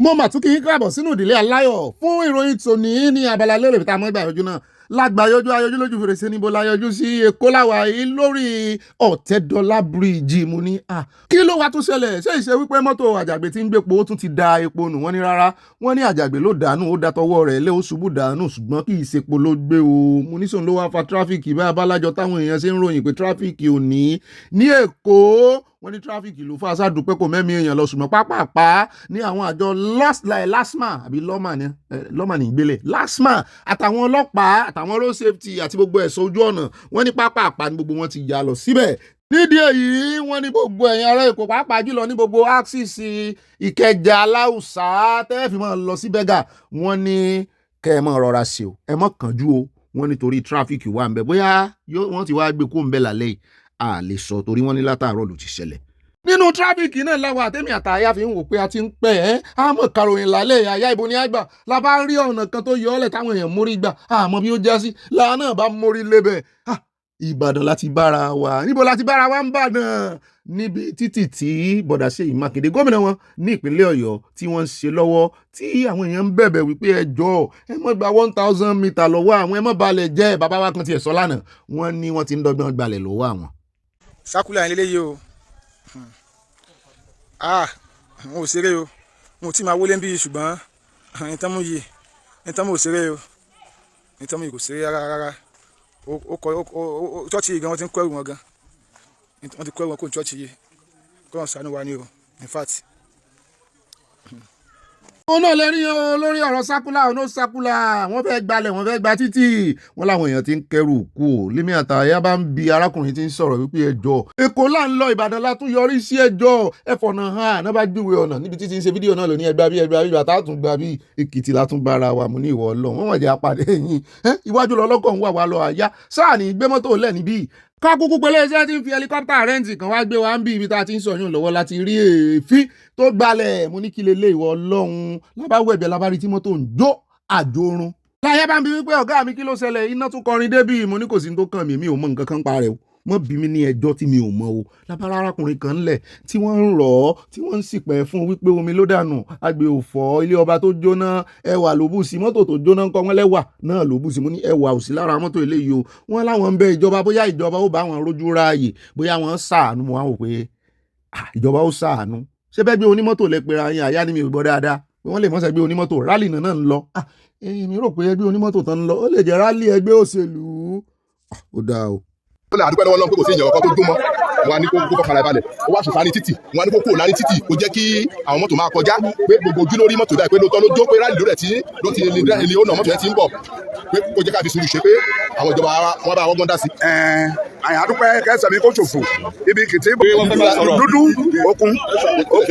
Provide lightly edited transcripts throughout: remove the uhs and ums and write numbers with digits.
mo mà tún kí n káàbọ̀ sínú ìdílé aláyọ̀ fún ìròyìn tòní ní Abala Lerefe tá a mọ́ ìgbà yọjú náà lágbàáyọjú ayọjú lójú fèrèsé níbo láyọjú sí Èkó láwa yìí lórí Ọ̀tẹ́dọ́là bíríìjì mu ní kí ló wá tún ṣẹlẹ̀ ṣé ìṣe wípé mọ́tò àjàgbé tí ń gbépo ó tún ti da epo nù wọ́n ní rárá wọ́n ní àjàgbé ló dànù ó da tọwọ́ rẹ̀ lé ó ṣubú dànù ṣùgbọ́n kì í ṣepo ló gbé o mo ní sòun ló wá fa tráfíkì bá abálájọ táwọn èèyàn ṣe ń ròyìn pé tráfíkì ò ní Èkó wọ́n ní tráfíkì ló fà sádùpẹ́ kò mẹ́mí èèyàn lọ ṣùgbọ́n pápápá ní àwọn àjọ LASTMA àbí lọ́mà ní ìgbélé LASTMA àtàwọn ọlọ́pàá àtàwọn road safety àti gbogbo ẹ̀ṣọ́ ojú ọ̀nà wọ́n ní pápápá ní gbogbo wọn ti yà lọ síbẹ̀ nídìí èyí wọ́n ní gbogbo ẹ̀yin ará Èkó pàápàá jùlọ ní gbogbo axis Ìkẹjà Aláùsá tẹ́ẹ̀fì máa lọ sí bẹ́gà wọ́n ní kẹ́ ẹ máa rọra sí o ẹ má kánjú o wọ́n nítorí tráfíkì wà ń bẹ bóyá wọ́n ti wá gbé kó ń bẹ lálẹ́ yìí a lè sọ torí wọ́n ní látàárọ̀ ló ti ṣẹlẹ̀. nínú tráfíkì náà láwọn àtẹ̀mí àtàyà fi ń wò pé a ti ń pẹ́ àmọ́ karòyìn lálẹ́ àyà ìbò ní àgbà la bá rí ọ̀nà kan tó yọ ọ́lẹ̀ táwọn èèyàn mórí gbà àmọ́ bí ó já sí làwọn náà bá mórí lébẹ̀ Ìbàdàn láti bára wa níbo láti bára wa ń bàdàn níbi títì tí bọ̀dà Ṣèyí Mákindé gómìnà wọn ní ìpínlẹ̀ Ọ̀yọ́ tí wọ́n ń ṣe lọ́wọ́ tí àwọn èèyàn ń bẹ̀bẹ̀ wípé ẹ jọ̀ọ́ ẹ má gba 1000 mítà lọ́wọ́ àwọn ẹ má balẹ̀ jẹ́ bàbá wa kan tiẹ̀ sọ lánàá wọ́n ní wọ́n ti ń dọ́gbọ́n gbalẹ̀ lọ́wọ́ àwọn. sákúlà yẹn lélẹ́yìí o wọn ò ṣeré o wọn ò tí máa wọlé ń bí ṣùgbọ́n nǹkan mú yìí nǹkan mú ò ṣeré o nǹkan mú yìí kò ṣeré rárá chọ́ọ̀chì yìí gan wọ́n ti ń kọ́ ẹrù wọn gan wọ́n ti kọ́ ẹrù wọn kó ní chọ́ọ̀chì yìí kọ́ wọn ṣàánú wa ní o in fact. òun náà lè rí o lórí ọ̀rọ̀ sákúlà ọ̀nà sákúlà wọ́n fẹ́ gbalẹ̀ wọ́n fẹ́ gba títì wọ́n láwọn èèyàn ti ń kẹrù kú o Lémi àtàyà bá ń bi arákùnrin tí ń sọ̀rọ̀ wípé ẹjọ́ Èkó là ń lọ Ìbàdàn la tún yọrí sí ẹjọ́ ẹ̀fọ̀nà hàn náà bá júwe ọ̀nà níbi títí ń ṣe fídíò náà lóní ẹgbà bí bàtà tún gbà bí Èkìtì la tún bára wa mú ní ìwọ Ọlọ́run wọ́n wọ̀n jẹ́ apàdé yín iwájú lọ́lọ́kọ̀ ń wà wá lọ àyà sáà ní gbé mọ́tò lẹ̀ níbí ká kúkú pẹ̀lẹ́ iṣẹ́ tí ń fi helicopter rẹ́ǹtì kan wá gbé wa ń bí ibi tá a ti ń sọyún lọ́wọ́ láti rí èéfín tó gbalẹ̀ mo ní kí lélẹ̀ ìwọ Ọlọ́run lábáwọ̀ ẹ̀bẹ̀ lábárí tí mọ́tò ń jó àjòrun. láyé bá ń bi wípé ọ̀gá mi kí ló ṣẹlẹ̀ iná tún kọrin débì mo ní kò sí tó kàn mí ò mọ nǹkan kan pa rẹ̀ o mọ́ bí mi ní ẹjọ́ tí mi ò mọ̀ o lábára arákùnrin kan ńlẹ̀ tí wọ́n ń rọ̀ ọ́ tí wọ́n ń sìpẹ́ fún wípé omi ló dànù àgbè òfò ilé ọba tó jóná ẹwà ló bù sí mọ́tò tó jóná ń kọ́ wọ́n lẹ́wà náà ló bù sí mo ní ẹwà ò sí lára mọ́tò eléyìí o wọ́n láwọn ń bẹ ìjọba bóyá ìjọba ó bá wọn rójú ráàyè bóyá wọ́n ṣàánú wọn wò pé ìjọba ó ṣàánú ṣé bẹ́ẹ̀ gbé onímọ́tò lẹ pera yín àyá ni mi ò gbọ́ dáadáa pé wọ́n lè mọ́sẹ̀ gbé onímọ́tò rálì náà ń lọ èmi rò pé ẹgbẹ́ onímọ́tò tán ń lọ ó lè jẹ́ rálì ẹgbẹ́ òṣèlú ó dáa o. ó lè àdúgbò ẹni wọn lọ pé kò sí ìyẹn ọkọ tó dún mọ́ wọn á ní kó fara balẹ̀ ó wá sùn ní títì wọn á ní kó kúrò lárí títì kó jẹ́ kí àwọn mọ́tò máa kọjá pé gbogbo ojú lórí mọ́tò dáa pé lóòótọ́ ló jó pé rálì lórí ẹ̀ tí ló ti ní ó nà mọ́tò yẹn ti ń bọ̀ pé kó jẹ́ ká fi sùúrù ṣe pé àwọn ìjọba wọn bá wọ́gbọ́n dá sí. àyàn àdúpẹ́ kẹsàn-án mi kò ṣòfò ibi kìtì dúdú okun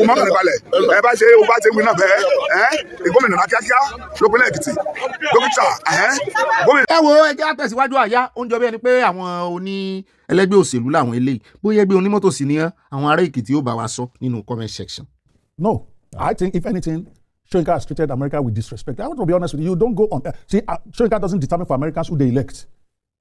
mọ́kànlá balẹ̀ ẹ bá ṣe o bá ṣe gbin náà bẹ́ẹ̀ gómìnà náà kíákíá lópinlẹ̀ Èkìtì dókítà gómìnà. ẹ wo ẹjẹ àtẹ̀síwájú àyà ó ń jọ bí ẹni pé àwọn oní ẹlẹ́gbẹ́ òṣèlú làwọn eléyìí bóyá ẹgbẹ́ onímọ́tò sì ní àwọn ará Èkìtì ó bá wa sọ nínú comment section. No, I think if anything, Soyinka has treated America with disrespect. I want to be honest with you. You don't go on. See, Soyinka doesn't determine for Americans who they elect.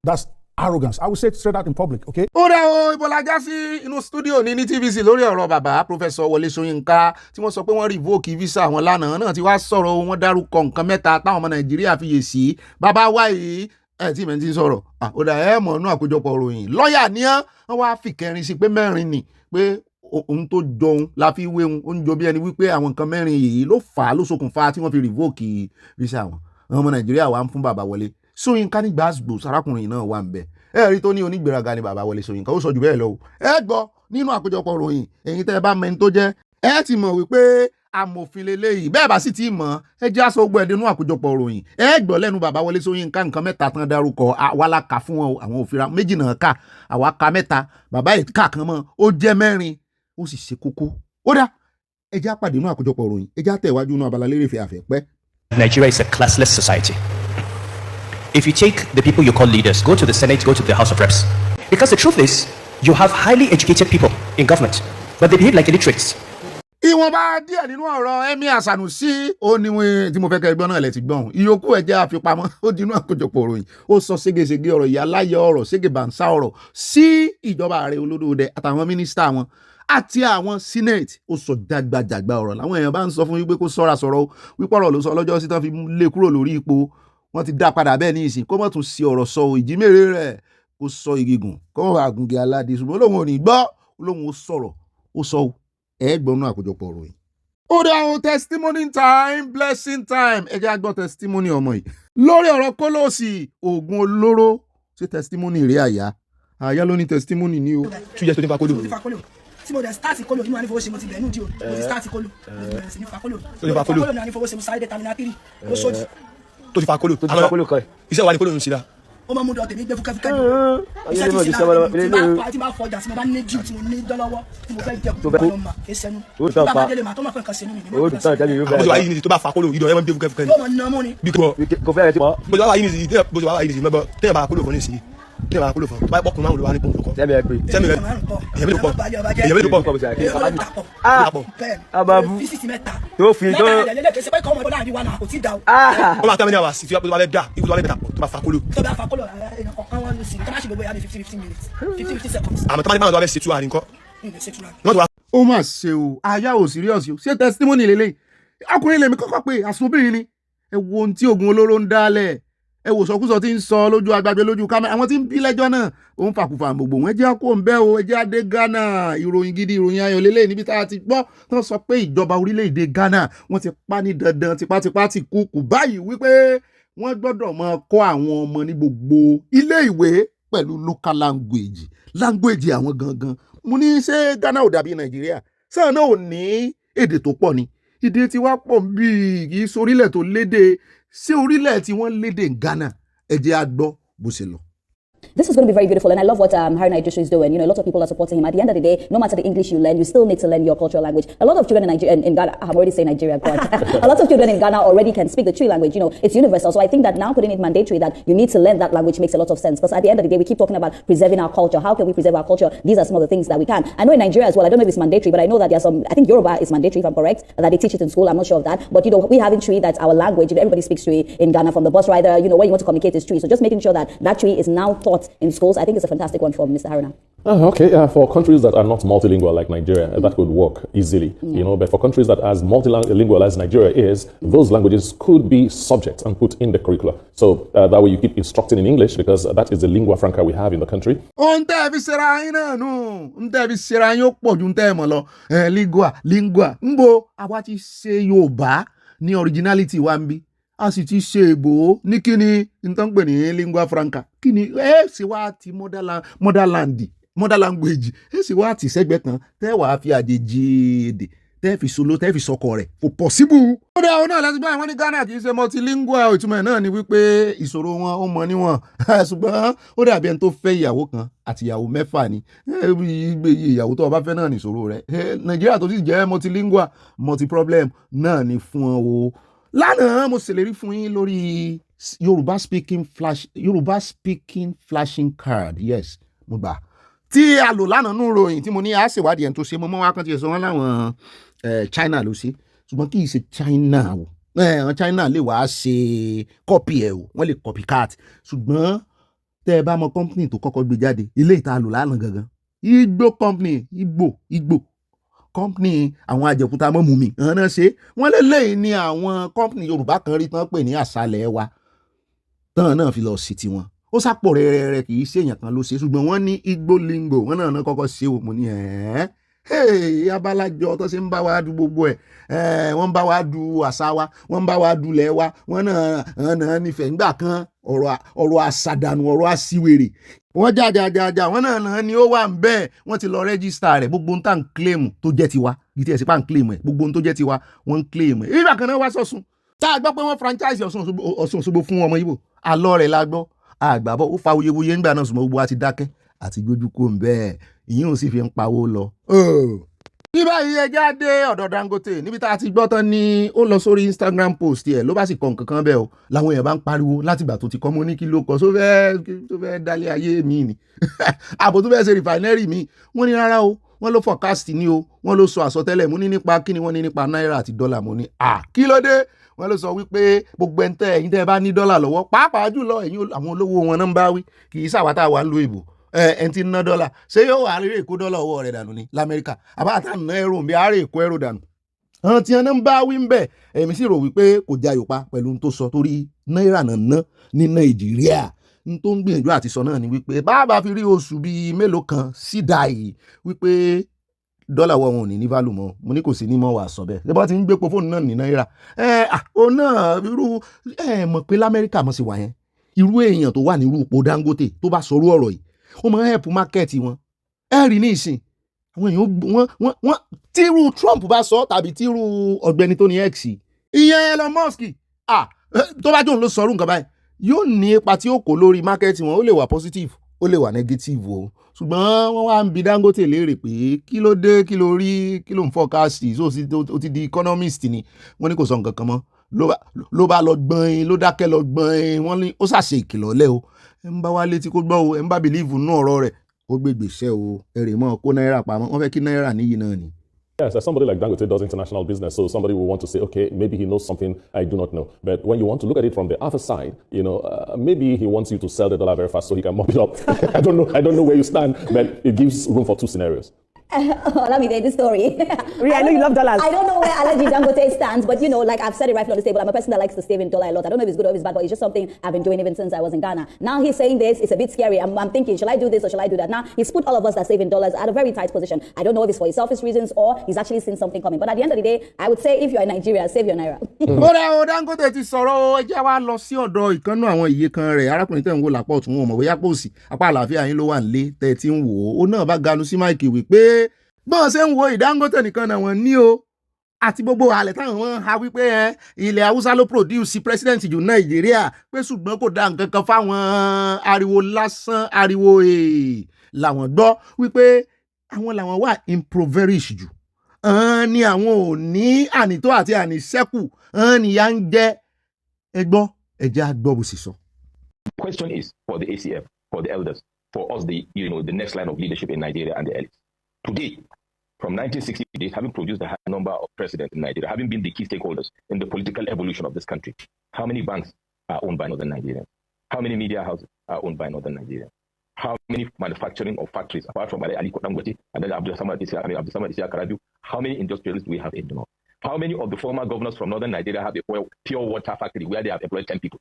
That's arrogance. I will say it straight out in public, okay? ó rẹ o ìbọ̀lájà sí inú stúdíò ní TVC lórí ọ̀rọ̀ bàbá Professor Wole Soyinka tí wọ́n sọ pé wọ́n revoke visa àwọn lánàá náà ti wá sọ̀rọ̀ wọn dárúkọ nǹkan mẹ́ta táwọn ọmọ Nàìjíríà fi yè sí bàbá wa yìí tí mẹ́rin ti ń sọ̀rọ̀ ó dà mọ̀ nínú àkójọpọ̀ ròyìn lọ́ọ̀yà ni wọ́n wá fi kẹrin sí pé mẹ́rin ni pé ohun tó jọun la fi wé ohun ó ń jọ bí ẹni wípé àwọn nǹkan mẹ́rin yìí ló fà á ló ṣokùnfà tí wọ́n fi revoke visa àwọn ọmọ Nàìjíríà wà ń fún bàbá Wole Soyinka ní gbàgbó sarákùnrin náà wà ń bẹ rí tó ní onígbèraga ni bàbá Wole Soyinka ó sọ jù bẹ́ẹ̀ lọ o gbọ́ nínú àkójọpọ̀ ròyìn ẹ̀yin tẹ́ ẹ bá mẹ́ni tó jẹ́ ti mọ̀ wípé amòfin leléyìí bẹ́ẹ̀ bá sì ti mọ̀ jẹ́ aṣọ ogun ẹ̀dínú àkójọpọ̀ ròyìn gbọ́ lẹ́nu bàbá Wole Soyinka nǹkan mẹ́ta tán dárúkọ àwa la kà fún wọn àwọn òfin méjì náà kà àwa ka mẹ́ta bàbá yìí kà kan mọ́ ó jẹ́ mẹ́rin ó sì ṣe kókó ó dá àpàdé nínú àkójọpọ̀ ròyìn àtẹ̀wájú nínú Abala Lerefe àfẹ́pẹ́. Nigeria is a classless society. If you take the people you call leaders, go to the Senate, go to the House of Reps. Because the truth is, you have highly educated people in government, but they behave like illiterates. ìwọ̀nba díẹ̀ nínú ọ̀rọ̀ Emir Sanusi ó ní wọn tí mo fẹ́ kẹ́ gbọ́n náà lẹ ti gbọ́n ìyókù ẹ̀jẹ̀ àfipamọ́ ó dínú àkójọpọ̀ ròyìn ó sọ ségesège ọ̀rọ̀ ìyá láyé ọ̀rọ̀ sége bàǹsá ọ̀rọ̀ sí ìjọba ààrẹ olódòdẹ àtàwọn mínísítà wọn àti àwọn senate ó sọ jágbajàgba ọ̀rọ̀ làwọn èèyàn bá ń sọ fún wípé kó sọ́ra sọ̀rọ̀ wípé ọ̀rọ̀ ló sọ lọ́jọ́ sí tán fi lé kúrò lórí ipò wọ́n ti dá padà bẹ́ẹ̀ ní ìsìn kó mọ̀ tún sí ọ̀rọ̀ sọ ìjímèrè rẹ̀ kó sọ ìgígùn kó mọ̀ àgùngì aládé ṣùgbọ́n lóun ò ní gbọ́ lóun ó sọ̀rọ̀ ó sọ ẹ̀ẹ́gbọ́n náà àkójọpọ̀ ọ̀rọ̀ yìí. ó dá àwọn testimony time blessing time ẹ jẹ́ á gbọ́ testimony ọmọ yìí lórí ọ̀rọ̀ kólóòsì oògùn olóró ṣe testimony rẹ̀ àyà ló ní testimony ní o. 2 years tó ní fa kóló. tí mo dẹ̀ start kóló inú wa ní fowó ṣe mo ti bẹ̀ nù dí o mo ti start kóló bẹ̀rẹ̀ sí ní fa kóló tó ní fa kóló ní wa ní fowó ṣe mo sáré dé terminal 3 ló sódì. tó ti fa kóló kọ́ ẹ̀ iṣẹ́ wa ní kóló ń ṣe la. ó máa mú dọ̀ tèmi gbé fúkẹ́fúkẹ́ ní iṣẹ́ tí ṣe tí bá fọjà tí mo bá ní jù tí mo ní dọ́lọ́wọ́ tí mo fẹ́ jẹ kó bá lọ mà ké sẹ́nu tó bá délé mà tó máa fẹ́ nǹkan sẹ́nu mi. bó ṣe wá yìí ní tó bá fa kóló ìdọ̀ ẹ̀ máa ń gbé fúkẹ́fúkẹ́ ní. yóò mọ̀ nínú ọmú ni. bí kò fẹ́ rẹ̀ ti mọ́ bó ṣe wá yìí ní bó ṣe wá yìí ní mẹ́bọ̀ tẹ́yẹ̀ bá kóló fún ní sí tẹ́yẹ̀ bá kóló fún bá pọ́kùn máa ń lò wá ní pọ́nkù kọ́. sẹ́mi rẹ̀ pé sẹ́mi rẹ̀ èyàn méjì pọ̀ èyàn méjì pọ̀ ababu tó fi tó. ó máa tẹ́ mi ní àwọn àṣìṣe tó bá bẹ́ dà ibùdó bá bẹ́ dà pọ̀ tó bá fa kóló. tó bá fa kóló ọ̀kan wọn sì tó bá ṣe gbogbo yà ní 15 minutes 15 seconds. àmọ́ tó bá ní báwọn tó bá bẹ́ ṣe tú àárín kọ́. ó mà ṣe o àyà ò serious o ṣé testimony lélẹ́yìn ọkùnrin lèmi kọ́kọ́ pé àsọ̀bìnrin ni ẹ wo ohun tí oògùn olóró ń dálẹ̀ ẹ wò sọkúsọ tí ń sọ lójú agbágbé lójú kámẹ́rà àwọn tí ń bí lẹ́jọ́ náà òun fàkùfà gbogbo wọn jẹ́ kó ń bẹ́ o ẹ jẹ́ adé Ghana ìròyìn gidi ìròyìn ayọ̀ lélẹ̀ níbi tá a ti gbọ́ tán sọ pé ìjọba orílẹ̀-èdè Ghana wọ́n ti pa ní dandan tipátipá ti kúkú báyìí wípé wọ́n gbọ́dọ̀ máa kọ́ àwọn ọmọ ní gbogbo ilé ìwé pẹ̀lú local language àwọn gangan mo ní ṣé Ghana ò dàbí Nàìjíríà sáà náà ò ní èdè tó pọ̀ ni èdè tí wá pọ̀ bí kì í sorílẹ̀ tó lédè sí orílẹ̀ tí wọ́n lédè Ghana ẹ jẹ́ á gbọ́ bó ṣe lọ. This is going to be very beautiful, and I love what Iroyin Akojopo is doing. You know, a lot of people are supporting him. At the end of the day, no matter the English you learn, you still need to learn your cultural language. A lot of children in Nigeria, in Ghana, I'm already saying Nigeria, God. A lot of children in Ghana already can speak the Tree language. You know, it's universal. So I think that now putting it mandatory that you need to learn that language makes a lot of sense. Because at the end of the day, we keep talking about preserving our culture. How can we preserve our culture? These are some of the things that we can. I know in Nigeria as well, I don't know if it's mandatory, but I know that there's some, I think Yoruba is mandatory, if I'm correct, that they teach it in school. I'm not sure of that. But, you know, we have in Tree, that's our language. You know, everybody speaks Tree in Ghana, from the bus rider, you know, when you want to communicate is Tree. So just making sure that that Tree is now taught in schools, I think it's a fantastic one for Mr. Haruna. For countries that are not multilingual like Nigeria, that could work easily, you know. But for countries that are as multilingual as Nigeria is, those languages could be subject and put in the curricula. So that way you keep instructing in English because that is the lingua franca we have in the country. Lingua. Mbo awati ṣe Yorùbá ní originality wa nbi. A sì ti ṣe èbó ní kíni nǹkan pè ní lingua franca. Kíni sì wá ti mother language sì wá ti sẹ́gbẹ́ kan tẹ́ wàá fi àjèjì èdè tẹ́ fi solo tẹ́ fi sọkọ rẹ̀ kò possible. ó dá ọ náà láti gbọ́ àwọn ní Ghana kì í ṣe multilingual ìtumọ̀ náà ni wípé ìṣòro wọn ó mọ níwọ̀n ṣùgbọ́n ó dàbí ẹni tó fẹ́ ìyàwó kan àti ìyàwó mẹ́fà ni ìyàwó tó o bá fẹ́ náà ní ìṣòro rẹ̀. Nàìjíríà tó sì jẹ́ multilingual multi-problem náà ni fún ọ o. Lánàá mo ṣèlérí fún yín lórí Yorùbá speaking flashing card yes mo gbà tí a lò lánàá nù ròyìn tí mo ní a ṣèwádìí ẹni tó ṣe mo mọ́ wá kan ti sọ wọ́n láwọn China ló ṣe ṣùgbọ́n kì í ṣe China o China lè wá ṣe copy ẹ̀ o wọ́n lè copycat ṣùgbọ́n tẹ́ ẹ bá mọ company tó kọ́kọ́ gbé jáde ilé ìta lò lánàá gangan Igbo company Igbo company àwọn àjẹkúta mọ́ mú mi náà ṣe wọ́n lélẹ́yìn ní àwọn company Yorùbá kan rí tán pè ní àṣàlẹ̀ wa tán náà fi lọ sí tiwọn ó sápò rẹ̀rẹ̀ kì í ṣe èèyàn kan ló ṣe ṣùgbọ́n wọ́n ní Igbo lingo wọ́n náà kọ́kọ́ ṣe o mo ní abalajọ tó ṣe ń bá wa du gbogbo wọ́n ń bá wa du àṣà wa wọ́n ń bá wa du ilẹ̀ wa wọ́n náà nífẹ̀ẹ́ nígbà kan ọ̀rọ̀ àṣàdànù ọ̀rọ̀ àṣìwèrè wọ́n jájájájá wọ́n náà ni ó wà ń bẹ́ẹ̀ wọ́n ti lọ rẹ́gísítà rẹ̀ gbogbo ń tà ń claim tó jẹ́ tiwa gidi ẹ̀ sí pa ń claim ẹ̀ gbogbo ń tó jẹ́ tiwa wọ́n ń claim ẹ̀ ìgbà kan náà wá sọ̀sùn tá a gbọ́ pé wọ́n franchise Ọ̀ṣun Òṣogbo fún ọmọ Ìgbò àlọ́ rẹ̀ la gbọ́ àgbàbọ̀ ó fa wuyewuye ńgbà náà sùnmọ́ gbogbo wa ti dákẹ́ àti gbójú kó ń bẹ́ẹ̀ ìyín ò sì fi ń pawó lọ. ní báyìí ẹ jáde ọ̀dọ̀ Dangote níbi tá a ti gbọ́ tán ni ó lọ sórí Instagram post ẹ̀ ló bá sì kọ nǹkan kan bẹ́ẹ̀ o làwọn èèyàn bá ń pariwo látìgbà tó ti kọ́ mọ́ ní kí ló kọ́ tó fẹ́ dálé ayé mi ni àbò tó fẹ́ ṣe refinery mi wọ́n ní rárá o wọ́n ló forecast ni o wọ́n ló sọ àsọtẹ́lẹ̀ mú ní nípa kíni wọ́n ní nípa náírà àti dọ́là mú ní kí ló dé wọ́n ló sọ wípé gbogbo ẹ̀yin tẹ́ ẹ bá ní dọ́là lọ́wọ́ pàápàá jùlọ ẹ̀yin àwọn olówó wọn náà ń bá wí kì í ṣàwátà wà ń lo ìbò ẹ̀ ti ná dọ́là ṣé yóò wà rí èkó dọ́là owó rẹ̀ dànù ní lamẹ́ríkà àbáta ná ẹrù bí àárẹ̀ èkó ẹrù dànù àwọn tí wọn ń bá wí ń bẹ̀ èmi sì rò wípé kò já yòpa pẹ̀lú ohun tó sọ torí náírà náà ná ní nàìjíríà n tó ń gbìyànjú àti sọ náà ni wípé bàbá fi rí oṣù bíi mélòó kan sídà yìí wípé dọ́là wọn ò ní válù mọ́ mo ní kò sí ní mọ́ wà sọ bẹ́ẹ̀ ṣé bá ti ń gbé po fóònù náà ní náírà òun náà irú mọ̀ pé lamẹ́ríkà mọ̀ sí wà yẹn irú èèyàn tó wà ní irú ipò Dangote tó bá sọrú ọ̀rọ̀ yìí ó máa ń help market wọn rí ní ìsìn àwọn èèyàn wọ́n tírú Trump bá sọ tàbí tírú ọ̀gbẹ́ni tó ní X ìyẹn Elon Musk tó bá jóun ló sọrú nǹkan báyìí yóò ní ipa tí ó kó lórí market wọn ó lè wà positive ó lè wà negative o ṣùgbọ́n wọ́n wá ń bi Dangote léèrè pé kí ló dé kí ló rí kí ló ń forecast ó ti di economist ni wọ́n ní kò sọ nǹkan kan mọ́ ló bá lọ gbọ́n ló dákẹ́ lọ gbọ́n wọ́n ní ó ṣàṣe ìkìlọ̀ lẹ́ o ẹ̀ ń bá wá létí kó gbọ́ o ẹ̀ ń bá believe nínú ọ̀rọ̀ rẹ̀ ó gbé gbèsè o èrè mọ́ kó náírà pamọ́ wọ́n fẹ́ kí náírà níyì náà ni. Yes, as somebody like Dangote does international business, so somebody will want to say, okay, maybe he knows something I do not know. But when you want to look at it from the other side, maybe he wants you to sell the dollar very fast so he can mop it up. I don't know where you stand, but it gives room for two scenarios. Let me tell you the story. I know you love dollars. I don't know where Alaji Dangote stands, but like I've said it right on the table, I'm a person that likes to save in dollar a lot. I don't know if it's good or if it's bad, but it's just something I've been doing even since I was in Ghana. Now he's saying this, it's a bit scary. I'm thinking, shall I do this or shall I do that? Now he's put all of us that save in dollars at a very tight position. I don't know if it's for his selfish reasons or he's actually seen something coming. But at the end of the day, I would say if you're in Nigeria, save your naira. Bọ́dà Dangote ti sọ̀rọ̀ ẹjẹ́ wa lọ sí ọ̀dọ̀ ìkànnú àwọn iye kan rẹ̀ arákùnrin tẹ̀ ń wò lápá ọ̀tún wọn mọ̀ bóyá pòsì apá àlàáfíà yín ló wà nílé tẹ̀ tí ń wò ó náà bá ganu sí máìkì wípé bọ́n ṣe ń wo ìdángọ́tẹ̀ nìkan náà wọ́n ní o àti gbogbo àlẹ́ táwọn wọn ha wípé ilẹ̀ haúsá ló produce president jù nàìjíríà pé ṣùgbọ́n kò dá nǹkan kan fáwọn ariwo lásán ariwo làwọn gbọ́ wípé àwọn làwọn wà impoverish jù ni àwọn ò ní ànító àti àníṣẹ́kù ni ya ń jẹ́ ẹgbọ́ ẹ̀jẹ̀ àgbọ̀ bó sì sọ. The question is for the ACF, for the elders, for us, the next line of leadership in Nigeria and the elites. Today, from 1960, having produced the high number of presidents in Nigeria, having been the key stakeholders in the political evolution of this country, how many banks are owned by Northern Nigerians? How many media houses are owned by Northern Nigerians? How many manufacturing or factories, apart from Ali Dangote and then Abdul Samad Isia Karaju, how many industrialists do we have in the north? How many of the former governors from Northern Nigeria have a pure water factory where they have employed 10 people?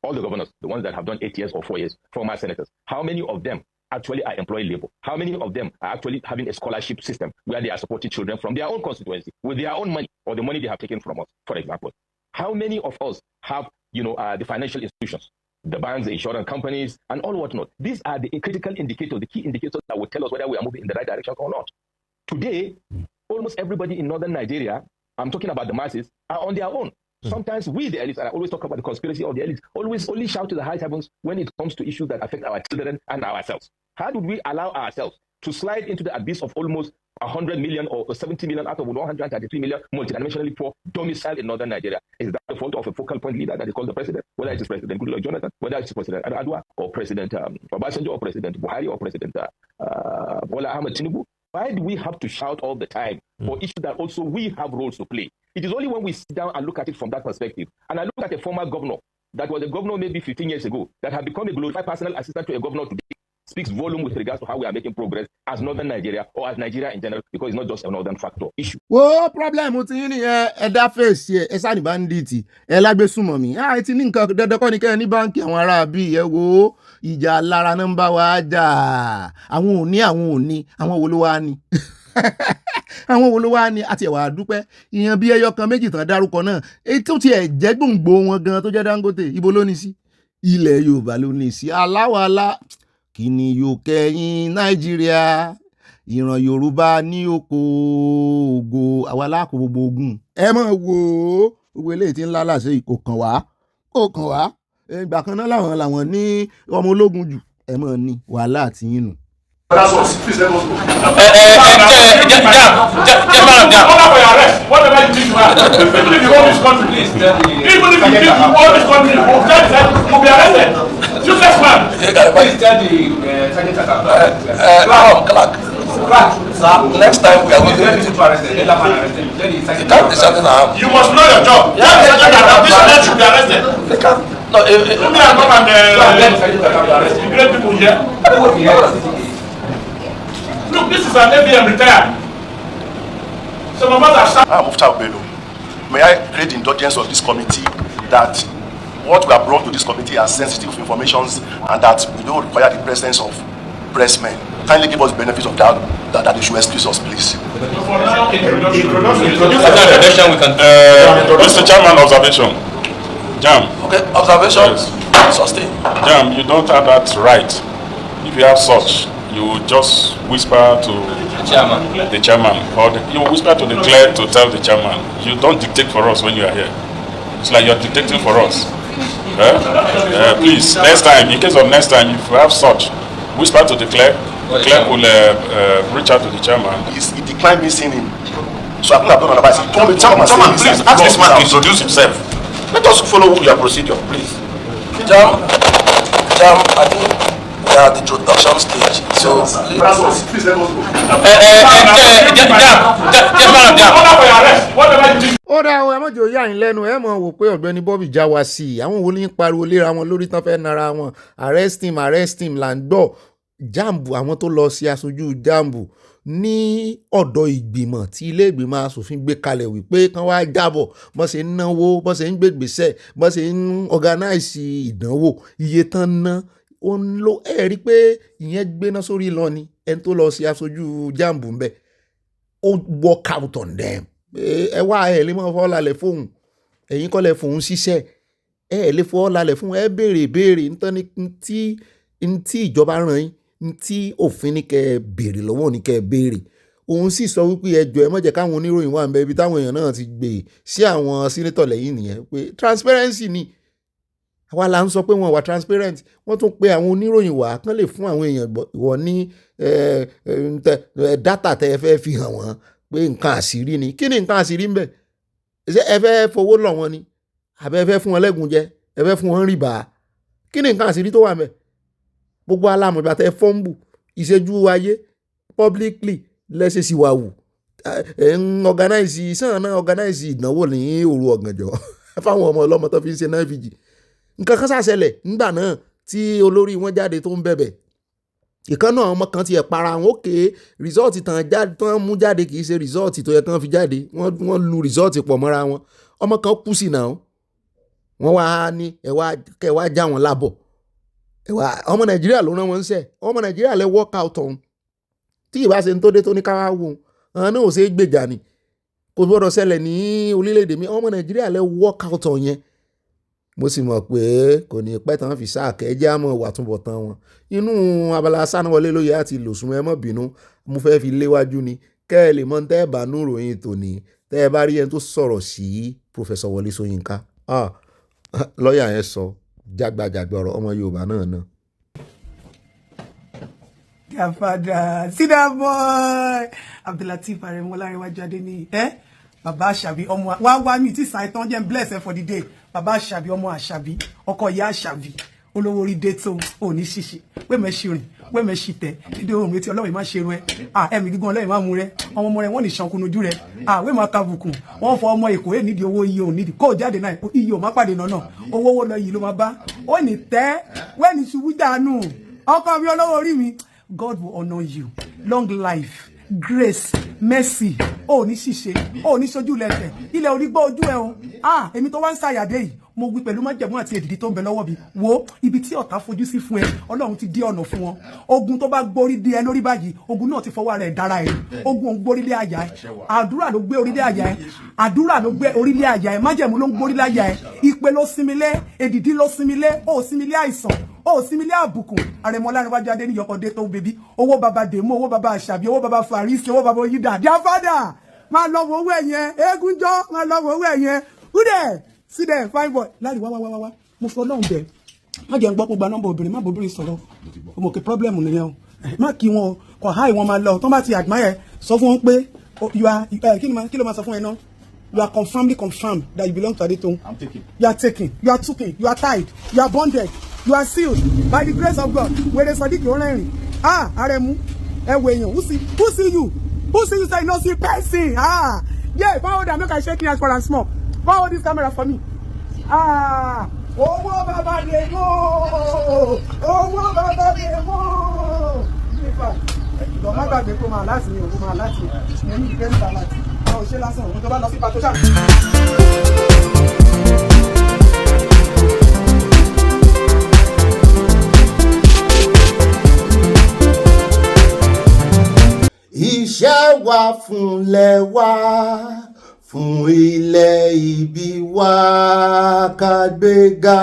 All the governors, the ones that have done 8 years or 4 years, former senators, how many of them actually are employed labor? How many of them are actually having a scholarship system where they are supporting children from their own constituency with their own money or the money they have taken from us, for example? How many of us have, the financial institutions, the banks, the insurance companies, and all whatnot? These are the critical indicators, the key indicators that will tell us whether we are moving in the right direction or not. Today, almost everybody in Northern Nigeria, I'm talking about the masses, are on their own. Sometimes we, the elites, and I always talk about the conspiracy of the elites, always only shout to the high heavens when it comes to issues that affect our children and ourselves. How did we allow ourselves to slide into the abyss of almost 100 million or 70 million out of 133 million multidimensionally poor domicile in Northern Nigeria? Is that the fault of a focal point leader that is called the president? Whether it is President Goodluck Jonathan, whether it is President Adwa, or President Obasanjo, or President Buhari, or President Bola Ahmed Tinubu? Why do we have to shout all the time for issues that also we have roles to play? It is only when we sit down and look at it from that perspective. And I look at a former governor that was a governor maybe 15 years ago that had become a glorified personal assistant to a governor today. Speaks volume with regards to how we are making progress as Northern Nigeria or as Nigeria in general, because it's not just a Northern factor issue. Wo problem ti yín nìyẹn ẹ dá fèsì ẹ sáà ní báńdíìtì ẹ lágbésùmọ̀ mi ti ní nǹkan dandan kọ́ ni kẹ́ ẹ ní báńkì àwọn ará bíi ẹ wo ìjà lára náà ń bá wa jà àwọn wo ló wá ní àwọn wo ló wá ní àti ẹ̀wà àdúpẹ́ ìyẹn bí ẹyọ kan méjì tán dárúkọ náà èyí tó tiẹ̀ jẹ́ gbòǹgbò wọn gan tó jẹ́ Dangote ibo ló ní sí ilẹ̀ Yorùbá ló ní sí aláwàlá kí ni yóò kẹ́yìn Nàìjíríà ìran Yorùbá ní oko ògo àwa láàkó gbogbo ogun ẹ mọ̀ wò ó gbogbo eléyìí tí ń lálàṣẹ kò kàn wá ìgbà kan náà làwọn ní ọmọ ológun jù ẹ mọ̀ ní wàhálà àti yín nù. That's what. Please let us go. Jamb. Order for your arrest. Whatever you need to have. Even if you hold this country, please. Even if you hold this country, you'll be arrested. Useless man. Please tell the sergeant Clark. Sir, next time we are going to arrest him. You must know your job. Tell the sergeant that this man should be arrested. No, come and great people. Look, this is an ABM retired. Some of us are starting. Mufta Obelo, may I create the indulgence of this committee that what we have brought to this committee are sensitive information and that we don't require the presence of pressmen. Kindly give us the benefit of that they should excuse us, please. Mr. Chairman, observation. Jamb. Okay, observation. Yes. Sustain. Jamb, you don't have that right. If you have such, you just whisper to the chairman, or you whisper to the clerk to tell the chairman. You don't dictate for us when you are here. It's like you're dictating for us. Please, next time, in case of next time, if you have such, whisper to the clerk. The clerk will reach out to the chairman. He declined me seeing him. So I think I've done advice. Chairman, please ask this man to introduce himself. Let us follow your procedure, please. Jamb, I think we are at the introduction stage. So please let us go. Ó dá o ẹ mọ̀jọ́ yà yín lẹ́nu ẹ mọ̀ wò pé ọ̀gbẹ́ni Bobby já wa sí i àwọn wo ní pariwo léra wọn lórí tán fẹ́ nara wọn arrest him là ń gbọ́. Jamb àwọn tó lọ sí aṣojú Jamb ní ọ̀dọ̀ ìgbìmọ̀ tí ilé ìgbìmọ̀ asòfin gbé kalẹ̀ wípé kán wá jábọ̀ bọ́n ṣe ń náwó bọ́n ṣe ń gbègbèsẹ̀ bọ́n ṣe ń organize ìdánwò iye tán ná ó ń lo rí pé ìyẹn gbéná sórí lọ ni ẹni tó lọ sí aṣojú Jamb ń bẹ̀ ó work out on them ẹ wá ẹ lè mọ fọ́ lálẹ́ fóun ẹ̀yin kọ́ lẹ fòun ṣiṣẹ́ ẹ lè fọ́ lálẹ́ fún ẹ béèrè nítorí tí ìjọba ràn yín tí òfin ní kẹ́ béèrè lọ́wọ́ ní kẹ́ béèrè òun sì sọ wípé ẹjọ́ ẹ má jẹ́ káwọn oníròyìn wà níbẹ̀ ibi táwọn èèyàn náà ti gbé sí àwọn sínétọ̀ lẹ́yìn nìyẹn pé transparency ni àwa là ń sọ pé wọ́n wà transparent wọ́n tún pe àwọn oníròyìn wà kán lè fún àwọn èèyàn wọ́n ní dátà tẹ́ ẹ fẹ́ fi hàn wọ́n pé nǹkan àṣírí ni kí ni nǹkan àṣírí ń bẹ̀ ṣé ẹ fẹ́ fowó lọ̀ wọ́n ni àbẹ́ ẹ fẹ́ fún wọn lẹ́gùn jẹ ẹ fẹ́ fún wọn rìbá kí ni nǹkan àṣírí tó wà ń bẹ̀ gbogbo alámọ̀gbà tẹ fọ́ǹbù ìṣẹ́jú ayé publicly lẹ́sẹ̀ sí wa wù ń organize sàn náà organize ìdánwò ní òru ọ̀gànjọ́ fáwọn ọmọ ọlọ́mọ tó fi ń ṣe náà fìjì nǹkan kan ṣàṣẹlẹ̀ nígbà náà tí olórí wọn jáde tó ń bẹ̀bẹ̀ ìkan náà ọmọ kan tiẹ̀ para wọn òkè rìsọ́ọ̀tì tán mú jáde kì í ṣe rìsọ́ọ̀tì tó yẹ kán fi jáde wọ́n lu rìsọ́ọ̀tì pọ̀ mọ́ra wọn ọmọ kan kú sí náà wọ́n wá ní kẹ́ wá já wọn lábọ̀ ọmọ Nàìjíríà ló rán wọn ń sẹ́ ọmọ Nàìjíríà lẹ work out on tí ìbá ṣe ń tó dé tó ní káwá wò àwọn náà ò ṣe é gbèjà ni kò gbọ́dọ̀ ṣẹlẹ̀ ní orílẹ̀-èdè mi ọmọ Nàìjíríà lẹ work out on yẹn mo sì mọ̀ pé kò ní pẹ́ tán fi sáàkẹ́ jẹ́ àmọ́ wà túnbọ̀ tán wọn inú Abala Sanawole ló yẹ àti lòsùn ẹ mọ́ bínú mo fẹ́ fi léwájú ni kẹ́ ẹ lè mọ tẹ́ ẹ bá nú ròyìn tòní tẹ́ ẹ bá rí ẹni tó sọ̀rọ̀ sí Professor Wole Soyinka lọ́ọ̀yà yẹn sọ jágbajàgba ọ̀rọ̀ ọmọ Yorùbá náà. Gafada, see that boy. Abdulatif Aremolariwaju Adeni. Baba Asabi, ọmọ wa mi ti san itan jẹ́ bless for the day. Baba Asabi, ọmọ Asabi, ọkọ ìyá Asabi. Olówó orí dé tó ò ní ṣíṣe. We me ṣirin, we me ṣìtẹ̀. Ide o retí Ọlọ́run má ṣe run ẹ. Ẹ̀mí gígùn Ọlọ́run má mú rẹ. Ọmọ ọmọ rẹ wọ́n ní ṣankun ojú rẹ. We má kabùkù. Wọ́n fọ ọmọ Èkó e nídìí owó iye ò nídìí. Kó jáde náà iye ò má pàdé náà. Owó lọ yìí ló má bá. Ó ní tẹ́ we ní ṣubú dànù. Ọkọ mi olówó orí mi. God will honor you. Long life, grace, mercy. Ó ní ṣíṣe, ó ní ṣojú lẹ́sẹ̀. Ilẹ̀ orí gbọ́ ojú ẹ̀ o. Èmi tó wá ń ṣàyàdé yìí. Mo wí pẹ̀lú májẹ̀mú àti èdìdì tó ń bẹ lọ́wọ́ mi. Wo ibi tí ọ̀tá fojú sí fún ẹ, Ọlọ́run ti dí ọ̀nà fún wọn. Ogun tó bá gborí dé ẹ lórí báyìí, ogun náà ti fọwọ́ rẹ̀ dára ẹ̀. Ogun ò ń gborí lé àyà ẹ̀. Àdúrà ló gbé orílẹ̀ àyà ẹ̀. Àdúrà ló gbé orílẹ̀ àyà ẹ̀. Májẹ̀mú ló ń gborí láyà ẹ̀. Ìpè ló sinmi lé, èdìdì ló sinmi lé, ó sinmi lé àìsàn. Ó sinmi lé àbùkù. Aremolariwaju Adeni yọkọ̀dé tó bèbí. Owó baba Dèmó, owó baba Àṣàbí, owó baba Farisi, owó baba Oyídà. Their father, máa lọ wo owó ẹ̀yẹn. Eégúnjọ́, máa lọ wo owó ẹ̀yẹn. Who there? See there, fine boy. Láti wá. Mo fọ Ọlọ́run bẹ̀. Má jẹ́ ń gbọ́ gba nọ́mbà obìnrin, má bobìnrin sọ̀rọ̀. Mo kè problem nìyẹn o. Má kí wọn kọ̀ háì wọn máa lọ. Tọ́ bá ti admire sọ fún wọn pé you are kí ló máa sọ fún ẹ náà? You are confirmed that you belong to Adétòun. I'm taking. You are taken. You are taken. You are tied. You are bonded. You are sealed by the grace of God. Where the Sadiq Orenrin. Aremu. Who see you? Who see you say no see person? Yeah, forward and make I shake hands for and small. Forward this camera for me. owó bàbá dé mọ́ owó bàbá dé mọ́ nípa ìjọ má gbàgbé kó máa láti ní owó máa láti ní ní ìfẹ́ níta láti àwọn òṣèlú lásán òun tó bá lọ sí pàtó ṣáà. Iṣẹ́ wa fúnlẹ̀ wa fún ilẹ̀ ìbí wa kàgbéga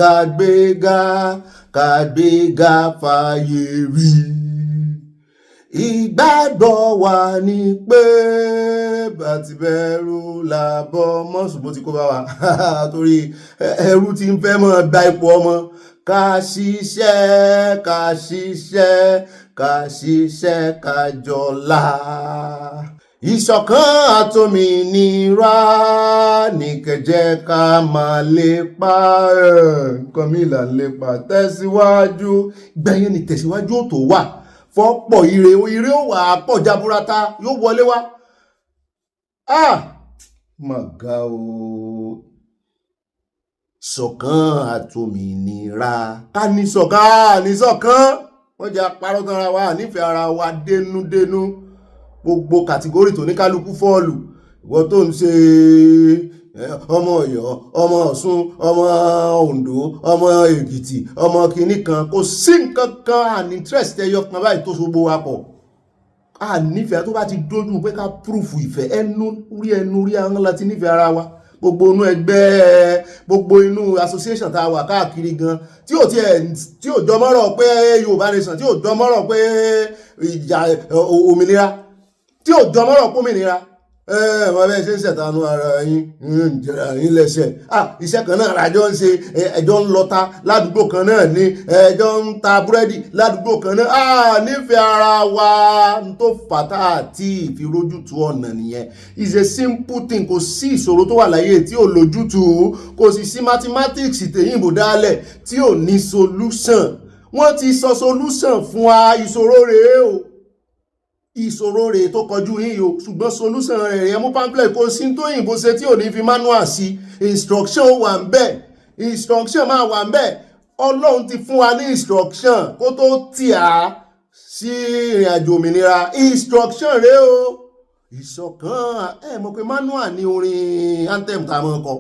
kàgbéga kàgbéga fàyè rí. Ìgbàgbọ́ wa ni pé bàtìbẹ̀rù làbọ̀ mọ́sùn bó ti kó bá wa torí ẹrú ti ń fẹ́ mọ́ gba ipò ọmọ. Ká ṣiṣẹ́ ká ṣiṣẹ́ ká ṣiṣẹ́ ká jọlá. Ìṣọ̀kan àtòmìnira ní kẹjẹ́ ká máa lépa nǹkan mi là ń lépa tẹ̀síwájú gbẹ̀yìn ní tẹ̀síwájú ò tó wà fọ́pọ̀ ire ó wà pọ̀ jaburata yóò wọlé wá. Mà ga o. Ṣọ̀kan àtòmìnira ká ní ṣọ̀kan wọ́n jẹ́ apárọ́ tán ara wa nífẹ̀ẹ́ ara wa dénúdénú gbogbo kàtígórì tó ní kálukú fọ́ọ̀lù ìwọ tó ń ṣe ọmọ Ọ̀yọ́ ọmọ Ọ̀ṣun ọmọ Oǹdó ọmọ Èkìtì ọmọ kìíní kan kò sí nǹkan kan àní interest ẹyọ kan báyìí tó so gbó wa pọ̀ nífẹ̀ẹ́ tó bá ti dójú pé ká púrùfù ìfẹ́ ẹnu rí àwọn láti nífẹ̀ẹ́ ara wa gbogbo inú ẹgbẹ́ gbogbo inú association tá a wà káàkiri gan tí ò jọmọ́rọ̀ pé Yorùbá nation tí ò jọmọ́rọ̀ pé ìjà òmìnira tí ò jọmọ́rọ̀ pé òmìnira wọ́n bẹ́ẹ̀ ṣe ń ṣẹ̀tànú ara yín jẹ́ra yín lẹ́sẹ̀ iṣẹ́ kan náà àjọ ń ṣe ẹjọ́ ń lọta ládùúgbò kan náà ní ẹjọ́ ń ta búrẹ́dì ládùúgbò kan náà nífẹ̀ẹ́ ara wa tó fàtà àti ìfirójútu ọ̀nà nìyẹn is a simple thing kò sí ìṣòro tó wà láyé tí ò lójútu kò sì sí mathematics tèyìnbó dálẹ̀ tí ò ní solution wọ́n ti sọ solution fún wa ìṣòro rèé o. Ìṣòro rẹ̀ tó kọjú yín o ṣùgbọ́n solution rẹ̀ mú pamphlet kó sí tó yìnbó ṣe tí ò ní fi manual sí instruction wà ń bẹ̀ instruction máa wà ń bẹ̀ Ọlọ́run ti fún wa ní instruction kó tó tì á sí ìrìn àjò òmìnira instruction rẹ̀ o ìṣọ̀kan mọ̀ pé manual ní orin anthem tá a mọ̀ kọ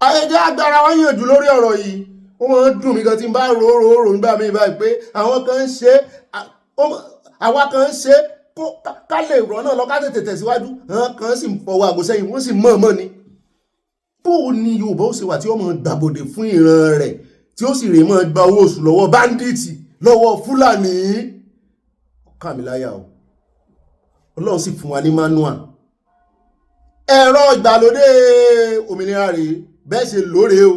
ayẹyẹ agbára wọn yànjú lórí ọ̀rọ̀ yìí ó máa ń dùn mí gan tí n bá rò nígbà míì báyìí pé àwọn kan ń ṣe àwa kan ń ṣe ká lè rọ̀ náà lọ ká tètè tẹ̀síwájú kan sì ń fọwọ́ àgọ́ sẹ́yìn wọ́n sì mọ̀ọ́mọ̀ ni bó ni Yorùbá ó ṣe wà tí ó máa gbàbọ̀dè fún ìran rẹ̀ tí ó sì rè máa gba owó oṣù lọ́wọ́ báńdíìtì lọ́wọ́ Fúlàní kàmíláyà o Ọlọ́run sì fún wa ní manual ẹ̀rọ ìgbàlódé òmìnira rèé bẹ́ẹ̀ ṣe lóore o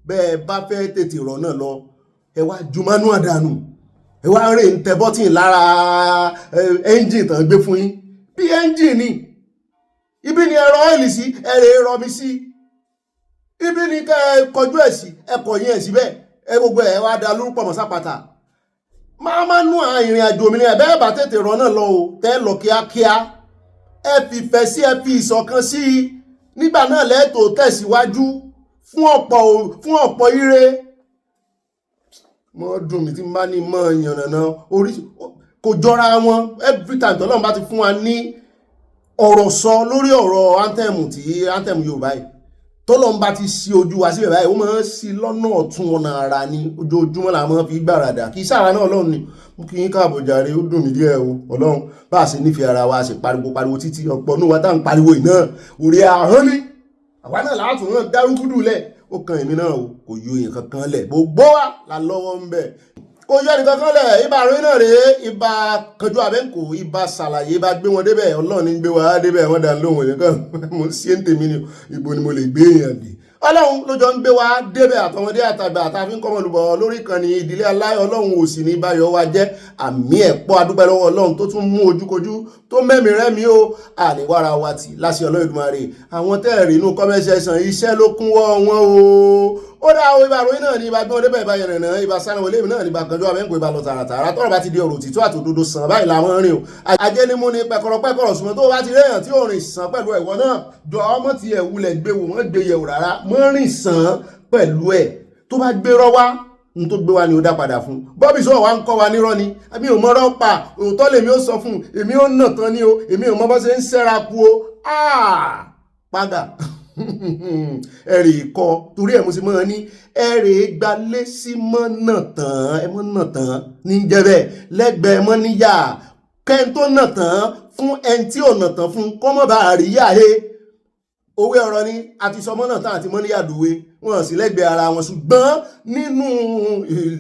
bẹ́ẹ̀ bá fẹ́ tètè rọ̀ náà lọ ẹ wá ju manual dànù ẹ wá rè ń tẹ bọ́tìn lára ẹ́ńjìn tán gbé fún yín bí ẹ́ńjìn ni ibi ni ẹ̀rọ ọ́ìlì sí ẹ̀rẹ̀ rọmi sí ibi ni kẹ́ ẹ kọjú ẹ̀ sí ẹkọ̀ yín ẹ̀ síbẹ̀ ẹ gbogbo ẹ̀ wá da lórúkọ mọ̀ sápàtà máa nú ìrìn àjò òmìnira bẹ́ẹ̀ bá tètè rọ náà lọ o tẹ́ lọ kíákíá ẹ fi ìfẹ́ sí ẹ fi ìṣọ̀kan sí i nígbà náà lẹ́tọ̀ọ́ tẹ̀síwájú fún ọ̀pọ̀ ire mọ́ dùn mí tí n bá ní mọ́ yànnàná oríṣi kò jọra wọn every time tọ́lọ́run bá ti fún wa ní ọ̀rọ̀ sọ lórí ọ̀rọ̀ anthem Yorùbá yìí tọ́lọ́run bá ti ṣí ojú wa síbẹ̀ báyìí ó máa ń ṣí lọ́nà ọ̀tún ọ̀nà ara ní ojoojúmọ́ la máa fi gbàràdà kì í sára náà Ọlọ́run ni mo kì í káàbọ̀ jàre ó dùn mí díẹ̀ o Ọlọ́run bá a ṣe nífẹ̀ẹ́ ara wa a ṣe pariwo títí ọ̀pọ̀ inú wa tá à ń pariwo yìí náà orí ahọ́n ni àwa náà láàtún náà dárúgúdù lẹ̀ ó kan èmi náà o kò yọ èèyàn kankan lẹ̀ gbogbo wa la lọ́wọ́ ń bẹ̀ kò yọ ẹnì kankan lẹ̀ ibà àrùn náà rèé ibà kanjú abẹ́ǹkò ibà ṣàlàyé ibà gbé wọn débẹ̀ Ọlọ́run ní gbé wa débẹ̀ wọ́n dà lóhùn nìkan mo ṣe ń tèmi ni ibo ni mo lè gbé èèyàn dé Ọlọ́run ló jọ ń gbé wa débẹ̀ àtọmọdé àtàgbà àtàfin kọmọlùbọ̀ lórí ìkànnì ìdílé aláyọ̀ Ọlọ́run ò sì ní báyọ̀ wa jẹ́ àmì ẹ̀pọ̀ adúpẹ́ lọ́wọ́ Ọlọ́run tó tún mú ojúkojú tó mẹ́mí rẹ́mi ó àníwára wa tì láṣẹ Olódùmarè àwọn tẹ́ẹ̀rì inú kọ́mẹ́sẹ̀sán iṣẹ́ ló kúnwọ́ wọn ó dá o ibà ròyìn náà ní ibà gbọ́n débẹ̀ ibà yẹn nàá ibà Sanawole náà ní ibà kanjú abẹ́ǹkò ibà lọ tààràtààrà tọ́rọ̀ bá ti di ọ̀rọ̀ òtítọ́ àtòdodo sàn báyìí làwọn rìn o ajé ni mú ni pẹ̀kọ̀rọ̀ sùnmọ́ tó bá ti réyàn tí ò rìn sàn pẹ̀lú ẹ̀wọ̀n náà jọ ọmọ ti ẹ̀ wulẹ̀ gbé wò wọ́n gbé yẹ̀wò rárá mọ́ rìn sàn pẹ̀lú ẹ̀ tó bá gbérọ́ wá n tó gbé wa ni ó dá padà fún bọ́bí sọ wá ń kọ́ wa nírọ́ ni àbí ò mọ́rọ́ pa òótọ́ lèmi ó sọ fún èmi ó nà tán ni o èmi ò mọ bọ́ ṣe ń ṣẹ́ra ku o padà ẹ̀rì ikọ̀ torí ẹ̀ mo sì mọ́ ní ẹ̀rì gbalé sí mọ́ nà tán ẹ mọ́ nà tán ní jẹ́bẹ̀ lẹ́gbẹ̀ẹ́ mọ́ níyà kẹ́ń tó nà tán fún ẹni tí ò nà tán fún kọ́mọ́ bá àríyá he òwe ọ̀rọ̀ ni àti sọmọ́ náà tán àti mọ́ níyà dòwe wọn sì lẹ́gbẹ̀ẹ́ ara wọn ṣùgbọ́n nínú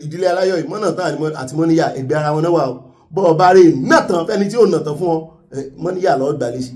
ìdílé aláyọ̀ ìmọ̀ náà tán àti mọ́ níyà ẹgbẹ́ ara wọn náà wà bọ́ ọba rẹ̀ nà tán fẹ́ni tí ò nà tán fún ọ mọ́ níyà lọ́ọ́ gbalé sí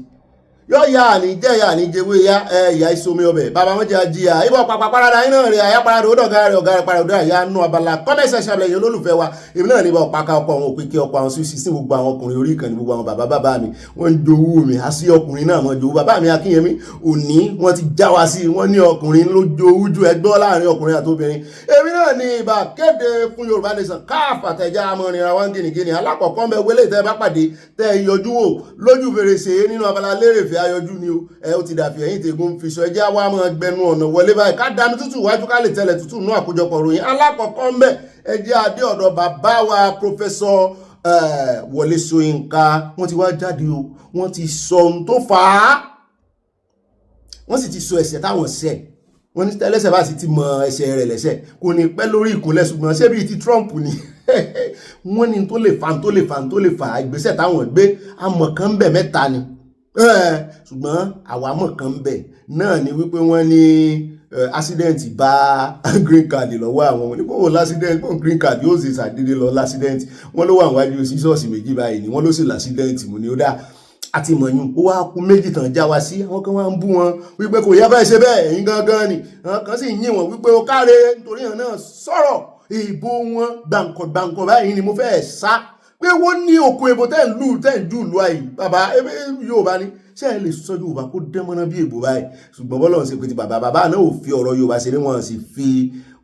yóò yá àní jẹ́ yá àní jẹ́wé yá ẹ̀yà ìsomi ọbẹ̀ bàbá wọn jẹ́ àjíyà ibọ̀ pàpà parada iná rẹ̀ àyà parada ó dọ̀gá rẹ̀ parada àyà nù abala kọ́mẹ́sẹ̀ ṣàbẹ̀yẹ olólùfẹ́ wa èmi náà ní bá ọ̀páka ọkọ̀ àwọn òpèké ọkọ̀ àwọn sushi sí gbogbo àwọn ọkùnrin orí ìkànnì gbogbo àwọn bàbá mi wọ́n ń jowú mi àsí ọkùnrin náà wọ́n jowú bàbá mi Akínyẹmí òní wọ́n ti já wa sí wọ́n ní ọkùnrin ló jowú ju ẹgbẹ́ láàrin ọkùnrin àtobìnrin èmi náà ní ìbá kéde fún Yorùbá Nation káàfà tẹ̀já amọ̀rìnra wọn gìnìgìnì alákọ̀ọ́kọ́ mẹ́ wọlé tẹ́ bá pàdé tẹ́ yọjú wò lójú fèrèsé nínú Abala Lerefe ayọjú ni o ó ti dàbí ẹ̀yìn tẹ̀gùn fi sọ ẹjẹ́ wa máa gbẹnu ọ̀nà wọlé báyìí ká dami tútù wájú ká lè tẹ̀lẹ̀ tútù nú àkójọpọ̀ ròyìn alákọ̀ọ́kọ́ ń bẹ̀ ẹjẹ́ adé ọ̀dọ̀ bàbá wa Professor Wole Soyinka wọ́n ti wá jáde o wọ́n ti sọ ohun tó fà á wọ́n sì ti sọ ẹ̀ṣẹ̀ táwọn ṣẹ̀ wọ́n ní tẹ́lẹ̀ṣẹ̀ bá sì ti mọ ẹ̀ṣẹ̀ rẹ̀ lẹ́ṣẹ̀ kò ní pẹ́ lórí ìkúnlẹ̀ ṣùgbọ́n ṣé bíi ti Trump ni wọ́n ní tó lè fà ìgbésẹ̀ táwọn gbé amọ̀ kan bẹ̀ mẹ́ta ni ṣùgbọ́n àwámọ̀ kan bẹ̀ náà ni wípé wọ́n ní accident bá green card lọ́wọ́ àwọn onígbòho l'accident pọ̀ green card yóò sì ṣàdédé lọ l'accident wọ́n ló wà níwájú sísọ́ọ̀sì méjì báyìí ni wọ́n ló sì l'accident mú ni ó dá àti mọ̀yún ó wá kú méjì tàn já wa sí àwọn kan wá ń bú wọn wípé kò yá báyìí ṣe bẹ́ẹ̀ ẹ̀yin gangan ni àwọn kan sì yìn wọ́n wípé ó káre nítorí àwọn náà sọ̀rọ̀ ìbò wọn gbàǹkọ̀ báyìí ni mo fẹ́ sá pé wọ́n ní òkú ebo tẹ́ ń jù lù àyè bàbá Yorùbá ni ṣé ẹ lè sọ Yorùbá kó dẹ́mọ́ná bí èbò báyìí ṣùgbọ́n bọ́lá ń ṣe pé ti bàbá náà ò fi ọ̀rọ̀ Yorùbá ṣeré wọn sì fi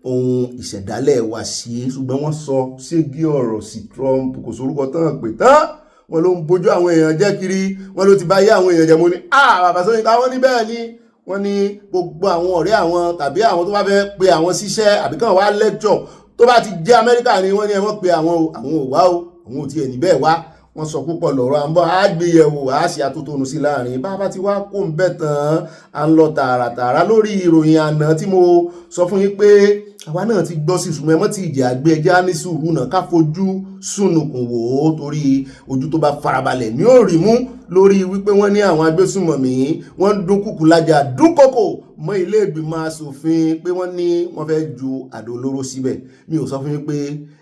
ohun ìṣẹ̀dálẹ̀ wa sí ṣùgbọ́n wọ́n sọ ségí ọ̀rọ̀ sí Trump kò sórúkọ tán pé tán wọn ló ń bójú àwọn èèyàn jẹ́ kiri wọn ló ti bá yé àwọn èèyàn jẹ́ mo ní bàbá Soyinka wọ́n ní bẹ́ẹ̀ ni wọ́n ní gbogbo àwọn ọ̀rẹ́ àwọn tàbí àwọn tó bá fẹ́ pe àwọn síṣẹ́ àbí kàn wá lecture tó bá ti jẹ́ Amẹ́ríkà ni wọ́n ní ẹ mọ̀ pé àwọn ò wá o àwọn ò tiẹ̀ níbẹ̀ wá wọ́n sọ púpọ̀ lọ́rọ̀ à ń bọ̀ àgbéyẹ̀wò àṣì àtótónu sí láàrin bá ti wá kó ń bẹ̀ tán à ń lọ tààràtààrà lórí ìròyìn àná tí mo sọ fún yín pé àwa náà ti gbọ́ sí ṣùgbọ́n ẹ mọ́ ti ìjà àgbẹ̀ ẹja ní sùúrù náà ká fojú sùnùkùn wò ó torí ojú tó bá farabalẹ̀ ní òrì mú lórí wípé wọ́n ní àwọn agbésùnmọ̀mí wọ́n ń dún kùkù lájà dúnkòkò mọ́ ilé ìgbìmọ̀ asòfin pé wọ́n ní wọ́n fẹ́ ju àdó olóró síbẹ̀ mi ò sọ fún yín pé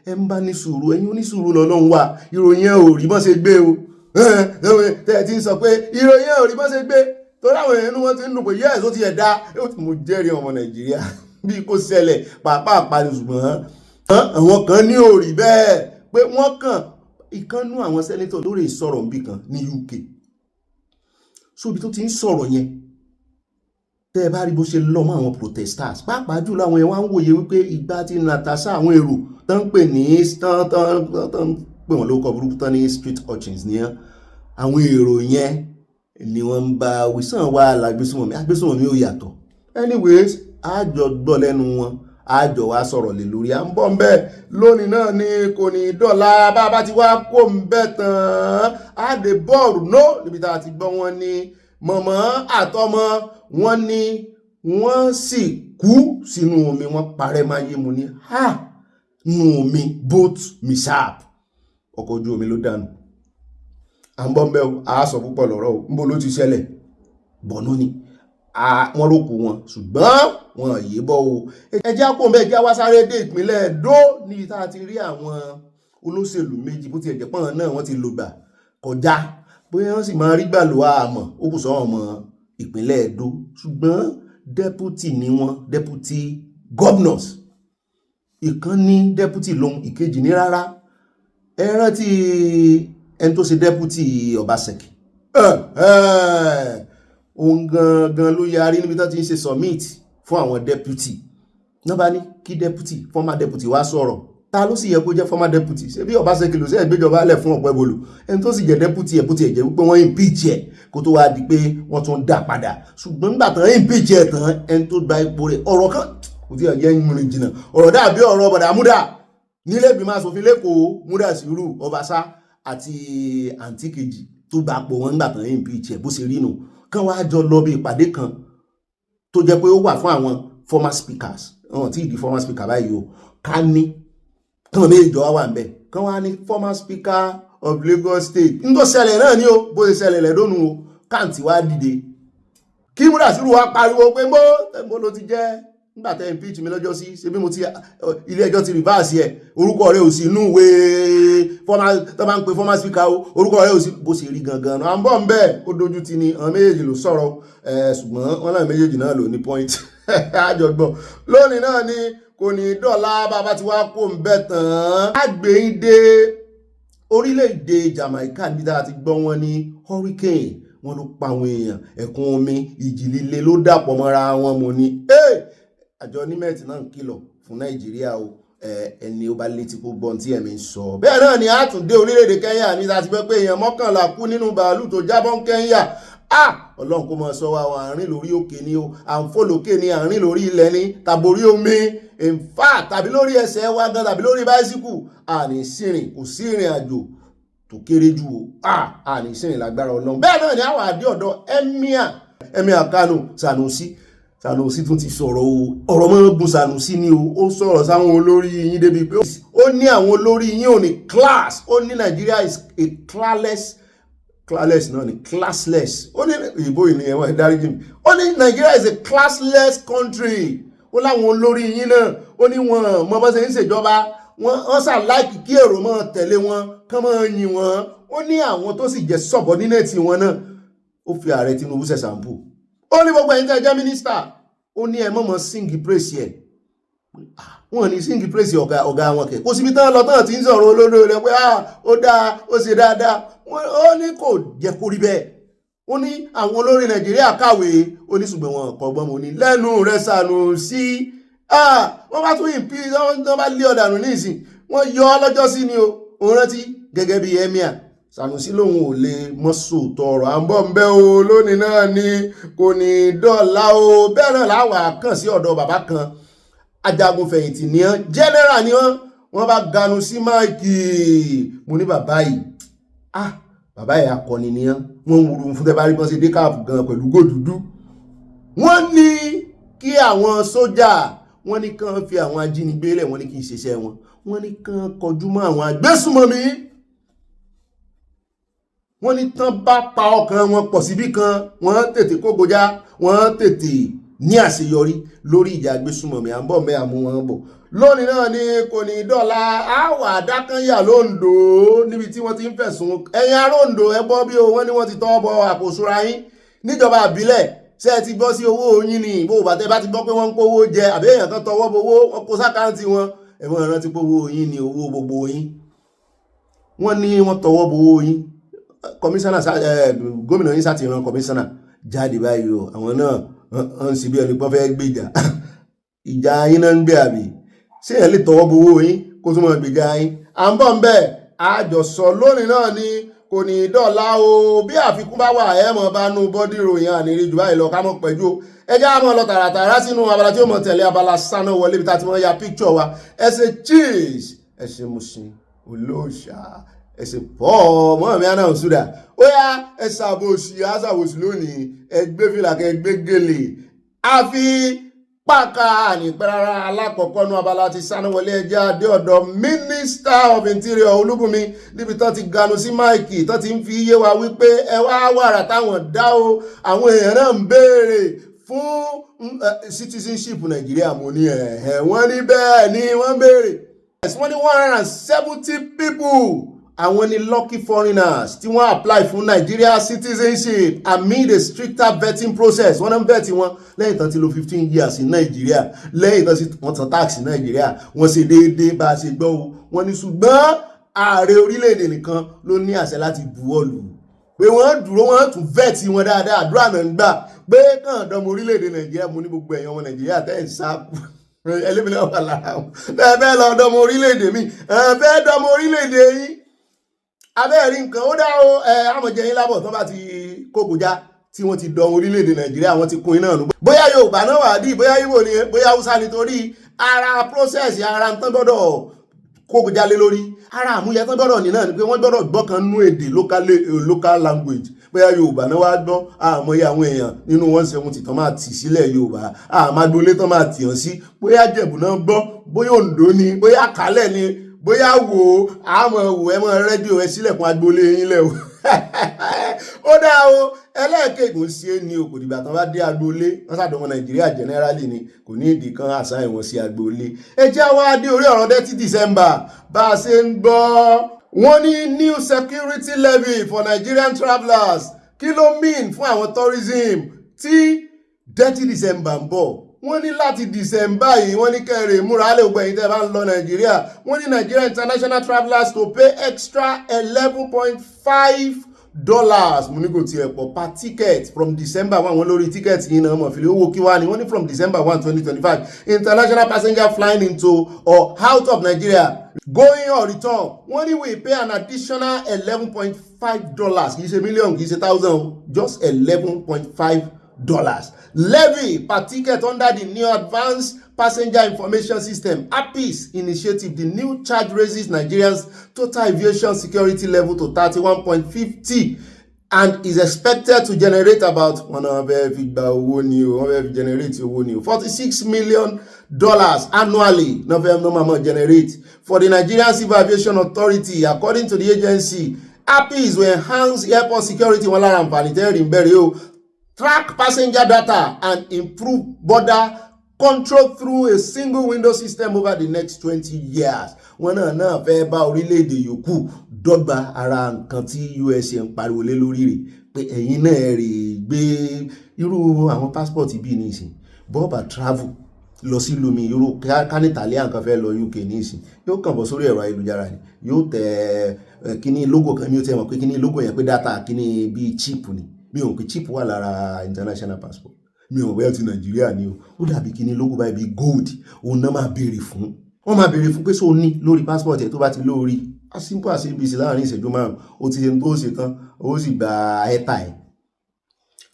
ẹ ń bá ní sùúrù ẹ̀yin onísùúrù lọ́lọ́run wà ìròyìn ẹ̀ ò rí mọ́ ṣe gbé o tẹ́ ẹ ti ń sọ pé ìròyìn ẹ̀ ò rí mọ́ ṣe gbé torí àwọn èèyàn wọn ti ń dùn pé yẹ́ẹ̀ tó ti ẹ̀ dá mo jẹ́rìí ọmọ Nàìjíríà bí kò ṣẹlẹ̀ pàápàá parí ṣùgbọ́n àwọn kan ní òrì bẹ́ẹ̀ pé wọ́n kàn ìkànnú àwọn sẹ́nétọ̀ lórí ìsọ̀rọ̀ níbì kan ní UK sóbi tó ti ń sọ̀rọ̀ yẹn tẹ́ ẹ bá rí bó ṣe lọ mọ́ àwọn protesters pàápàá jùlọ àwọn yẹn wá ń wòye wípé ìgbà tí Natasha àwọn èrò tó ń pè ní tán pè wọ́n ló kọ burúkú tán ní street urchins ní àwọn èrò yẹn ni wọ́n ń bá wíṣàn wá agbésùnmọ̀mí ò yàtọ̀ anyways àjọ gbọ́ lẹ́nu wọn àjọ wa sọ̀rọ̀ lè lórí à ń bọ̀ ńbẹ́ lónìí náà ni kò ní dọ́là bá ti wá kó ńbẹ́ tán àdè bọ́ọ̀lù níbi tá a ti gbọ́ wọn ní mọ̀mọ́ àtọmọ wọn ni wọ́n sì kú sínú omi wọn parẹ́ máa yé mu ní nù omi boat mishap ọkọ̀ ojú omi ló dànù à ń bọ̀ ńbẹ́ a sọ púpọ̀ lọ́rọ̀ o ńbo ló ti ṣẹlẹ̀ bọ̀nú ni wọ́n ló kú wọn ṣùgbọ́n wọn yìí bọ́ o ẹjẹ́ àpò mẹ́jẹ́ wá sáré dé ìpínlẹ̀ Ẹdó níbi tá a ti rí àwọn olóṣèlú méjì bó ti ẹ̀jẹ̀ pọ́n náà wọ́n ti lò gbà kọjá bóyá wọ́n sì máa rí gbà lò àmọ́ ó kù sọ́wọ́n ọmọ ìpínlẹ̀ Ẹdó ṣùgbọ́n deputy ni wọ́n deputy governors ìkan ní deputy lòun ìkejì ní rárá ẹ rántí ẹni tó ṣe deputy Ọbaṣẹ́kì òun gangan ló yarí níbi tó ti ń ṣe summit fún àwọn deputy náà bá ní kí deputy former deputy wá sọ̀rọ̀ ta ló sì yẹ kó jẹ́ former deputy ṣé bí Ọbaṣẹ́kì ló ṣe ìgbéjọba alẹ̀ fún Ọ̀pẹ́bolò ẹni tó sì jẹ́ deputy ẹ̀ bó ti ẹ̀jẹ̀ wípé wọ́n impeach ẹ̀ kó tó wá di pé wọ́n tún dá padà ṣùgbọ́n nígbà tán impeach ẹ̀ tán ẹni tó gba ipò rẹ̀ ọ̀rọ̀ kan kò tí ẹ̀ jẹ́ ìrìn jìnnà ọ̀rọ̀ dàbí ọ̀rọ̀ bọ̀dà múdà nílé ìgbìmọ̀ asòfin lẹ́kọ̀ọ́ múdà sírù ọbaṣá àti àǹtí kejì tó bá pò wọ́n nígbà tán impeach ẹ̀ bó ṣe rí nù kán wá jọ lọ bí ìpàdé kan tó jẹ́ pé ó wà fún àwọn former speakers wọn tí ì di former speaker báyìí o ká ní kán méjì jọ wà ń bẹ̀ kán wá ní former speaker of Lagos State ń tó ṣẹlẹ̀ náà ní o bó ṣe ṣẹlẹ̀ lẹ́dọ́nù o káǹtì wá dìde kí múdà sírù wá pariwo pé mo ló ti jẹ́ nígbà tẹ́ impeach mi lọ́jọ́ sí ṣe bí mo ti ilé ẹjọ́ ti reverse ẹ̀ orúkọ rẹ̀ ò sí inú ìwé tó bá ń pe former speaker o orúkọ rẹ̀ ò sí bó ṣe rí gangan náà à ń bọ̀ ń bẹ́ẹ̀ ó dojú ti ni àwọn méjèèjì ló sọ̀rọ̀ ṣùgbọ́n wọn náà méjèèjì náà ló ní point àjọgbọ́n lónìí náà ni kò ní dọ́là bàbá tí wàá kó ń bẹ̀ tán àgbẹ̀yìn dé orílẹ̀-èdè Jamaica níbi tá a ti gbọ́ wọn ní hurricane wọn ló pa àwọn èèyàn ẹ̀kún omi ìjì líle ló dàpọ̀ mọ́ra wọn mọ́ ni àjọ nímẹ̀tì náà ń kìlọ̀ fún Nàìjíríà o ẹni ó bá létí kó gbọ́n tí ẹ̀mí ń sọ. bẹ́ẹ̀ náà ni a tún dé orílẹ̀-èdè Kenya ní láti fẹ́ pé èèyàn 11 kú nínú bàálù tó jábọ́ ń Kenya Ọlọ́run kó mọ sọ wa àárín lórí òkè ni o à ń fò lókè ni àárín lórí ilẹ̀ ni tàbórí omi in fact tàbí lórí ẹsẹ̀ wa gan tàbí lórí báísíkù àní sírìn kò sí ìrìn àjò tó kéré jù o àní sírìn lágbára Ọlọ́run. bẹ́ẹ̀ náà ni àwọn àdé ọ̀dọ́ Emir Kano Sanusi tún ti sọ̀rọ̀ o ọ̀rọ̀ mọ́ gun Sanusi ni o ó sọ̀rọ̀ sáwọn olórí yín débi pé ó ní àwọn olórí yín ò ní class ó ní Nigeria is a classless náà ni classless ó ní ìbò ènìyàn wọn dáríjì mi ó ní Nigeria is a classless country ó láwọn olórí yín náà ó ní wọn mọ bá ṣe ń ṣèjọba wọn sà láìkì kí èrò mọ́ tẹ̀lé wọn kán mọ́ yìn wọn ó ní àwọn tó sì jẹ́ subordinate wọn náà ó fi ààrẹ Tinubu ṣe sample ó ní gbogbo ẹ̀yin tẹ́ jẹ́ mínísítà ó ní ẹ mọ̀mọ́ sing praise ẹ̀ wọ́n ní sing praise ọ̀gá wọn kẹ̀ kò síbi tán lọ tán tí ń sọ̀rọ̀ olórí rẹ̀ pé ó dáa ó ṣe dáadáa ó ní kò jẹ́ kó rí bẹ́ẹ̀ ó ní àwọn olórí Nàìjíríà kàwé ó ní ṣùgbọ́n wọn kọ́ gbọ́n mo ní lẹ́nu rẹ̀ Sanusi wọ́n bá tún ìpín wọ́n bá lé ọ̀dànù ní ìsìn wọ́n yọ ọ́ lọ́jọ́ sí ni o òun rántí gẹ́gẹ́ bí Emir Sanusi lòun ò lè mọ́sù tọrọ à ń bọ̀ ń bẹ́ o lónìí náà ni kò ní dọ́là o bẹ́ẹ̀ náà láwà kàn sí ọ̀dọ̀ bàbá kan ajagun fẹ̀yìntì ní ọ́n general ni wọ́n bá ganu sí máìkì mo ní bàbá yìí bàbá yìí akọni ni wọ́n ń wúru fún tẹ́ bá rí bọ́n ṣe dé káàpù gan pẹ̀lú gòdúdú wọ́n ní kí àwọn sójà wọ́n ní kàn fi àwọn ajínigbé lẹ̀ wọ́n ní kí n ṣiṣẹ́ wọn wọ́n ní kàn kọjú mọ́ àwọn agbésùnmọ̀mí wọ́n ní tán bá pa ọkàn wọn pọ̀ síbí kan wọ́n tètè kógojá wọ́n tètè ní àṣeyọrí lórí ìjà agbésùnmọ̀mí à ń bọ̀ mẹ́ àmú wọn bọ̀ lónìí náà ni kò ní dọ́là àwà dákányà lóńdó níbi tí wọ́n ti ń fẹ̀sùn ẹ̀yin ará Oǹdó ẹ gbọ́ bí o wọ́n ní wọ́n ti tọ́ bọ àpòṣúra yín níjọba àbílẹ̀ ṣé ẹ ti gbọ́ sí owó yín ni bó bàtẹ́ bá ti gbọ́ pé wọ́n ń kówó jẹ àbí èèyàn kan tọwọ́ bowó wọn kó sákàǹtì wọn ẹ̀wọ̀n ìrántí pé owó yín ni owó gbogbo yín wọ́n ní wọ́n tọwọ́ bowó yín kọmíṣánná gómìnà yín sáti ran kọmíṣánná jáde báyìí o àwọn náà ń sì bí ẹni pọ́n fẹ́ gbèjà ìjà yín náà ń gbé àbí ṣé ẹ lè tọwọ́ bowó yín kó tún mọ̀ gbèjà yín à ń bọ̀ ń bẹ̀ àjọsọ lónìí náà ni kò ní dọ́là o bí àfikún bá wà ẹ mọ̀ bá nú bọ́dí ìròyìn àníri jù báyìí lọ ká mọ̀ pẹ̀jú o ẹ já mọ̀ lọ tààràtàrà sínú abala tí ó mọ̀ tẹ̀lé Abala Sanawole bí ta ti mọ̀ ya picture wa ẹ ṣe cheese ẹ ṣe Mushin olóòṣà ẹ ṣe pọ̀ mọ́ mi àná òṣùdà ó yá ẹ ṣàbòsí lónìí ẹ gbé fìlà kẹ gbé gèlè àfi pàkà ànípẹ́rara alákọ̀ọ́kọ́ ní abala ti Sanawole ẹjẹ́ adé ọ̀dọ̀ Minister of Interior Olúbùnmi níbi tán ti ganu sí máìkì tán ti ń fi yé wa wípé ẹ wá wàrà táwọn dá o àwọn èèyàn náà ń béèrè fún citizenship Nàìjíríà mo ní wọ́n ní bẹ́ẹ̀ ni wọ́n béèrè wọ́n ní 170 people àwọn ni lucky foreigners tí wọ́n apply fún Nigeria citizenship amid a stricter vetting process wọ́n náà vet wọn lẹ́yìn tán ti lò 15 years in Nigeria lẹ́yìn tán wọ́n san tax in Nigeria wọ́n ṣe déédéé bá a ṣe gbọ́ o wọ́n ní ṣùgbọ́n ààrẹ orílẹ̀-èdè nìkan ló ní àṣẹ láti buwọ́lù pé wọ́n dúró wọ́n tún vet wọn dáadáa àdúrà náà ń gbà pé kàn dánmọ orílẹ̀-èdè Nàìjíríà mo ní gbogbo ẹ̀yàn ọmọ Nàìjíríà tẹ́ ẹ̀ sáàpù ẹlẹ́mìnira wà lára wọn bẹ́ẹ̀ lọ dánmọ orílẹ̀-èdè mi bẹ́ẹ̀ dánmọ orílẹ̀-èdè yín abẹ́ẹ̀rí nǹkan ó dá o àmọ̀jẹ́ yín lábọ̀ tó bá ti kógojá tí wọ́n ti dán orílẹ̀-èdè Nàìjíríà wọ́n ti kún iná nù. Bóyá Yorùbá náà wà dí bóyá Ìgbò ni bóyá Hausa nítorí ara process ara ń tán gbọ́dọ̀ kó jalè lórí ara àmúyẹ tán gbọ́dọ̀ ní náà ni pé wọ́n gbọ́dọ̀ gbọ́ kan nú èdè local language bóyá Yorùbá náà wá gbọ́ àmọ́yé àwọn èèyàn nínú 170 tán máa tì sílẹ̀ Yorùbá àmàgbólé tán máa tì hàn sí bóyá Jẹ̀bú náà gbọ́ bóyá Oǹdó ni bóyá Kálẹ̀ ni bóyá wò àmọ́ wò ẹ mọ́ rédíò ẹ sílẹ̀kùn agboolé yín lẹ̀ o ó dá o ẹlẹ́ẹ̀kẹ́gùn sí ẹni o kò dìgbà tán bá dé agboolé wọ́n sàdọ̀mọ Nàìjíríà generally ni kò ní ìdí kan àṣà ìwọ̀n sí agboolé ẹ jẹ́ wá dé orí ọ̀rọ̀ 30 December bá a ṣe ń gbọ́ wọ́n ní new security levy for Nigerian travellers kí ló mean fún àwọn tourism tí 30 December ń bọ̀ wọ́n ní láti December yìí wọ́n ní kẹrè múra lè gbẹ̀yìn tẹ́ bá ń lọ Nàìjíríà wọ́n ní Nigerian international travellers to pay extra $11.5 mo ní kò tiẹ̀ pọ̀ per ticket from December 1 wọ́n lórí ticket yìí náà mọ̀ fìlẹ̀ owó kí wá ni wọ́n ní from December 1 2025 international passenger flying into or out of Nigeria going or return wọ́n ní we pay an additional $11.5 kì í ṣe million kì í ṣe thousand just $11.5 levy per ticket under the new Advanced Passenger Information System APIS initiative. The new charge raises Nigerians' total aviation security level to 31.50 and is expected to generate about $46 million annually. November generate for the Nigerian Civil Aviation Authority. According to the agency, APIS will enhance airport security, track passenger data, and improve border control through a single window system over the next 20 years. Wọ́n náà fẹ́ bá orílẹ̀-èdè yòókù dọ́gba ara nǹkan tí USA ń pariwo lé lórí rẹ̀ pé ẹ̀yin náà rè gbé irú àwọn passport bí nísìn bọ́ọ̀bà travel lọ sí lumi irú kan Italian kan fẹ́ lọ UK nísìn yóò kàn bọ̀ sórí ẹ̀rọ ayélujára ni yóò tẹ kíní logo kan mi ò tẹ́ mọ̀ pé kíní logo yẹn pé data kíní bí chip ni mi ò pé chip wà lára international passport mi ò bẹ́ẹ̀ ti Nàìjíríà ni ó dàbí kíní logo báyìí bí gold òun náà máa béèrè fún wọ́n máa béèrè fún pé só ní lórí passport ẹ̀ tó bá ti lórí as simple as abc láàrin ìṣẹ́jú márùn ó ti ṣe tó ṣe tán ó sì gba ẹ̀ta ẹ̀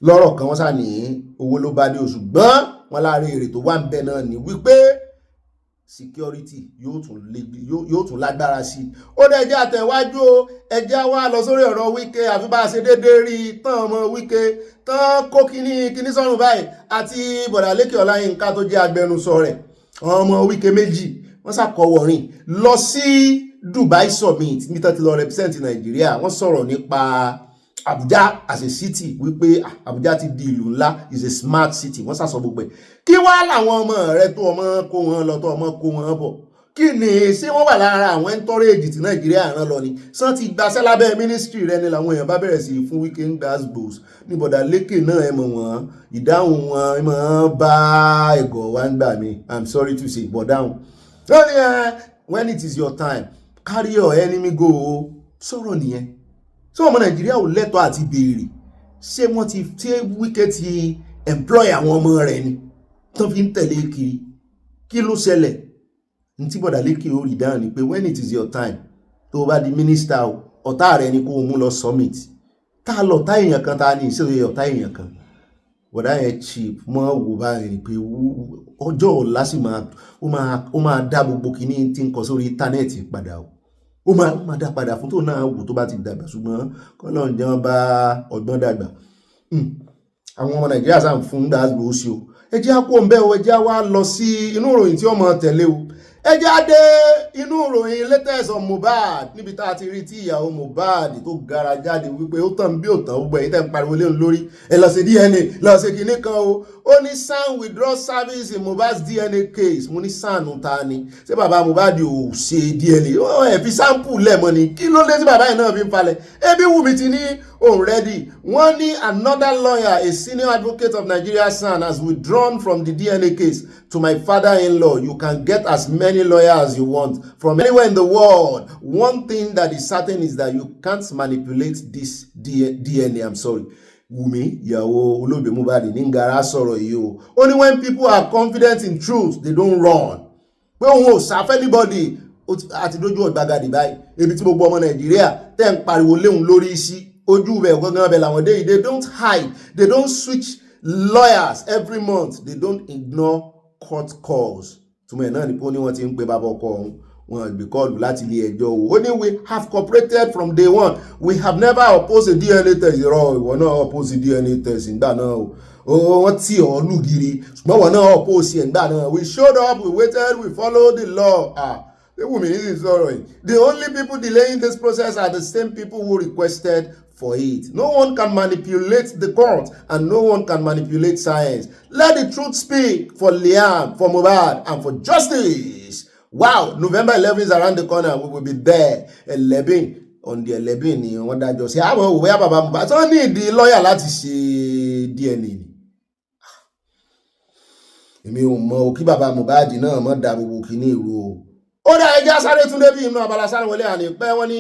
lọ́rọ̀ kan wọ́n sá ní owó ló bá dé oṣù gbọ́n wọn láàrin èrè tó wà ń bẹ náà ní wípé security yóò tún lágbára sí ó dẹ̀ jẹ́ àtẹ̀wájú o ẹjẹ́ wá lọ sórí ọ̀rọ̀ Wike àfi bá a ṣe déédéé rí tán ọmọ Wike tán kó kíní sọ́run báyìí àti bọ̀dà Lékè Ọláyínká tó jẹ́ agbẹnusọ rẹ̀ ọmọ Wike méjì wọ́n ṣàkọwọ̀rìn lọ sí Dubai Summit níbi tó ti lọ represent Nàìjíríà wọ́n sọ̀rọ̀ nípa Abuja as a city wípé Abuja ti di ìlú ńlá is a smart city wọ́n sàsọ gbogbo ẹ̀ kí wá làwọn ọmọ rẹ tó ọmọ kó wọn lọ tó ọmọ kó wọn bọ̀ kí ni ṣé wọ́n wà lára àwọn entourage tí Nàìjíríà rán lọ ni sàn ti gbaṣẹ́ lábẹ́ ministry rẹ ni làwọn èèyàn bá bẹ̀rẹ̀ sí fún weekend gbàgbós ní bọ̀dà Lékè náà ẹ mọ̀ wọ́n ìdáhùn wọn ẹ mọ̀ bá ẹ̀gọ́ wa ń gbà mí I'm sorry to say but down when it is your time carry your enemy go sọ̀rọ̀ nìyẹn so ọmọ Nàìjíríà ò lẹ́tọ̀ọ́ àti béèrè ṣé wọ́n ti tí Wike ti employ àwọn ọmọ rẹ̀ ni tán fi ń tẹ̀lé kiri kí ló ṣẹlẹ̀ ní tí bọ̀dà Lékè ó rí dáhùn ni pé when it is your time tó bá di minister ọ̀tá rẹ̀ ni kó mú lọ summit tá lọ tá èèyàn kan tá ní ìṣòro ọ̀tá èèyàn kan bọ̀dà yẹn cheap mọ́ wò báyìí pé ọjọ́ ọ̀la sì ó máa dá gbogbo kìíní tí ń kọ sórí íńtánẹ́ẹ̀tì padà ó máa dá padà fún tó náà wò tó bá ti dàgbà ṣùgbọ́n kọ́lọ́n jẹ́ wọn bá ọgbọ́n dàgbà àwọn ọmọ Nàìjíríà sáà ń fún dáàbò ó sí o ẹ jẹ́ àpò ń bẹ́ o ẹ jẹ́ wá lọ sí inú ìròyìn tí ó mọ̀ tẹ̀lé o ẹ jẹ́ adé inú ìròyìn latest on Mohbad níbi tá a ti rí tí ìyàwó Mohbad tó gara jáde wípé ó tàn bí òtàn ó gbẹ̀yìn tẹ́ ń pariwo léun lórí ẹ lọ sí DNA lọ sí kinní kan o ó ní SAN withdraw service in Mohbad's DNA case mo ní SAN ta ni ṣé bàbá Mohbad ò ṣe DNA ẹ fi sample lẹ́mọ ni kí ló dé tí bàbá yìí náà fi ń falẹ̀ ebi Wùmí ti ní òun ready wọ́n ní another lawyer a senior advocate of Nigeria SAN has withdrawn from the DNA case to my father-in-law. You can get as many lawyers as you want from anywhere in the world. One thing that is certain is that you can't manipulate this DNA. I'm sorry. Wùmí ìyàwó olóògbé Mohbad ní ngara sọ̀rọ̀ yìí o. Only when people are confident in truth they don't run. Pé òun ò sáfẹ́ anybody àti dójú ọ̀gbagadì báyìí. Ebi tí gbogbo ọmọ Nàìjíríà tẹ́ ń pariwo léhùn lórí sí ojú bẹ̀ gangan bẹ̀ làwọn dé yìí. They don't hide, they don't switch lawyers every month, they don't ignore court calls. Túmọ̀ ẹ̀ náà ni pé ó ní wọ́n ti ń pe bàbá ọkọ òun wọn gbé kọ́ọ̀lù láti ilé ẹjọ́ o. Ó ní we have cooperated from day one, we have never opposed a DNA test. Irọ́ ìwọ náà oppose a DNA test nígbà náà o. Wọ́n tí ọ̀ lùgìrì ṣùgbọ́n wọn náà oppose ẹ̀ nígbà náà. We showed up, we waited, we followed the law. The only people delaying this process are the same people who requested for it. No one can manipulate the court and no one can manipulate science. Let the truth speak for Liam, for Mohbad, and for justice. Wow, November 11 is around the corner. We will be there. 11 on the 11 ni wọ́n dájọ́ sí. Àwọn òwe bàbá Mohbad tó ní ìdí lọ́ọ̀yà láti ṣe DNA ni. Èmi ò mọ̀ kí bàbá Mohbad náà mọ̀ dá gbogbo kìíní ìró o. Ó dá ẹjẹ́ sáré tún débi inú Abala Sanawole àní pé wọ́n ní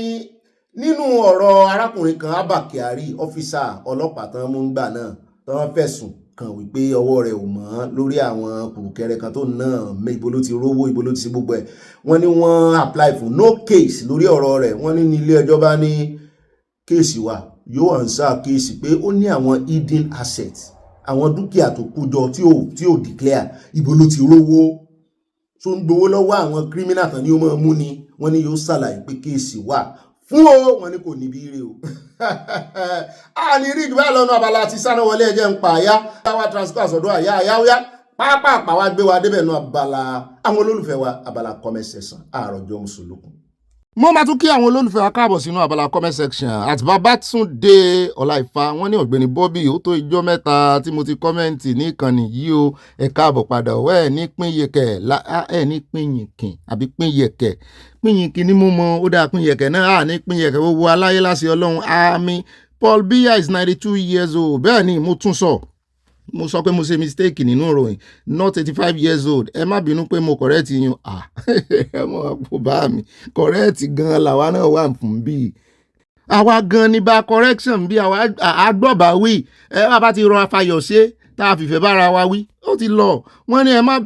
nínú ọ̀rọ̀ arákùnrin kan Abba Kyari ọ́físà ọlọ́pàá tán mú gbà náà tán fẹ̀sùn kàn wípé ọwọ́ rẹ̀ ò mọ́ lórí àwọn kùrùkẹrẹ kan tó náà ibo ló ti rówó ibo ló ti ṣe gbogbo ẹ̀. Wọ́n ní wọ́n apply for no case lórí ọ̀rọ̀ rẹ̀. Wọ́n ní ilé ẹjọ́ bá ní kéèsì wa yóò answer kéèsì pé ó ní àwọn hidden assets, àwọn dúkìá tó kójọ tí ò declare ibo ló ti rówó. So ń gbowó lọ́wọ́ àwọn criminal kan ní ó máa mú ni. Wọ́n ní yóò ṣàlàyé pé kéèsì wà fún o. Wọ́n ní kò ní bí ire o. A ní rí ìdúbà lọ́nà Abala ti Sanawole ẹjẹ́ ń pa àyá. Táwa transfer sọ̀dọ̀ àyá àyáwóyá. Pápá wa gbé wa débẹ̀ nù Abala àwọn olólùfẹ́ wa Abala comment section. Àròjọ Mùsùlùkùn. Mo máa tún kí àwọn olólùfẹ́ wa káàbọ̀ sínú Abala comment section. Àti Babátúndé Ọláìfá wọ́n ní Ọ̀gbẹ́ni Bobby ó tó ijọ́ mẹ́ta tí mo ti kọ́mẹ́ǹtì ní ìkànnì yìí o. Ẹ káàbọ̀ padà ọ̀wẹ́ ẹ̀ ní pínyẹ̀kẹ̀ ẹ̀ ní pínyìnkìn àbí pínyẹ̀kẹ̀. Pínyìnkìn ni mo mọ ó dáa pínyẹ̀kẹ̀ náà ní pínyẹ̀kẹ̀ gbogbo aláyé láṣẹ Ọlọ́run àmín. Paul Biya is 92 years old. Bẹ́ẹ̀ ni mo tún sọ. Mo sọ pé mo ṣe mistake nínú ìròyìn, not 85 years old. Ẹ má bínú pé mo correct yín. Ẹ mọ̀ àpò bá mi correct gan làwa náà wà fún bí. Àwa gan ni bá correction bí àwa àgbọ̀bà wí. Ẹ bá ti rọ afayọ̀ ṣe tá a fìfẹ́ bára wa wí. Ó ti lọ. Wọ́n ní ẹ má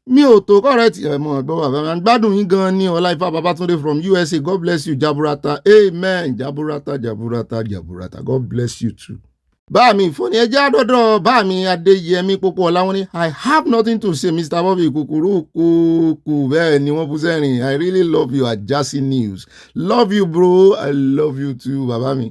mi ò tó correct ẹ mọ̀ gbọ́ bàbá mi gbádùn yín gan ni Ọláìfá Babátúndé from USA. God bless you jaburata. Amen. Jaburata jaburata jaburata. God bless you too. Bá mi fúnni ẹjẹ́ àdọ́dọ̀ bá mi Adéyẹmí Pópó Ọlá wọ́n ní I have nothing to say Mr. Bobby kúkúrú kúkú bẹ́ẹ̀ ni wọ́n bú sẹ́rìn. I really love you Ajasi News. Love you bro, I love you too bàbá mi.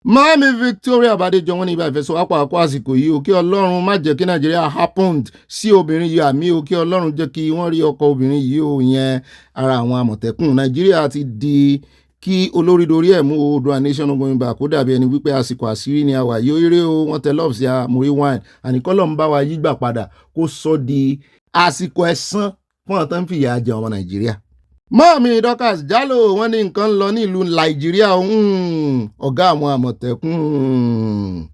Mami Victoria Bàdéjọ wọ́n ní ibà ìfẹsọ̀wápọ̀ àkó àsìkò yìí o kí Ọlọ́run má jẹ́ kí Nàìjíríà happened sí obìnrin yìí àmì o kí Ọlọ́run jẹ́ kí wọ́n rí ọkọ obìnrin yìí o yẹn ara àwọn Àmọ̀tẹ́kùn. Nàìjíríà ti di kí olórí dorí ẹ̀ mú Oòduà nation going back kó dàbí ẹni wípé àsìkò àṣírí ni a wà yóò eré o wọ́n tẹ lọ́ọ̀sì àmúrí wine àníkọ́lọ̀ ń bá wa yígbà padà kó sọ di àsìkò ẹ̀san fún ọ̀tán fìyà jẹ ọmọ Nàìjíríà. Mọ́ọ̀mí Dorcas Jalo wọ́n ní nǹkan lọ ní ìlú Nàìjíríà ọ̀gá àwọn Àmọ̀tẹ́kùn.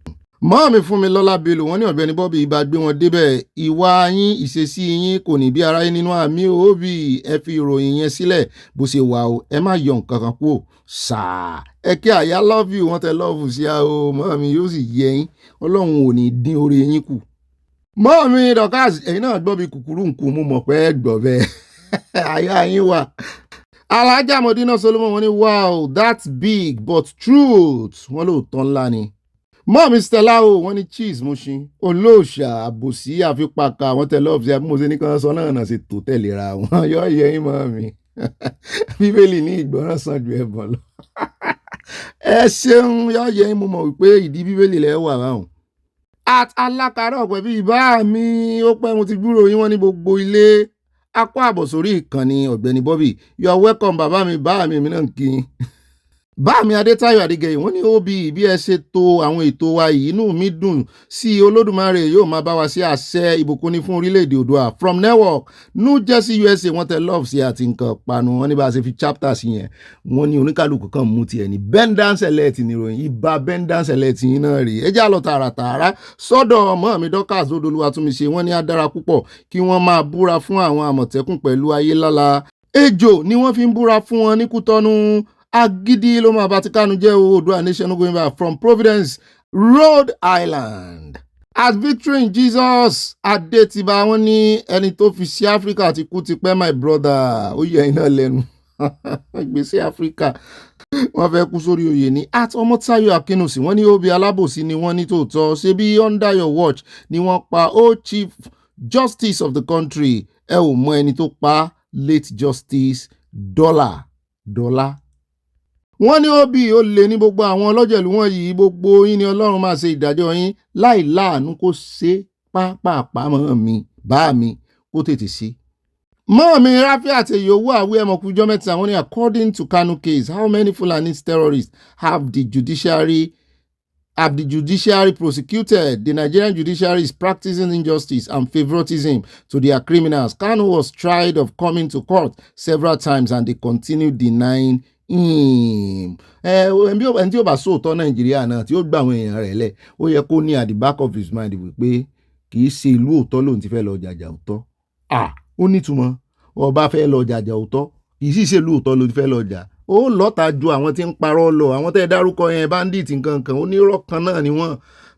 Mọ́ọ̀mí Fúnmilọ́lá Bello wọ́n ní Ọ̀gbẹ́ni Bobby ibà gbé wọn débẹ̀ ìwà yín ìṣesí yín kò ní bí aráyé nínú àmì òbí ẹ fi ìròyìn yẹn sílẹ̀ bó ṣe wà o ẹ má yọ nǹkan kan kúrò sáà ẹ kí àyà love you wọ́n tẹ love sí a o mọ́ọ̀mí yóò sì yẹ yín Ọlọ́run ò ní dín orí yín kù. Mọ́ọ̀mí Dorcas ẹ̀yin náà gbọ́ bí kúkúrú nkù mo mọ̀ pé ẹ gbọ́ bẹ́ẹ̀ àyà yín wà. Alhaja Modina Solomon wọ́n ní wow that's big but truth wọ́n lóòótọ́ ńlá ni. Mọ́ọ̀mí Stella o wọ́n ní cheese Mushin olóòṣà àbòsí àfipáka àwọn tẹ lọ́ọ̀fù sí abúmọ̀sí ní kan sọ náà sì tó tẹ̀léra wọn yọ yẹ yín mọ́ọ̀mí. Bíbélì ní ìgbọràn sàn ju ẹbọ lọ. Ẹ ṣeun yọ yẹ yín mo mọ̀ wípé ìdí Bíbélì lẹ wà báwọn. Alákàárọ̀ pẹ̀lú ìbá mi ó pẹ́ mo ti gbúrò yín wọ́n ní gbogbo ilé akọ àbọ̀ sórí ìkànnì Ọ̀gbẹ́ni Bobby you are welcome bàbá mi bá mi náà kí n. Báàmí Adétáyọ̀ Adégẹyè wọ́n ní òbí bí ẹ ṣe to àwọn ètò wa yìí inú mi dùn sí Olódùmarè yóò máa bá wa sí àṣẹ ìbùkún ní fún orílẹ̀-èdè Oòduà from network New Jersey USA wọ́n tẹ love sí àti nǹkan panu wọ́n ní bá a ṣe fi chapter sí yẹn wọ́n ní oníkàlùkù kan mú tiẹ̀ ní bendance select ní ìròyìn ibà bendance select yìí náà rí ẹjẹ́ àlọ́ tààràtààrà sọ́dọ̀ Mọ́ọ̀mí Dorcas Odolúwatúnmiṣe wọ́n ní á dára púpọ̀ kí wọ́n máa búra fún àwọn Àmọ̀tẹ́kùn pẹ̀lú ayé lála ejò ni wọ́n fi ń búra fún wọn ní Kútọ́nù agídí ló máa bá ti Kánú jẹ́ Oòduà nation going back from Providence Rhode Island. As victory in Jesus Adétìbá wọ́n ní ẹni tó fi sí Áfíríkà ti kú ti pẹ́ my brother ó yẹ iná lẹ́nu gbèsè Áfíríkà wọ́n fẹ́ kú sórí oyè ní Ọmọ́táyọ̀ Akínúsì wọ́n ní Obi alábòsí ni wọ́n ní tòótọ́ ṣe bí under your watch ni wọ́n pa Chief Justice of the country ẹ ò mọ ẹni tó pa late Justice Dọ́là. Wọ́n ní Obi ó lè ní gbogbo àwọn ọlọ́jẹ̀lú wọn yìí gbogbo yín ni Ọlọ́run máa ṣe ìdájọ́ yín láì láàánú kó ṣe pápápá mọ́ mi bá mi kó tètè sí. Mọ́ọ̀mí Rafi àti Yòówù àwí ẹ̀mọ̀kújọ́ mẹ́ta wọ́n ní according to Kanu case how many Fulani terrorists have the judiciary prosecuted? The Nigerian judiciary is practicing injustice and favoritism to their criminals. Kanu was tried of coming to court several times and they continue denying him. Ẹni tí ó bá sóòótọ́ Nàìjíríà náà tí ó gbà àwọn èèyàn rẹ̀ lẹ̀ ó yẹ kó ní at the back of his mind wípé kì í ṣe ìlú òótọ́ lòun ti fẹ́ lọ jàjà òótọ́. Ó nítumọ̀ ọba fẹ́ lọ jàjà òótọ́ kì í sì ṣe ìlú òótọ́ ló ti fẹ́ lọ jà. Ó lọ́ta ju àwọn tí ń parọ́ lọ àwọn tẹ́ dárúkọ yẹn bandit nǹkan onírọ́ kan náà ni wọ́n.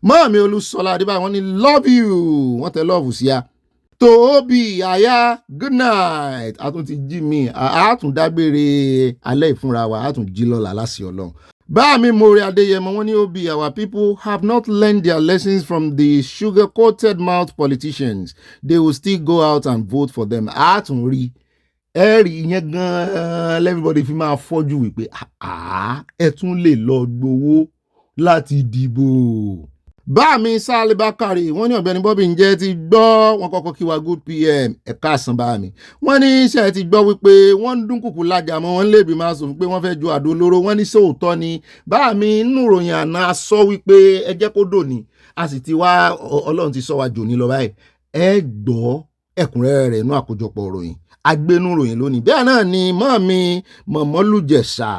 Mọ́ọ̀mí Olúṣọlá Adébáyọ̀ wọ́n ní love you wọ́n tẹ love sí a. Tóbi àyà good night àtún ti jí mi àtún dágbére alẹ́ ìfúnra wa àtún jí lọ́la láṣẹ Ọlọ́run. Báàmí Mori Adéyẹmọ wọ́n ní Obi our people have not learned their lessons from the sugar-coated mouth politicians. They will still go out and vote for them. Àtún rí ẹ̀rí ìyẹn gan-an everybody fi máa fọ́jú wípé ẹ tún lè lọ gbowó láti dìbò. Báàmí Sálí Bákàrè wọ́n ní Ọ̀gbẹ́ni Bobby ǹjẹ́ ti gbọ́ wọn kọ́kọ́ kí wa good PM ẹ̀ka àsán báàmí. Wọ́n ní iṣẹ́ ti gbọ́ wípé wọ́n ń dúnkùkù lájà mọ́ wọn lè bí máa sọ pé wọ́n fẹ́ ju àdó olóró wọ́n ní sóòótọ́ ni. Báàmí inú ìròyìn àná sọ wípé ẹ jẹ́ kó dòní a sì ti wá Ọlọ́run ti sọ wa jò ní lọ báyìí. Ẹ gbọ́ ẹ̀kúnrẹ́rẹ́ rẹ̀ inú àkójọpọ̀ ìròyìn agbénú ìròyìn lónìí. Bẹ́ẹ̀ náà ni mọ́ọ̀mí Mọ̀mọ́lújẹ̀ṣà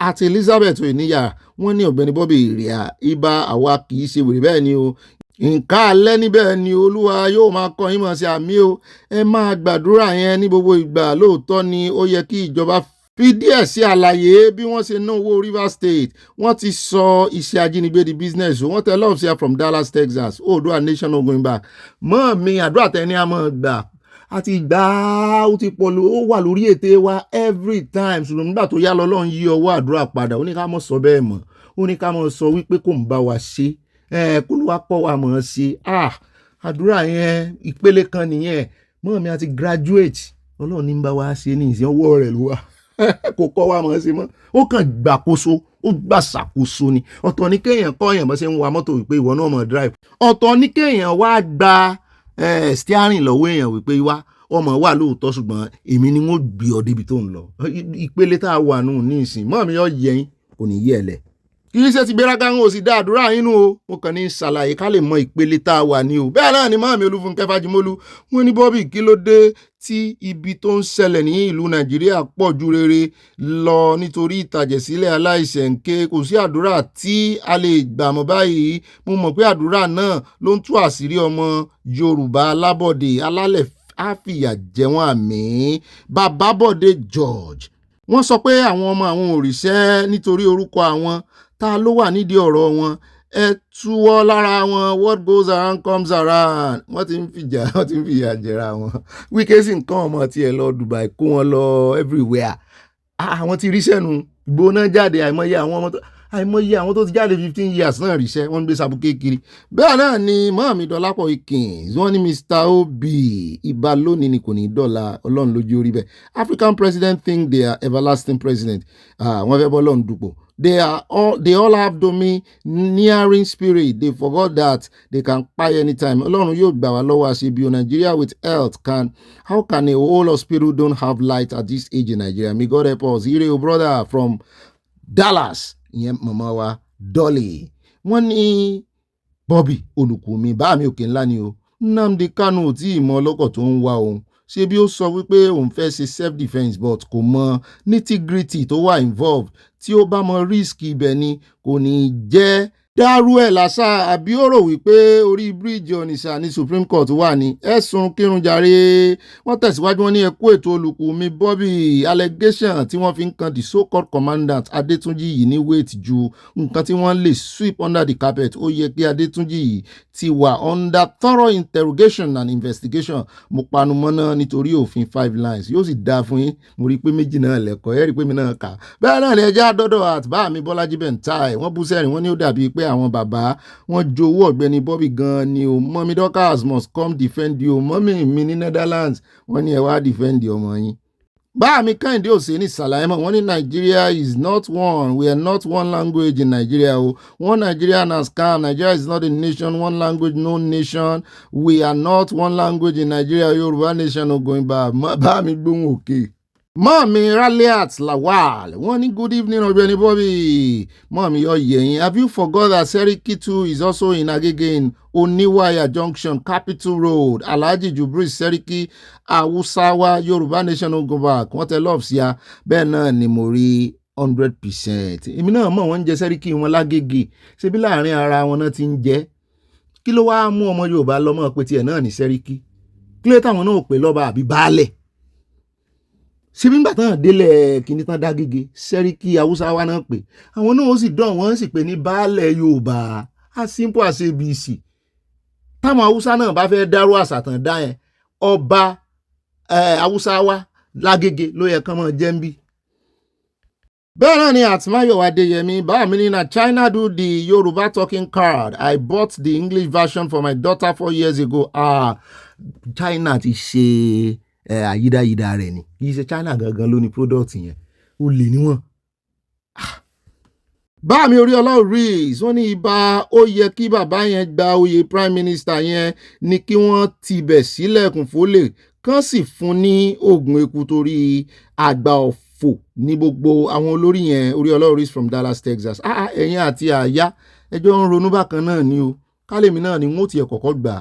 àti Elizabeth Oníyà wọ́n ní Ọ̀gbẹ́ni Bobby ìrìà ibà àwa kì í ṣe wèrè bẹ́ẹ̀ ni o. Nǹkan alẹ́ níbẹ̀ ni Olúwa yóò máa kọ́ yín mọ̀ sí àmì o. Ẹ máa gbàdúrà yẹn ní gbogbo ìgbà. Lóòótọ́ ni ó yẹ kí ìjọba fi díẹ̀ sí àlàyé bí wọ́n ṣe ná owó Rivers State. Wọ́n ti sọ iṣẹ́ ajínigbé di business o. Wọ́n tẹ love share from Dallas, Texas. Oòduà nation no going back. Mọ́ọ̀mí àdúrà tẹ́ni a máa gbà àti ìgbà ó ti pọ̀ ó wà lórí ète wa every time ṣùgbọ́n nígbà tó yá lọ́lọ́run yí ọwọ́ àdúrà padà ó ní ká mọ̀ sọ bẹ́ẹ̀ mọ̀ ó ní ká mọ̀ sọ wípé kò ń bá wa ṣe kó ló wá pọ̀ wa mọ̀ ọ́ ṣe àdúrà yẹn ìpele kan nìyẹn mọ́ mi àti graduate ọlọ́run ní ń bá wa ṣe ní ìsìn ọwọ́ rẹ̀ ló wà kò kọ́ wa mọ̀ ọ́ ṣe mọ́ ó kàn gbàkóso ó gbà ṣàkóso ni ọ̀tọ̀ ní kéèyàn kọ́ èèyàn bọ́ ṣe ń wa mọ́tò wípé ìwọ náà mọ̀ drive ọ̀tọ̀ ní kéèyàn wá gba steering lọ́wọ́ èèyàn wípé wá ọmọ wà lóòótọ́ ṣùgbọ́n èmi ni wọ́n gbé ọ débi tó ń lọ ìpele tá a wà nù ní ìsìn mọ́ mi yọ yẹyin kò ní yẹ ẹ̀lẹ̀ kì í ṣe ti gbéraga ń o sì dá àdúrà yín nù o mo kàn ní ṣàlàyé ká lè mọ ìpele tá a wà ní o bẹ́ẹ̀ náà ni mọ́mí Olúfúnkẹ́ Fájímólú wọ́n ní Bobby kí ló dé tí ibi tó ń ṣẹlẹ̀ ní ìlú Nàìjíríà pọ̀ ju rere lọ nítorí ìtàjẹ̀sílẹ̀ aláìṣẹ̀ǹké kò sí àdúrà tí a lè gbà mọ́ báyìí mo mọ̀ pé àdúrà náà ló ń tú àṣírí ọmọ Yorùbá alábọ̀dé alálẹ̀ á fìyà jẹ wọ́n àmì Babábọ̀dé George wọ́n sọ pé àwọn ọmọ àwọn òrìṣẹ́ nítorí orúkọ àwọn ta ló wà nídìí ọ̀rọ̀ wọn ẹ túwọ́ lára wọn what goes around comes around wọ́n ti ń fìyà jẹra wọn Wike sì nǹkan ọmọ tiẹ̀ lọ Dubai kó wọn lọ everywhere àwọn ti ríṣẹ́ nu ìgbóná jáde àìmọye àwọn tó ti jáde 15 years náà ríṣẹ́ wọ́n ń gbé sabuké kiri bẹ́ẹ̀ náà ni mọ́àmí Dọlápọ̀ Ikins wọ́n ní Mr. Obi ibà lónìí ni kò ní dọ́là ọlọ́run lójú orí bẹ́ẹ̀ African president think they are everlasting president wọ́n fẹ́ bọ́ ọlọ́run dupò they all have domineering spirit they forgot that they can kpai anytime ọlọ́run yóò gbà wá lọ́wọ́ àṣebí o Nigeria with health how can a whole hospital don't have light at this age in Nigeria may God help us ire o brother from Dallas ìyẹn màmá wa Dolly wọ́n ní Bobby olùkùnmi bá mi òkè ńlá ni o Nnamdi Kanu tí ìmọ̀ ọlọ́kọ̀ tó ń wá òun ṣé bí ó sọ wípé òun fẹ́ ṣe self defence but kò mọ nitty gritty tó wà involved tí ó bá mọ risk ibẹ̀ ni kò ní jẹ́ dárú ẹ̀ lásà àbí ó rò wípé orí bíríìjì Onitsha ní Supreme Court wà ní ẹ̀sùn kírunjàre wọ́n tẹ̀síwájú wọn ní ẹkú ètò Olùkùnmi Bobby allegation tí wọ́n fi ń kan the so-called commandant Adétúnjì yìí ní wait ju nǹkan tí wọ́n lè sweep under the carpet ó yẹ kí Adétúnjì yìí ti wà under thorough interrogation and investigation mo panu mọ́ná nítorí òfin 5 lines yóò sì dáa fún yín mo rí i pé méjì náà lẹ́kọ̀ọ́ ẹ̀ rí i pé mi náà kà bẹ́ẹ̀ náà ni ẹjẹ́ àdọ́dọ̀ àtibá mi Bọ́lájí Bẹ́ńtáì wọ́n bú sẹ́rìn wọ́n ní ó dàbí pé àwọn bàbá wọn jowó Ọ̀gbẹ́ni Bobby gan ni o mọ́mí Dorcas must come defend you mọ́mí mi ní Netherlands wọ́n ní ẹ wá defend ọmọ yín. bá mi Kẹ́hìndé Òsèní ṣàlàyé mọ́ wọ́n ní Nigeria is not one we are not one language in Nigeria o one Nigeria na scam Nigeria is not a nation one language no nation we are not one language in Nigeria Yorùbá nation no going back bá mi gbóhùn òkè. Mọ́mí Raliat Lawal wọ́n ní good evening Ọ̀gbẹ́ni Bobby mọ́mí ọ̀yẹ̀yìn have you forgot that Seriki too is also in Agege in Oniwaya Junction Capital Road Alhaji Jubril Seriki Hausawa Yorùbá nation no go back wọ́n tẹ love sí a bẹ́ẹ̀ náà ni mo rí 100%. èmi náà mọ̀ wọ́n ń jẹ Seriki wọn lágége ṣebí láàrin ara wọn náà ti ń jẹ́ kí ló wá mú ọmọ Yorùbá lọ́mọ pé tiẹ̀ náà ní Seriki kí ló táwọn náà pè lọ́ba àbí baálẹ̀ ṣe bí ngbà tán délẹ̀ kìíní tán dágége Seriki Hausawa náà pé àwọn náà ó sì dán wọ́n sì pé ní baálẹ̀ Yorùbá as simple as ABC táwọn Hausa náà bá fẹ́ dárú àṣà tán dá yẹn ọba Hausawa lágége ló yẹ kán mọ́ Jamb. bẹ́ẹ̀ náà ni Àtìmáyọ̀ Adéyẹmí bá mi ní na China do the Yorùbá talking card I bought the English version for my daughter 4 years ago China ti ṣe àyídáyídá rẹ̀ ni kì í ṣe China gangan ló ní product yẹn ó lè níwọ̀n. bá mi orí ọlọ́run rí wọ́n ní ibà ó yẹ kí bàbá yẹn gba oyè prime minister yẹn ni kí wọ́n tibẹ̀ sílẹ̀kùn fólè kán sì fún ní oògùn eku torí àgbà ọ̀fọ̀ ní gbogbo àwọn olórí yẹn orí ọlọ́run rí from Dallas Texas. ẹ̀yin àti àyà ẹjọ́ ń ronú bákan náà ni o kálẹ̀mí náà ni wọ́n ti ẹ̀ kọ́kọ́ gbà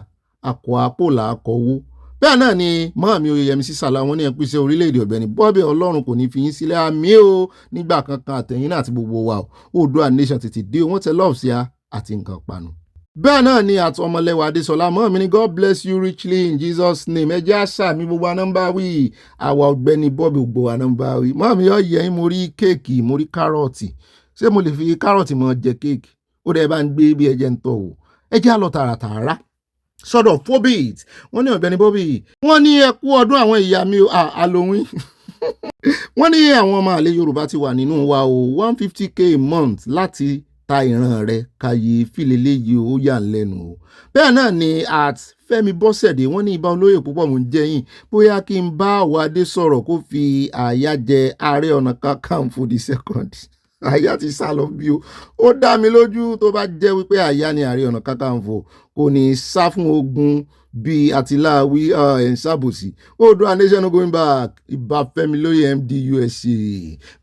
àkọ́ àpò làákọ̀wó. bẹ́ẹ̀ náà ni mọ́àmí Oyèyẹmísí Sàlá wọn ní ẹ̀písẹ́ orílẹ̀-èdè Ọ̀gbẹ́ni Bobby Ọlọ́run kò ní fi yín sílẹ̀ àmì o nígbà kankan àtẹ̀yìn náà àti gbogbo wa o Oòduà nation tètè dé wọ́n tẹ lọ́ọ̀ sí a àti nǹkan panu. bẹ́ẹ̀ náà ni àti ọmọlẹ́wà Adésọlá mọ́àmí ni God bless you richly in Jesus name ẹjẹ́ àṣà mi gbogbo anọ́mbà wí àwa Ọ̀gbẹ́ni Bobby gbogbo anọ́mbà wí mọ́àmí ọ̀yẹ́ mo rí kéèkì mo rí kárọ̀tì ṣé mo lè fi kárọ̀tì mọ́ jẹ kéèkì ó dẹ̀ bá ń gbé bí ẹjẹ́ ń tọ̀ wò ẹjẹ́ àlọ́ tààràtààrà sọ́dọ̀ fobit wọ́n ní Ọ̀gbẹ́ni Bobby wọ́n ní ẹ kú ọdún àwọn ìyá mi Halloween wọ́n ní àwọn ọmọ àlè Yorùbá ti wà nínú wa o 150k a month láti ta ìran rẹ̀ kàyé fìlélẹ́yìí ó yà ń lẹ́nu o bẹ́ẹ̀ náà ni at Fẹ́mi Bọ́sẹ̀dé wọ́n ní ibà olóyè púpọ̀ mò ń jẹ́yìn bóyá kí n bá Àwàdé sọ̀rọ̀ kó fi àyà jẹ Ààrẹ Ọ̀nà Kakanfò the second àyà ti sá lọ bí o ó dá mi lójú tó bá jẹ́ wípé àyà ni Ààrẹ Ọ̀nà Kakanfò kò ní sá fún ogun bíi àtìláàwí ṣàbòsí Oòduà nation no going back ìbá Fẹ́mi lóye MD USA.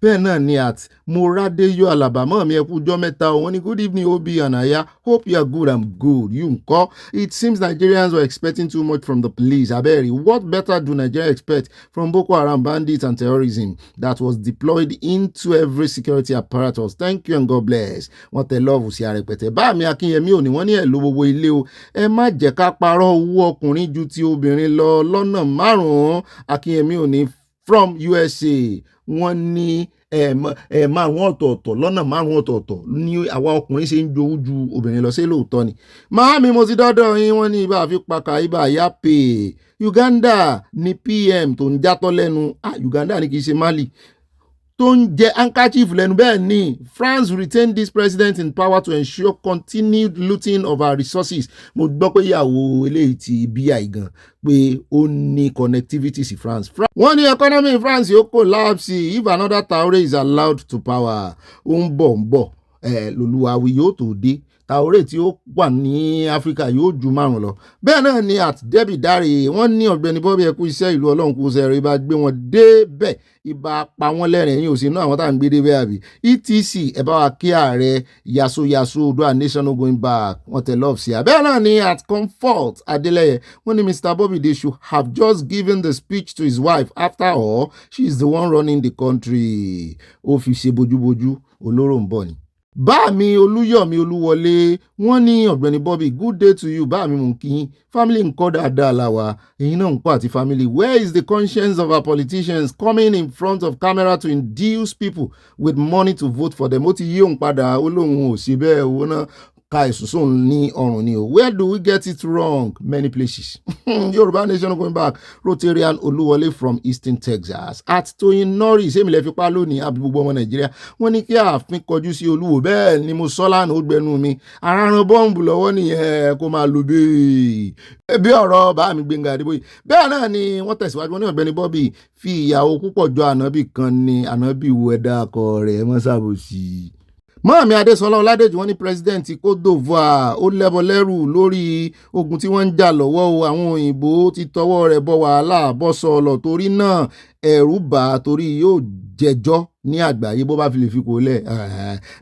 bẹ́ẹ̀ náà ni at Moradeyo Alabama mi ẹkú ọjọ́ mẹ́ta wọ́n ní good evening Obi and Aya hope you are good I'm good you ńkọ́ it seems Nigerians were expecting too much from the police abẹ́rẹ́ what better do Nigeria expect from Boko Haram bandits and terrorism that was deployed into every security apparatus thank you and God bless wọ́n tẹ lọ́ọ̀fù sí àrẹ̀pẹ̀tẹ̀ bá mi Akínyẹmí òní wọ́n ní ẹ̀ ló gbogbo ilé o ẹ má jẹ́ ká parọ́ owó ọkùnrin ju ti obìnrin lọ lọ́nà 5 Akínyẹmí òní from USA wọ́n ní márùn ọ̀tọ̀ọ̀tọ̀ lọ́nà 5 ọ̀tọ̀ọ̀tọ̀ ní àwa ọkùnrin ṣe ń jowú ju obìnrin lọ sí lóòótọ́ ni. Màámi mo ti dọ́dọ̀ yín wọ́n ní ibà àfipáka ibà yápè Uganda ní PM tó ń játọ́ lẹ́nu Uganda ní kì í ṣe Mali tó ń jẹ handkerchief lẹ́nu bẹ́ẹ̀ ni France retained this president in power to ensure continued looting of our resources. mo gbọ́ pé ìyàwó eléyìí ti BI gan pé ó ní connectivity sí France. wọ́n ní economy France yóò collapse if another Traoré is allowed to power. ó ń bọ̀ lolúwawi yóò tó dé Traoré tí ó wà ní Áfíríkà yóò ju 5 lọ. bẹ́ẹ̀ náà ni at Debbie Dare wọ́n ní Ọ̀gbẹ́ni Bobby ẹkú iṣẹ́ ìlú Ọlọ́run kú sẹ́rẹ̀ ibà gbé wọn débẹ̀ ibà pa wọ́n lẹ́rìn ẹ̀yìn òsì náà àwọn tá à ń gbé débẹ̀ àbí etc ẹ̀ bá wa kí ààrẹ yasoyaso Oòduà nation no going back wọ́n tẹ love sí i. bẹ́ẹ̀ náà ni at Comfort Adeleye wọ́n ní Mr. Bobby they should have just given the speech to his wife after all she is the one running the country ó fi ṣe bójúbójú olóró ń bọ̀ ni. bá mi Olúyọ̀mí Olúwọlé wọ́n ní Ọ̀gbẹ́ni Bobby good day to you bá mi mú kí yín family ńkọ́ dáadáa la wa èyí náà ńkọ́ àti family where is the conscience of our politicians coming in front of camera to induce people with money to vote for them ó ti yí òun padà ó lóun ò sí bẹ́ẹ̀ owó náà ka ìsúnsùn ní ọrùn ni o where do we get it wrong many places Yorùbá Nation going back Rotarian Olúwọlé from Eastern Texas at Toyin Norris èmi lè fipá lónìí àbí gbogbo ọmọ Nàìjíríà wọ́n ní kí ààfin kọjú sí Olúwo bẹ́ẹ̀ ni mo sọ lánàá ó gbẹnu mi aráran bọ́ǹbù lọ́wọ́ nìyẹn kó máa lò bẹ́ẹ̀ bí ọ̀rọ̀ bá mi Gbénga Adébóyè bẹ́ẹ̀ náà ni wọ́n tẹ̀síwájú wọn ní Ọ̀gbẹ́ni Bobby fi ìyàwó púpọ̀ jọ ànábì kan ní ànábì wo ẹ̀dá akọ rẹ̀ mọ́ sábòsí mọ́ọ̀mí Adésọlá Ọládèjì wọ́n ní president Côte d'Ivoire ó lẹ́bọ lẹ́rù lórí ogun tí wọ́n ń jà lọ́wọ́ o àwọn òyìnbó ti tọwọ́ rẹ̀ bọ wàhálà bọ́ sọ̀lọ̀ torí náà ẹ̀rù bà á torí yóò jẹjọ́ ní àgbáyé bó bá fi lè fi kó lẹ̀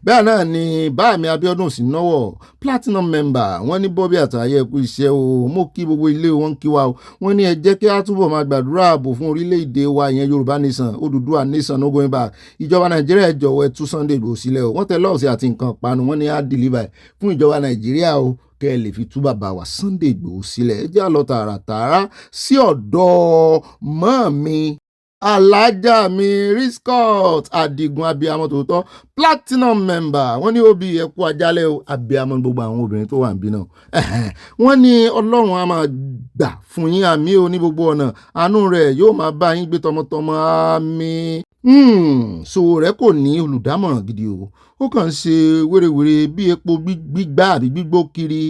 bẹ́ẹ̀ náà ni báàmí Abíọ́dún sí náwọ̀ platinum member wọ́n ní Bobby àtàyè kú iṣẹ́ o mo kí gbogbo ilé wọn kí wa o wọ́n ní ẹ jẹ́ kí á túbọ̀ máa gbàdúrà ààbò fún orílẹ̀-èdè wa ìyẹn Yorùbá nation Odùduwà nation no going back ìjọba Nàìjíríà jọ̀wọ́ ẹ tú Sunday Igboho sílẹ̀ o wọ́n tẹ lọ́ọ̀sì àti nǹkan panu wọ́n ní á deliver fún ìjọba Nàìjíríà o kẹ́ ẹ lè fi tú bàbá wa Sunday Igboho sílẹ̀ ẹ jẹ́ á lọ tààràtààrà sí ọ̀dọ̀ mọ́ọ̀mí alájà mi Riscot Adigun abiyamọ tòótọ́ platinum member wọ́n ní Obi ẹ̀kú ajálẹ̀ o abiyamọ gbogbo àwọn obìnrin tó wà níbí náà wọ́n ní Ọlọ́run á máa gbà fún yín àmì o ní gbogbo ọ̀nà àánú rẹ̀ yóò máa bá yín gbé tọmọtọmọ àmì Sowore kò ní olùdámọ̀ràn gidi o ó kàn ń ṣe wérewère bí epo gbígbá àbí gbígbó kiri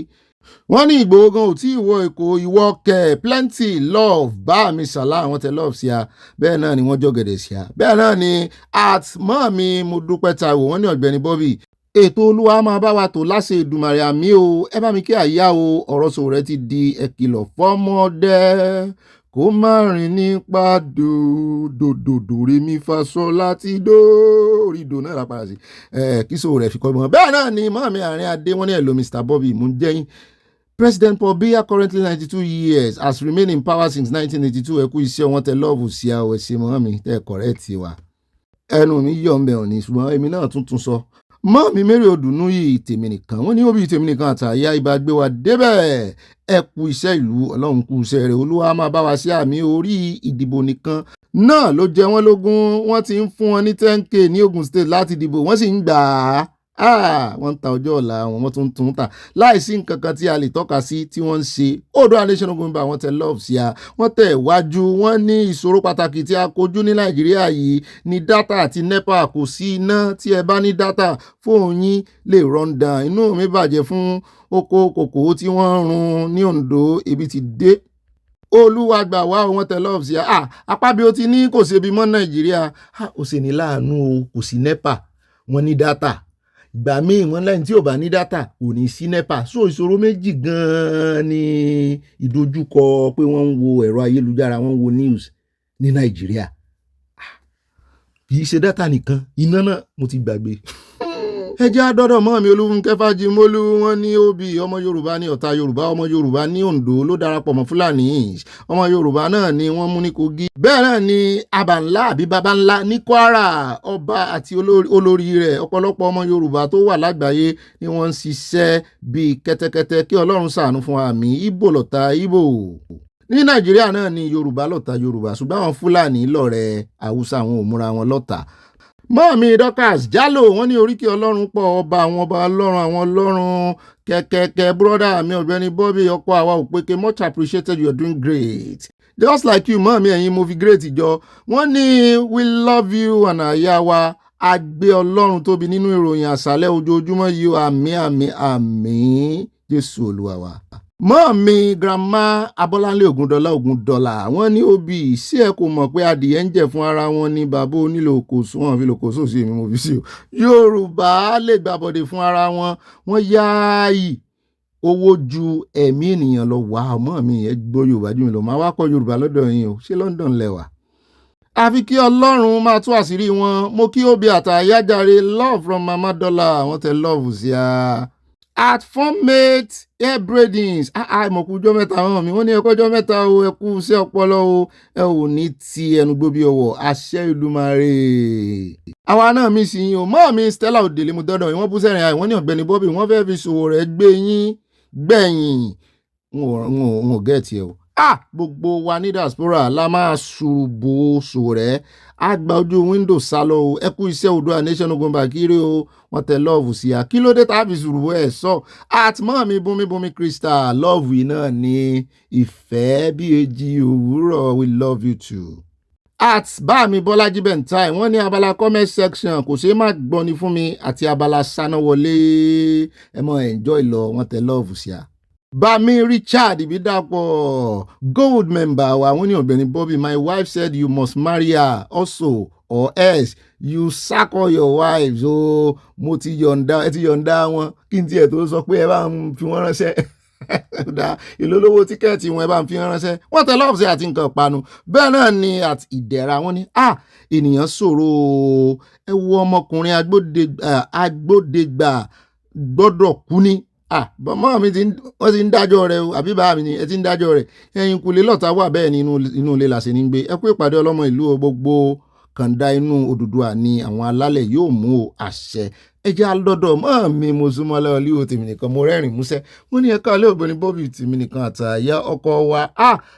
wọ́n ní Ìgbòho gan ò tí ìwọ Èkó ìwọ kẹ plenty love bá mi ṣàlá àwọn tẹ love sí a bẹ́ẹ̀ náà ni wọ́n jọ̀gẹ̀dẹ̀ sí a bẹ́ẹ̀ náà ni at mọ́ mi mo dúpẹ́ ta wò wọ́n ní Ọ̀gbẹ́ni Bobby ètò Olúwa máa bá wa tò láṣẹ Èdùmàrè àmì o ẹ bá mi kí àyà o ọ̀rọ̀ Sowore ti di ẹ̀kìlọ̀ fọ́mọdé kó má rìn nípa dòdòdò rèmi fasọ láti dórí dò náà lápá sí kí Sowore fi kọ́ mọ́ bẹ́ẹ̀ náà ni mọ́ mi àárín adé wọ́n ní hello Mr. Bobby mo ń jẹ́yìn President Paul Biya currently 92 years has remained in power since 1982 ẹkú iṣẹ́ wọn tẹ lọ́ọ̀bù sí àwọn ẹ̀ṣẹ̀ mọ́ mi tẹ́ kọ̀rẹ́ẹ̀tì wa ẹnu mi yọ̀ ń bẹ̀ òní ṣùgbọ́n èmi náà tuntun sọ mọ́ mi Mary Odùnú yìí tèmi nìkan wọ́n ní Obi tèmi nìkan àtàyà ibà gbé wa débẹ̀ ẹ kú iṣẹ́ ìlú Ọlọ́run kú iṣẹ́ rẹ̀ Olúwa máa bá wa sí àmì orí ìdìbò nìkan náà ló jẹ wọ́n lógún wọ́n ti ń fún wọn ní 10k ní Ogun State láti dìbò wọ́n sì ń gbà á wọ́n ń ta ọjọ́ ọ̀la wọn tún tún ta láìsí nǹkan kan tí a lè tọ́ka sí tí wọ́n ń ṣe Oòduà Nation ogun bá wọn tẹ love sí a wọ́n tẹ̀ wájú wọ́n ní ìṣòro pàtàkì tí a kojú ní Nàìjíríà yìí ní dátà àti NEPA kò sí iná tí ẹ bá ní dátà fóònù yín lè run down inú mi bàjẹ́ fún oko kòkó tí wọ́n run ní Ondo ebi ti dé Olúwa gbà wá wọn tẹ love sí a apá bí ó ti ní kò ṣebi mọ́ Nàìjíríà ó sì ní láàánú kò sí NEPA wọ́n ní dátà gbà míì wọ́n lẹ́yìn tí ò bá ní dátà kò ní sí NEPA so ìṣòro méjì gan-an ni ìdojúkọ pé wọ́n ń wo ẹ̀rọ ayélujára wọ́n ń wo news ní Nàìjíríà kì í ṣe dátà nìkan iná náà mo ti gbàgbé ẹ jẹ́ àdọ́dọ̀ mọ́ mi Olúfúnkẹ́ Fájímólú wọn ní Obi ọmọ Yorùbá ní ọ̀tá Yorùbá ọmọ Yorùbá ní Oǹdó ló darapọ̀ mọ́ Fúlàní ọmọ Yorùbá náà ni wọ́n mú ní Kogi bẹ́ẹ̀ náà ni Abanla àbí Babanla ní Kwara ọba àti olórí rẹ̀ ọ̀pọ̀lọpọ̀ ọmọ Yorùbá tó wà lágbàáyé ni wọ́n ń ṣiṣẹ́ bíi kẹ́tẹ́kẹ́tẹ́ kí Ọlọ́run ṣàánú fún àmì Ìgbò lọ̀tá Ìgbò ní Nàìjíríà náà ni Yorùbá lọ̀tá Yorùbá ṣùgbọ́n àwọn Fúlàní lọ̀rẹ́ Haúsá àwọn ò múra wọn lọ́tà mọ́ọ̀mí Dorcas Jálò wọ́n ní oríkì Ọlọ́run pọ̀ ọba àwọn ọba Ọlọ́run àwọn Ọlọ́run kẹ̀kẹ́kẹ́ brọ́dà mi Ọ̀gbẹ́ni Bobby ọkọ̀ àwa òpèké much appreciated you are doing great just like you mọ́ọ̀mí ẹ̀yin mo fi great jọ wọ́n ní we love you and àyà wa àgbẹ̀ Ọlọ́run tóbi nínú ìròyìn àṣálẹ́ ojoojúmọ́ yìí àmì àmì àmì Jésù Olúwa wa. Mọ́ọ̀mí grandma Abọ́láńlé Ògúndọ́lá wọ́n ní Obi sí ẹ kò mọ̀ pé adìyẹ ń jẹ fún ara wọn ní bàbá onílò òkòsó wọn fi lòkòsó sí èmi mo fi sí o Yorùbá lè gbàbọ̀dẹ̀ fún ara wọn wọ́n yáàyì owó ju ẹ̀mí ènìyàn lọ wà ọmọ mi ẹ gbọ́ Yorùbá jù mí lọ máa wá kọ́ Yorùbá lọ́dọ̀ yín o ṣé London lẹ́wà àfi kí Ọlọ́run máa tú àṣírí wọn mo kí Obi àtàyájáre love from Mama Dollar wọ́n tẹ love sí a at Formmate hair braidings ìmọ̀kújọ́ mẹ́ta hàn mí wọ́n ní ẹ̀kọ́jọ́ mẹ́ta o ẹ̀kú iṣẹ́ ọpọlọ o ẹ ò ní ti ẹnu gbóbi ọwọ́ àṣẹ Olódùmarè. àwa náà mi sì yín o mọ́ mi Stella Òdèlé mo dọ́dọ̀ yìí wọ́n bú sẹ́rìn àì wọ́n ní Ọ̀gbẹ́ni Bobby wọ́n fẹ́ fi ṣòwò rẹ̀ gbé yín gbẹ̀yìn n ò gẹ̀ẹ́tì ẹ̀ o. gbogbo wa ní diaspora la máa ṣùrùbò ṣòwò rẹ̀ á gba ojú wíńdò sálọ o ẹ kú iṣẹ́ Oòduà nation ogun bàkírẹ́ o wọ́n tẹ lọ́ọ̀fù sí a kí ló dé tàbí ṣùrùbò ẹ̀ sọ àtìmọ́ mi bùnmi Crystal lọ́ọ̀fù yìí náà ní ìfẹ́ bí èjì òwúrọ̀ we love you too. At Bámi Bọ́lájí Bentai wọ́n ní abala comment section kò ṣeé má gbọ́ni fún mi àti Abala Sanawole ẹ mọ enjoy lọ wọ́n tẹ lọ́ọ̀fù sí a. Bami Richard Ibidapo gold member wa wọ́n ní Ọ̀gbẹ́ni Bobby my wife said you must marry her also or else you sack all your wives mo ti yọ̀ǹda ẹ ti yọ̀ǹda wọn kí n tiẹ̀ tó sọ pé ẹ bá ń fi wọ́n ránṣẹ́ ìlólówó tíkẹ́ẹ̀tì wọn ẹ bá ń fi wọ́n ránṣẹ́ wọ́n tẹ lọ́ọ̀fù sí àti nǹkan ìpanu bẹ́ẹ̀ náà ni àti ìdẹ̀ra wọn ni ènìyàn ṣòro ẹ wo ọmọkùnrin agbódegbà gbọ́dọ̀ kú ní bọ́mọ́ mi wọ́n ti ń dájọ́ rẹ̀ o àbí bá mi ni ẹ ti ń dájọ́ rẹ̀ ẹ̀yin kùlé lọ́ta wà bẹ́ẹ̀ ni inú ilé làṣẹ ní gbé ẹ kú ìpàdé ọlọ́mọ ìlú gbogbo kàńdá inú Odùduwà ni àwọn alálẹ̀ yóò mú àṣẹ ẹjẹ́ alọ́dọ̀ mọ́ mi mo súnmọ́ lọ́wọ́ líwo tèmi nìkan mo rẹ́rìn músẹ́ wọ́n ní ẹ̀ka alẹ́ Ọ̀gbẹ́ni Bobby tèmi nìkan àtàyà ọkọ wa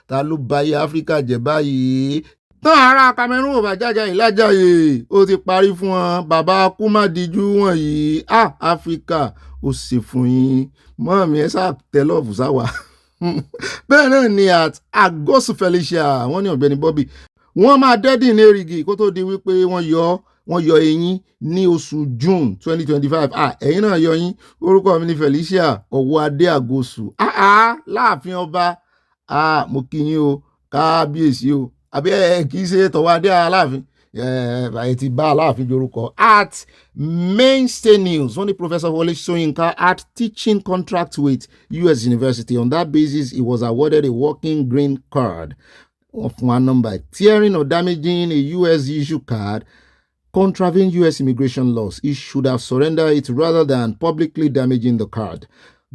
ta ló báyé Áfíríkà jẹ́ báyìí tán ará Cameroon ò bá jájà ìlàjàyè ó ti parí fún wọn bàbá kúmádìjú wọ̀nyí Áfíríkà ó ṣe fún yín mọ́ mi ẹ sáà tẹ lọ́ọ̀fù sáwà bẹ́ẹ̀ náà ni at Agosu Felicia wọ́n ní Ọ̀gbẹ́ni Bobby wọ́n máa dẹ́dìn ní erigi kó tó di wípé wọ́n yọ eyín ní oṣù June 2025 ẹ̀yin náà yọ yín orúkọ mi ní Felicia Ọwọ́adé Agosu láàfin ọba mo kí yín o kábíyèsí o àbí kì í ṣe tọ̀wádé aláàfin ẹ ti bá aláàfin jorúkọ. At Mainstay News wọ́n ní Professor Wole Soyinka had teaching contract with US University. On that basis he was awarded a working green card of one number. Tearing or damaging a US issue card contravened US immigration laws. He should have surrendered it rather than publicly damaging the card.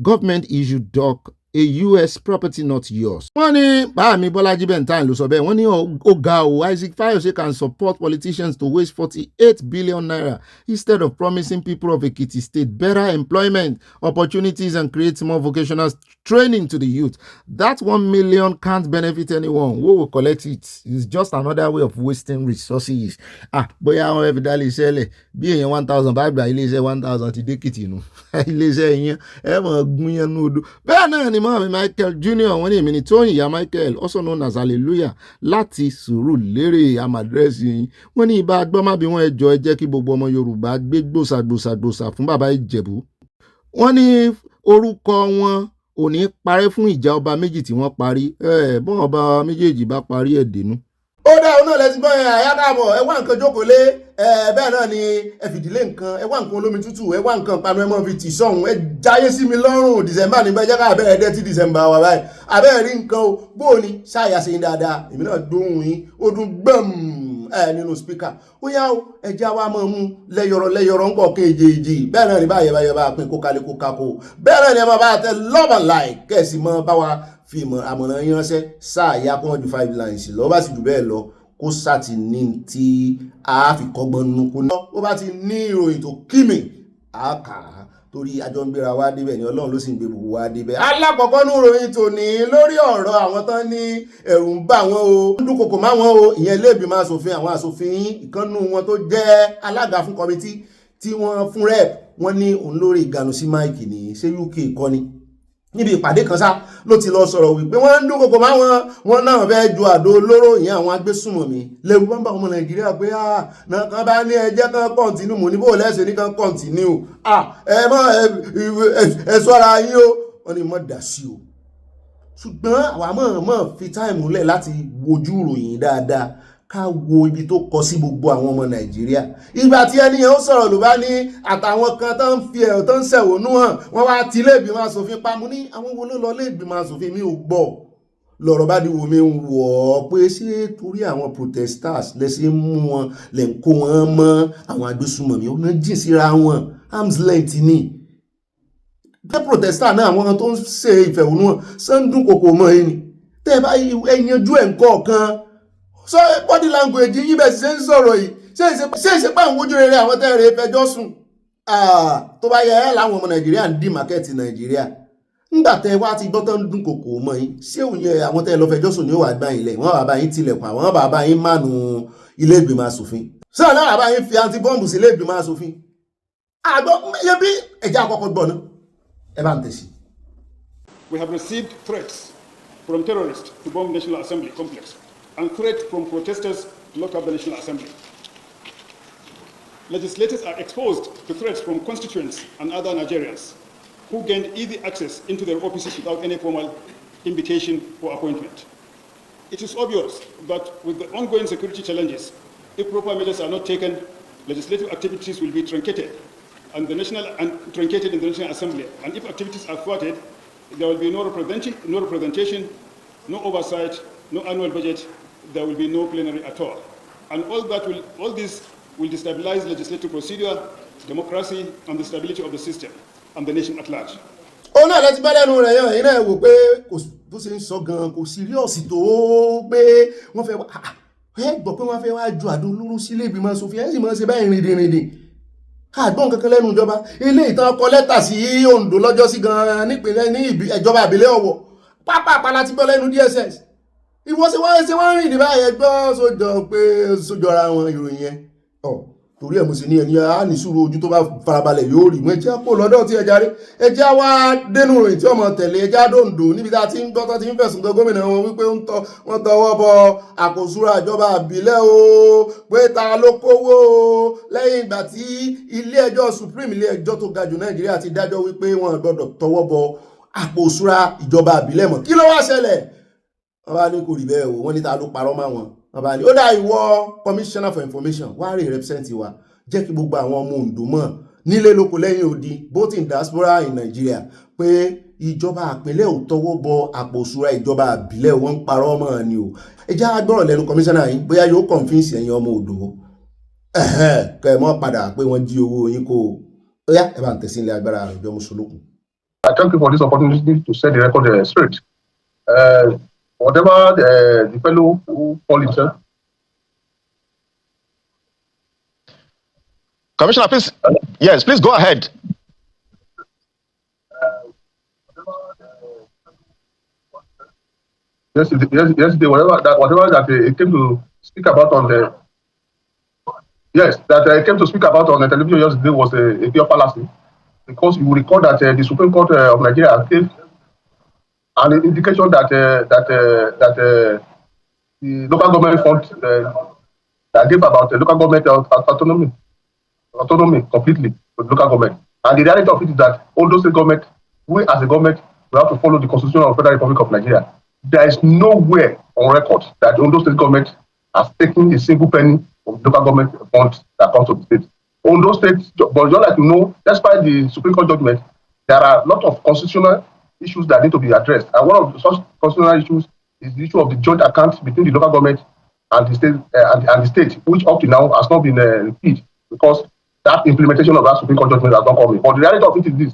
Government issued doc a US property not yours. Wọ́n ní Bámi Bọ́lájí Bentai ló sọ bẹ́ẹ̀ wọ́n ní ó ga o Isaac Fayose can support politicians to waste 48 billion naira instead of promising people of Ekiti State better employment opportunities and create more vocational training to the youth. That 1 million can't benefit anyone. We will collect it. It's just another way of wasting resources. Bóyá àwọn ẹ̀fì dá iléeṣẹ́ lẹ̀ bí èèyàn 1,000 bá gba iléeṣẹ́ 1,000 ti dé Èkìtì nù iléeṣẹ́ yẹn ẹ mọ̀ gún yẹn ní odò. Bẹ́ẹ̀ náà ni mọ́mí Michael Jr. wọ́n ní èmi ní Tóyìn ìyá Michael also known as Hallelujah láti Sùúrùlérè àmàdírẹ́sì yín wọ́n ní ibà gbọ́mọ́ bí wọ́n ẹjọ́ ẹ jẹ́ kí gbogbo ọmọ Yorùbá gbé gbòsàgbòsàgbòsà fún bàbá Ìjẹ̀bú. Wọ́n ní orúkọ wọn ò ní parẹ́ fún ìjà ọba méjì tí wọ́n parí bọ́n ọba méjèèjì bá parí ẹ̀ dénú. Ó dá òun náà lẹ́sìn bọ́yẹn àyákàbọ̀ ẹ wá nǹkan jókòó lé bẹ́ẹ̀ náà ni ẹ fìdílé nǹkan ẹ wá nǹkan olómi tútù ẹ wá nǹkan panu ẹ mọ́ fi tì sọ́hun ẹ jáyé sí mi lọ́rùn December ní bẹ́ẹ̀ jẹ́ ká abẹ́rẹ́ dẹ́ tí December wà báyìí abẹ́rẹ́ rí nǹkan o bó o ní ṣáàyà sí dáadáa èmi náà dóhùn yín ó dún gbẹ̀m nínú spíkà ó yá o ẹja wa máa mú lẹ́yọ̀rọ̀ ńkọ̀ kéjèèjì bẹ́ẹ̀ náà ni báyẹ̀ bá pín kó kalẹ̀ kó kakó bẹ́ẹ̀ náà ni ẹ máa bá tẹ love and like kẹ́sì mọ́ bá wa fi àmọ̀ràn yín ránṣẹ́ sáà yá kó wọ́n ju 5 lines lọ bá sì jù bẹ́ẹ̀ lọ kó sáti ní tí a fi kọ́gbọ́n nínú kó náà ó bá ti ní ìròyìn tó kíni àkà torí àjọ ń gbéra wá débẹ̀ ni Ọlọ́run ló sì ń gbé gbogbo wá débẹ̀. alákọ̀ọ́kọ́ ní ìròyìn tòní lórí ọ̀rọ̀ àwọn tán ní ẹ̀rù ń bà wọ́n o ń dúnkokò má wọ́n o ìyẹn ilé ìgbìmọ̀ asòfin àwọn asòfin ìkànnù wọn tó jẹ́ alága fún kọmitì tí wọ́n fún rep wọ́n ní òun lórí ìgànnù sí máìkì ní ṣé UK kọ́ni níbi ìpàdé kan sá ló ti lọ sọ̀rọ̀ wípé wọ́n ń dúnkokò má wọn náà fẹ́ ju àdó olóró ìyẹn àwọn agbésùnmọ̀mí lẹ́rù bá ń bá ọmọ Nàìjíríà pé náà kan bá ní ẹjẹ́ kan kọ́ntínú mò ní bó lẹ́sẹ̀ ní kan kọ́ntínú ẹ ṣọ́ra yín o wọ́n ní mọ́ dà sí o ṣùgbọ́n àwa mọ̀ fi táìmù lẹ̀ láti wojú ìròyìn dáadáa ká wo ibi tó kọ sí gbogbo àwọn ọmọ Nàìjíríà ìgbà tí ẹni yẹn ó sọ̀rọ̀ ló bá ní àtàwọn kan tó ń fi ẹ̀rọ tó ń ṣẹ̀wọ̀nú hàn wọ́n wá ti ilé ìgbìmọ̀ asòfin pamọ́ ní àwọn wo ló lọ ilé ìgbìmọ̀ asòfin mi ò gbọ́ lọ́rọ̀ bá di wo mi ń wọ̀ ọ́ pé ṣé torí àwọn protesters lẹ́sẹ̀ mú wọn lẹ́ ń kó wọn mọ́ àwọn agbésùmọ̀mí ó ná jìn síra wọn arms length ni The protestant náà àwọn tó ń ṣe ìfẹ̀hónúhàn sandun kòkò mọ́ ẹni tẹ́ bá ẹyanjú ẹ̀ nǹkan so body language yín bẹ́ẹ̀ ṣe ń sọ̀rọ̀ yìí ṣe ìṣe pé àwọn ojú rere àwọn tẹ́ rẹ̀ fẹjọ́ sùn tó bá yẹ láwọn ọmọ Nàìjíríà ń dì mákẹ́ẹ̀tì Nàìjíríà nígbà tẹ́ wá ti gbọ́ tán dún kòkò mọ́ yín ṣé òun yẹ àwọn tẹ́ lọ fẹjọ́ sùn ní ó wà gbá ilẹ̀ wọ́n bàbá yín tilẹ̀kùn àwọn bàbá yín mánu ilé ìgbìmọ̀ asòfin sọ náà bàbá yín fi antibọ́ǹbù sí ilé ìgbìmọ̀ asòfin àgbọ̀ yẹbi ẹ̀jẹ̀ àkọ́kọ́ gbọ́ náà. We have received threats from terrorists to bomb National Assembly complex and threats from protesters to lock up the National Assembly. Legislators are exposed to threats from constituents and other Nigerians who gained easy access into their offices without any formal invitation or appointment. It is obvious that with the ongoing security challenges, if proper measures are not taken, legislative activities will be truncated in the National Assembly, and if activities are thwarted, there will be no representation, no oversight, no annual budget. There will be no plenary at all, and all this will destabilize legislative procedure, democracy, and the stability of the system and the nation at large. Oh no, let's better know that you know we bó ṣe ń sọ gan kò serious tó pé wọ́n fẹ́ gbọ́ pé wọ́n fẹ́ wá ju àdó olóró sílé ìgbìmọ̀ asòfin ẹ̀ sì máa ṣe báyìí rìndìnrìndìn. Àgbọ̀n kankan lẹ́nu ìjọba ilé ìtàn kọ lẹ́tà sí Oǹdó lọ́jọ́ sí gan nípìnlẹ̀ ní ìjọba àbílẹ̀ Ọ̀wọ̀ pápá láti gbọ́ lẹ́nu DSS ìwọ́n ṣe wọ́n rìn ní báyẹn gbọ́ sójọ pé sójọra wọn ìròyìn yẹn torí ẹ̀ mo sì ní ẹni á ní sùúrù ojú tó bá farabalẹ̀ yóò rí mú ẹjẹ́ pò lọ́dọ̀ tí ẹja rí ẹjẹ́ wá dénú ròyìn tí ọmọ tẹ̀lé ẹjẹ́ Oǹdó níbi tá a ti ń gbọ́ tó ti ń fẹ̀sùn kan gómìnà wọn wípé wọ́n tọwọ́ bọ àkóṣúra ìjọba àbílẹ̀ o pé ta ló kówó o lẹ́yìn ìgbà tí ilé ẹjọ́ Supreme ilé ẹjọ́ tó ga jù Nàìjíríà ti dájọ́ wípé wọ́n gbọ́dọ̀ tọwọ́ bọ àkóṣúra ìjọba àbílẹ̀ mọ́ kí ló wá ṣẹlẹ̀ wọ́n bá ní kò rí bẹ́ẹ̀ o wọ́n ní ta ló parọ́ máa wọn wọ́n bá ní ó dá ìwọ Commissioner for Information wá rí represent wa jẹ́ kí gbogbo àwọn ọmọ Oǹdó mọ̀ nílé lóko lẹ́yìn odi both in diaspora in Nigeria pé ìjọba àpínlẹ̀ ò tọwọ́ bọ àpò ìṣúra ìjọba àbílẹ̀ wọ́n ń parọ́ mọ́ ni o ẹ já gbọ́rọ̀ lẹ́nu commissioner yín bóyá yóò convince ẹ̀yin ọmọ Oǹdó kẹ́ ẹ mọ́ padà pé wọ́n jí owó yín kó ó yá ẹ bá ń tẹ̀sí ilé agbára àrùjọ mùsùlùkù. I thank you for this opportunity to set the record straight. Whatever the fellow who called himself. Commissioner, please. Yes, please go ahead. Yesterday, whatever that he came to speak about on the came to speak about on the television yesterday was a pure fallacy, because you will recall that the Supreme Court of Nigeria gave an indication that the local government fund that gave about the local government autonomy completely to the local government. And the reality of it is that all those state government, we as a government, we have to follow the Constitution of the Federal Republic of Nigeria. There is nowhere on record that Ondo State government has taken a single penny of local government funds that comes to the state. Ondo State, but you like to know, despite the Supreme Court judgment, there are a lot of constitutional issues that need to be addressed. And one of such constitutional issues is the issue of the joint account between the local government and the state, and the state, which up to now has not been repeated, because that implementation of that Supreme Court judgment has not come in. But the reality of it is this: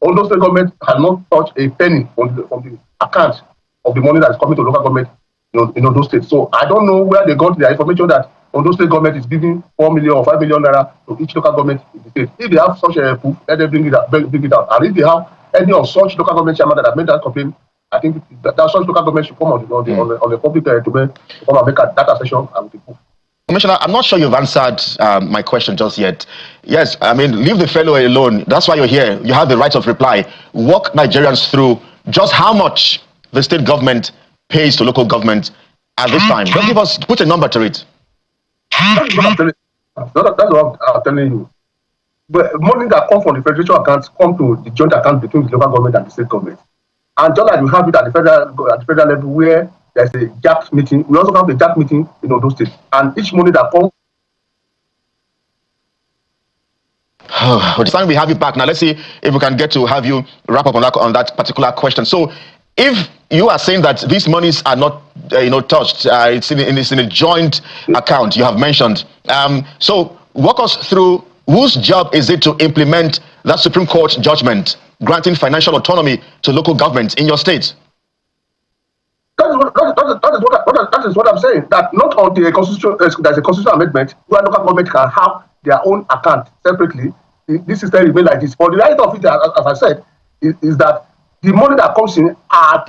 Ondo State government has not touched a penny from the account of the money that is coming to local government in Ondo State. So I don't know where they got their information that Ondo State government is giving 4 million or 5 million naira to each local government in the state. If they have such a proof, let them bring it out. And if they have any of such local government chairman that have made that complaint, I think that such local government should come on the public domain to come and make a data session and with the proof. Commissioner, I'm not sure you've answered my question just yet. Yes, I mean, leave the fellow alone. That's why you're here. You have the right of reply. Walk Nigerians through just how much the state government pays to local government at this time. Just give us, put a number to it. That's what I'm telling you. But money that comes from the federation accounts come to the joint account between the local government and the state government. And just like we have it at the federal level where there's a JAC meeting, we also have a JAC meeting in Ondo State. And each money that comes. It's time we have you back. Now let's see if we can get to have you wrap up on that particular question. So if you are saying that these monies are not touched, it's in a joint account you have mentioned. So walk us through, whose job is it to implement that Supreme Court judgment granting financial autonomy to local governments in your state? That is what I'm saying. That not on the constitution, there's a constitutional amendment where local government can have their own account separately. This system remain like this. But the reality of it, as I said, is that the money that comes in are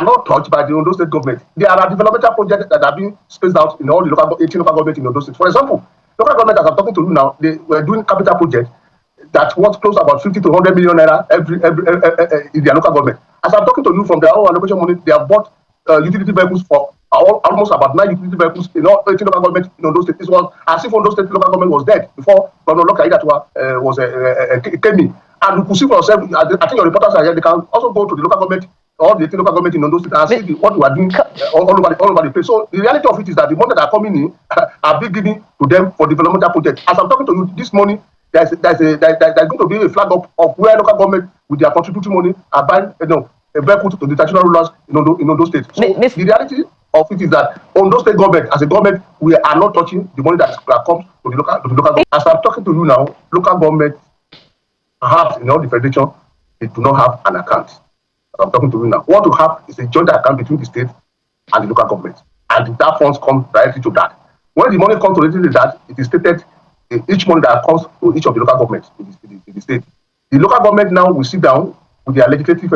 not touched by the Ondo State government. There are developmental projects that are being spaced out in all the 18 local governments in Ondo State. For example, local government, as I'm talking to you now, they were doing capital projects that was close to about 50 to 100 million naira every in their local government. As I'm talking to you, from their own allocation money, they have bought utility vehicles for almost about 9 utility vehicles in all 18 local government in Ondo State. This was as if Ondo State local government was dead before Governor Loka came in. And you could see for yourself, I think your reporters are here, they can also go to the local government, all the 18 local government in Ondo State and see what we are doing all over the place. So the reality of it is that the money that are coming in are being given to them for developmental projects. As I'm talking to you this morning, there's going to be a flag up of where local government with their contributing money are buying a vehicle to the traditional rulers in Ondo State. So the reality of it is that Ondo State government, as a government, we are not touching the money that comes to the local government. As I'm talking to you now, local government, perhaps in all the federation, they do not have an account. As I'm talking to you now, what we have is a joint account between the state and the local government, and that funds come directly to that. When the money comes to that, it is stated each money that comes to each of the local governments in the state. The local government now will sit down with their legislative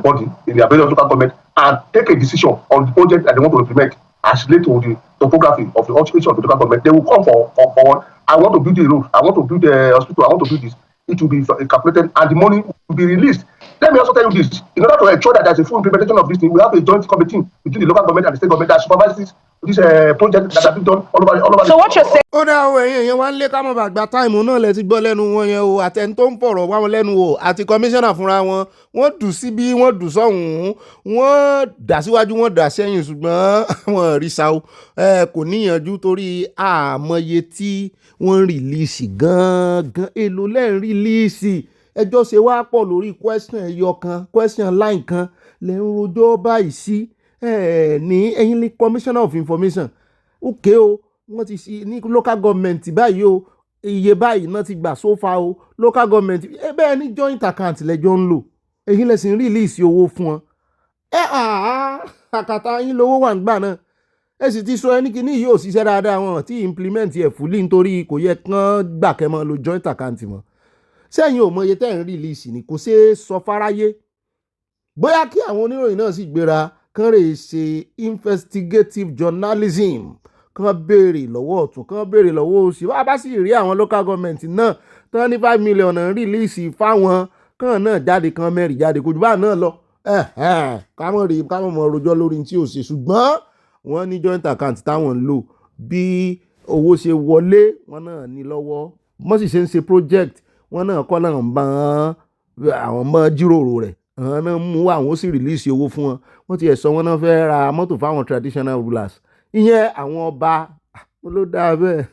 body in their various local government and take a decision on the project that they want to implement as related to the topography of each of the local government. They will come for one. I want to build a road. I want to build a hospital. I want to build this. It will be calculated and the money will be released. Let me also tell you this. In order to ensure that there's a full implementation of this thing, we have a joint committee between the local government and the state government that supervises this project that have been done all over. So what you're saying? Ó dá àwọn èèyàn wá ń lé ká mọ̀ bàgbà táìmù náà lẹ ti gbọ́ lẹ́nu wọn yẹn o, àtẹni tó ń fọ̀rọ̀ wá wọn lẹ́nu o, àti kọmíṣánná fúnra wọn, wọ́n dù síbí, wọ́n dù sọ́hùn-ún, wọ́n dà síwájú, wọ́n dà sẹ́yìn, ṣùgbọ́n wọ́n rí sa o. Kò níyànjú torí àmọye tí wọ́n rìlíìsì gan-an, èlò lẹ́yìn rìlíìsì. Ẹjọ́ ṣe wá pọ̀ lórí question ẹyọ kan, question line kan lẹ́ ń rojọ́ báyìí sí ní ẹ̀yin ní commissioner of information. Òkè o, wọ́n ti ṣe ní local government báyìí o, iye báyìí náà ti gbà so far o, local government bẹ́ẹ̀ ní joint account lẹ́jọ́ ń lò, èyí lẹ́sìn release owó fún wọn. Àkàtà yín lówó wà ń gbà náà. Ẹ sì ti sọ ẹni kìíní yìí ò ṣiṣẹ́ dáadáa, wọn tí implement ẹ̀ fully nítorí kò yẹ kán gbà kẹ́ mọ́ lo joint account mọ́. Sẹ́yìn ò mọ iye tẹ́ ń release ni, kò ṣeé sọ fáráyé. Bóyá kí àwọn oníròyìn náà sì gbéra kán rè ṣe investigative journalism, kán béèrè lọ́wọ́ ọ̀tún, kán béèrè lọ́wọ́ òsì. Bá sì rí àwọn local government náà tán ní 5 million release fáwọn, kán náà jáde, kán mẹ́rin jáde, kò jù bá náà lọ. Ká mọ̀ mọ̀ rojọ́ lórí tí ò ṣe, ṣùgbọ́n wọ́n ní joint account táwọn ń lò, bí owó ṣe wọlé wọn náà ní lọ́wọ́, wọ́n sì ṣe ń ṣe project wọn náà kọ́ náà ń bá àwọn ọmọ jíròrò rẹ̀, àwọn náà mú àwọn ó sì release owó fún wọn. Wọ́n ti sọ wọ́n náà fẹ́ ra mọ́tò fáwọn traditional rulers, ìyẹn àwọn ọba ló dáa bẹ́ẹ̀.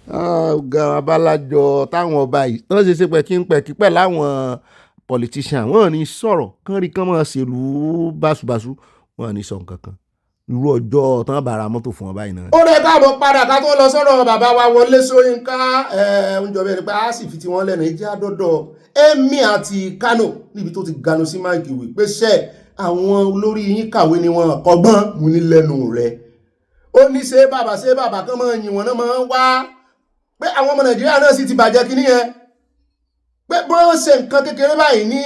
Ọ̀gá abalájọ táwọn ọba yìí wọ́n ṣe pẹ̀kí pẹ̀ láwọn politician, wọ́n ní sọ̀rọ̀ kán rí kán máa ṣèlú báṣubàṣu, wọ́n ní sọ nǹkan kan. Irú ọjọ́ tán bá ra mọ́tò fún wọn báyìí náà. Ó rẹ̀ káàbọ̀ padà ká tó lọ sọ́dọ̀ bàbá wa Wole Soyinka, oúnjẹ bẹ́ẹ̀ ni pé a sì fi ti wọ́n lẹ́nu ìjẹ́ àdọ́dọ̀ Emir àti Kano níbi tó ti ganu sí máìkì wí pé ṣẹ́ àwọn olórí yín kàwé ni wọn kọ́gbọ́n mú ní lẹ́nu rẹ̀. Ó ní ṣé bàbá kan máa yìn wọ́n náà máa wá pé àwọn ọmọ Nàìjíríà náà sì ti bàjẹ́ kíní yẹn. Pé bọ́n ṣe nǹkan kékeré báyìí ní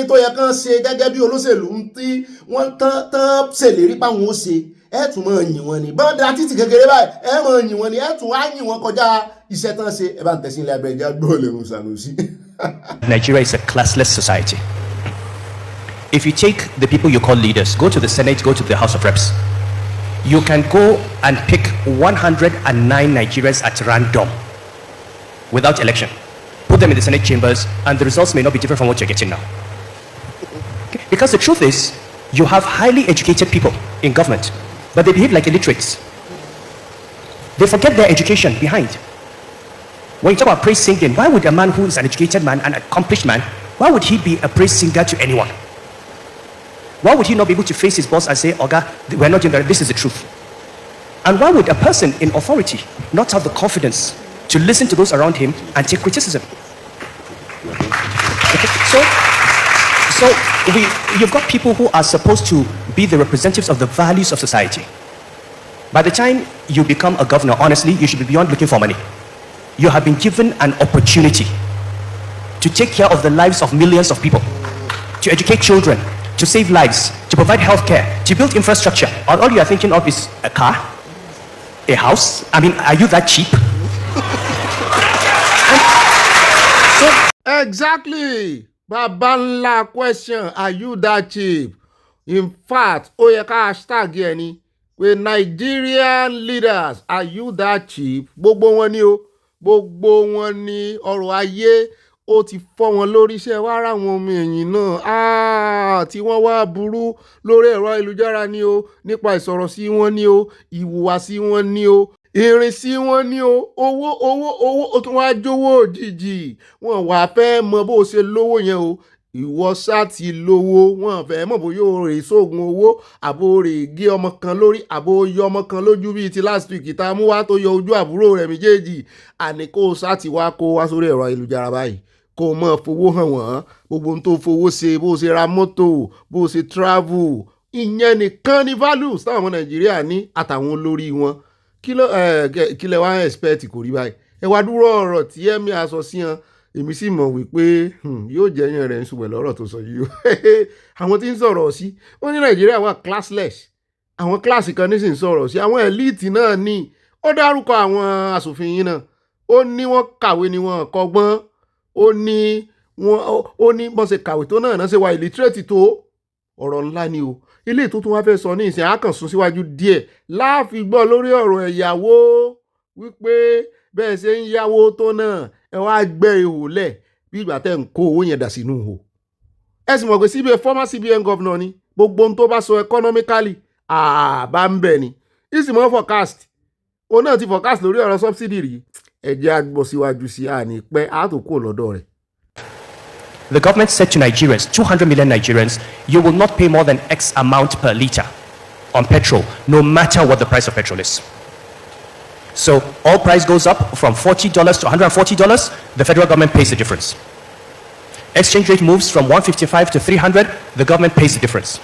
tó yẹ kán ṣe gẹ́gẹ́ bí olóṣèlú tí wọ́n tán ṣèlérí páwọn ó ṣe, ẹ tún máa yìn wọ́n ni. Bọ́n da títì kékeré báyìí, ẹ máa yìn wọ́n ni, ẹ tún wá yìn wọ́n kọjá iṣẹ́ tán ṣe. Ẹ bá ń tẹ̀sí ilé abẹ́já gbọ́ lẹ́nu Sanusi. Nigeria is a classless society. If you take the people you call leaders, go to the Senate, go to the House of Reps, you can go and pick 109 Nigerians at random without election. Put them in the Senate chambers, and the results may not be different from what you're getting now. Okay? Because the truth is, you have highly educated people in government, but they behave like illiterates. They forget their education behind. When you talk about praise singing, why would a man who is an educated man, an accomplished man, why would he be a praise singer to anyone? Why would he not be able to face his boss and say, Oga, we're not doing that, this is the truth? And why would a person in authority not have the confidence to listen to those around him and take criticism? So you've got people who are supposed to be the representatives of the values of society. By the time you become a governor, honestly, you should be beyond looking for money. You have been given an opportunity to take care of the lives of millions of people, to educate children, to save lives, to provide health care, to build infrastructure. All you are thinking of is a car, a house. I mean, are you that cheap? Exactly. Babala question, are you that cheap? In fact, ó yẹ ká hashtag yẹn ni pé Nigerian leaders, are you that cheap? Gbogbo wọn ni o, gbogbo wọn ni ọrọ̀ ayé ó ti fọ́ wọn lórí iṣẹ́ wá ráwọn ọmọ ẹ̀yìn náà tí wọ́n wá burú lórí ẹ̀rọ ayélujára ni o, nípa ìsọ̀rọ̀ sí wọn ni o, ìhùwàsí wọn ni o, ìrìnsí wọn ni o, owó ó tún wá jówó òjijì. Wọn wá fẹ́ mọ bó ṣe lówó yẹn o, ìwọ ṣá ti lówó. Wọn fẹ́ mọ̀ bóyá o rè sóògùn owó, àbò rè gé ọmọ kan lórí, àbò yọ ọmọ kan lójú bíi ti last week tá a mú wá tó yọ ojú àbúrò rẹ̀ méjèèjì. Àní kó o ṣá ti wá kó wá sórí ẹ̀rọ ayélujára báyìí kó o mọ̀ fowó hàn wọ́n, gbogbo ohun tó fowó ṣe, bó ṣe ra mọ́tò, bó ṣe travel, ìyẹn nìkan ni values táwọn ọmọ Nàìjíríà ní àtàwọn olórí wọn. Kí lẹ wá expect kò rí báyìí? Ẹ wá dúró ọ̀rọ̀ tí Emir sọ sí hàn. Èmi sì mọ̀ wípé yóò jẹ́ yẹn rẹ̀ ń ṣùgbọ́n lọ́rọ̀ tó sọ yìí o. Àwọn tí ń sọ̀rọ̀ sí wọ́n ní Nàìjíríà wà classless. Àwọn kíláàsì kan ní sì ń sọ̀rọ̀ sí àwọn elite náà ní. Ó dárúkọ àwọn asòfin yìí náà. Ó ní wọ́n kàwé ni wọ́n kọ́gbọ́n. Ó ní bọ́n ṣe kàwé tó náà ṣe wà illiterate tó. Ọ̀rọ̀ ńlá ni o. Ilé tó tún wá fẹ́ sọ ní ìsìn àkànṣún síwájú díẹ̀ láàfin gbọ́ lórí ọ̀rọ̀ ẹ̀yàwó wípé bẹ́ẹ̀ ṣe ń yáwó tó náà ẹ wá gbẹ́ ihò lẹ̀ bí ìgbà tẹ́ ń kó owó yẹn dà sínú ihò. Ẹ sì mọ̀ pé former CBN governor ni gbogbo ohun tó bá sọ economically àbá ń bẹ̀ ni. Ìsìnmọ́ forecast òun náà ti forecast lórí ọ̀rọ̀ subsidy rí. Ẹ jẹ́ àgbọ̀ síwájú sí àní pẹ́ àtòkù lọ́dọ̀ rẹ̀. The government said to Nigerians, 200 million Nigerians, you will not pay more than X amount per litre on petrol, no matter what the price of petrol is. So all price goes up from $40 to $140, the federal government pays the difference. Exchange rate moves from 155 to 300, the government pays the difference.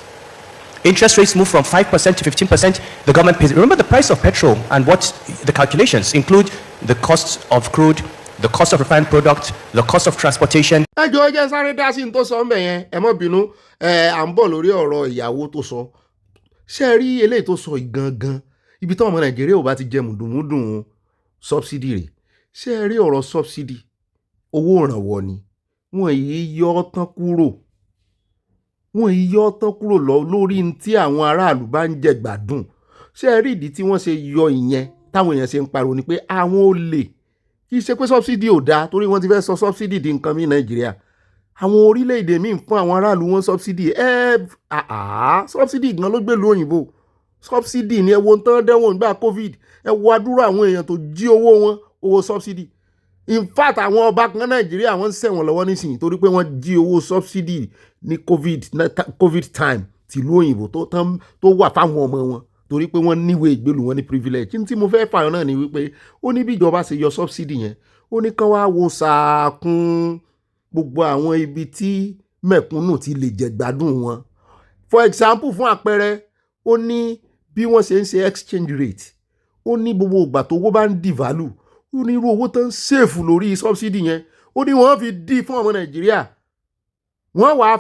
Interest rates move from 5% to 15%, the government pays. Remember, the price of petrol and what the calculations include the cost of crude, the cost of refined product, the cost of transportation. Ẹ jẹ́ sáré dá sí ní tó sọ ń bẹ̀ yẹn, ẹ má bínú, à ń bọ̀ lórí ọ̀rọ̀ ìyàwó tó sọ. Ṣé rí eléyìí tó sọ ìgangan ibi tí ọmọ Nàìjíríà ò bá ti jẹ mùdùnmúdùn subsidy rẹ̀. Ṣé rí ọ̀rọ̀ subsidy owó ìrànwọ́ ni wọ́n yìí yọ tán kúrò. Wọ́n yìí yọ tán kúrò lórí tí àwọn aráàlú bá ń jẹ gbádùn. Ṣé rí ìdí tí wọ́n ṣe yọ ìyẹn táwọn èèyàn ṣe ń pariwo ni pé àwọn olè kì í ṣe pé subsidy ò dáa torí wọ́n ti fẹ́ sọ subsidy di nǹkan mí Nàìjíríà. Àwọn orílẹ̀-èdè míì fún àwọn aráàlú wọn subsidy. Subsidy gan ló gbé lu òyìnbó. Subsidy ni ẹ wo tán dẹ́wọ̀n nígbà COVID. Ẹ wo àdúrà àwọn èèyàn tó jí owó wọn, owó subsidy. In fact, àwọn ọba kan Nàìjíríà wọ́n ń ṣẹ̀wọ̀n lọ́wọ́ nísìnyí torí pé wọ́n jí owó subsidy ní COVID time tìlú òyìnbó tó wà fáwọn ọmọ wọn torí pé wọ́n níwèé ìgbélú wọn ní privilege. Tí mo fẹ́ fààyàn náà ni wípé ó ní bí ìjọba ṣe yọ subsidy yẹn ó ní kán wá wo sàkún gbogbo àwọn ibi tí mẹ̀kúnnù ti lè jẹ gbádùn wọn. For example, fún àpẹẹrẹ ó ní bí wọ́n ṣe ń ṣe exchange rate ó ní gbogbo ìgbà tó owó bá ń devalue ó ní irú owó tó ń sèfù lórí subsidy yẹn ó ní wọ́n fi dí fún ọmọ Nàìjíríà. Wọ́n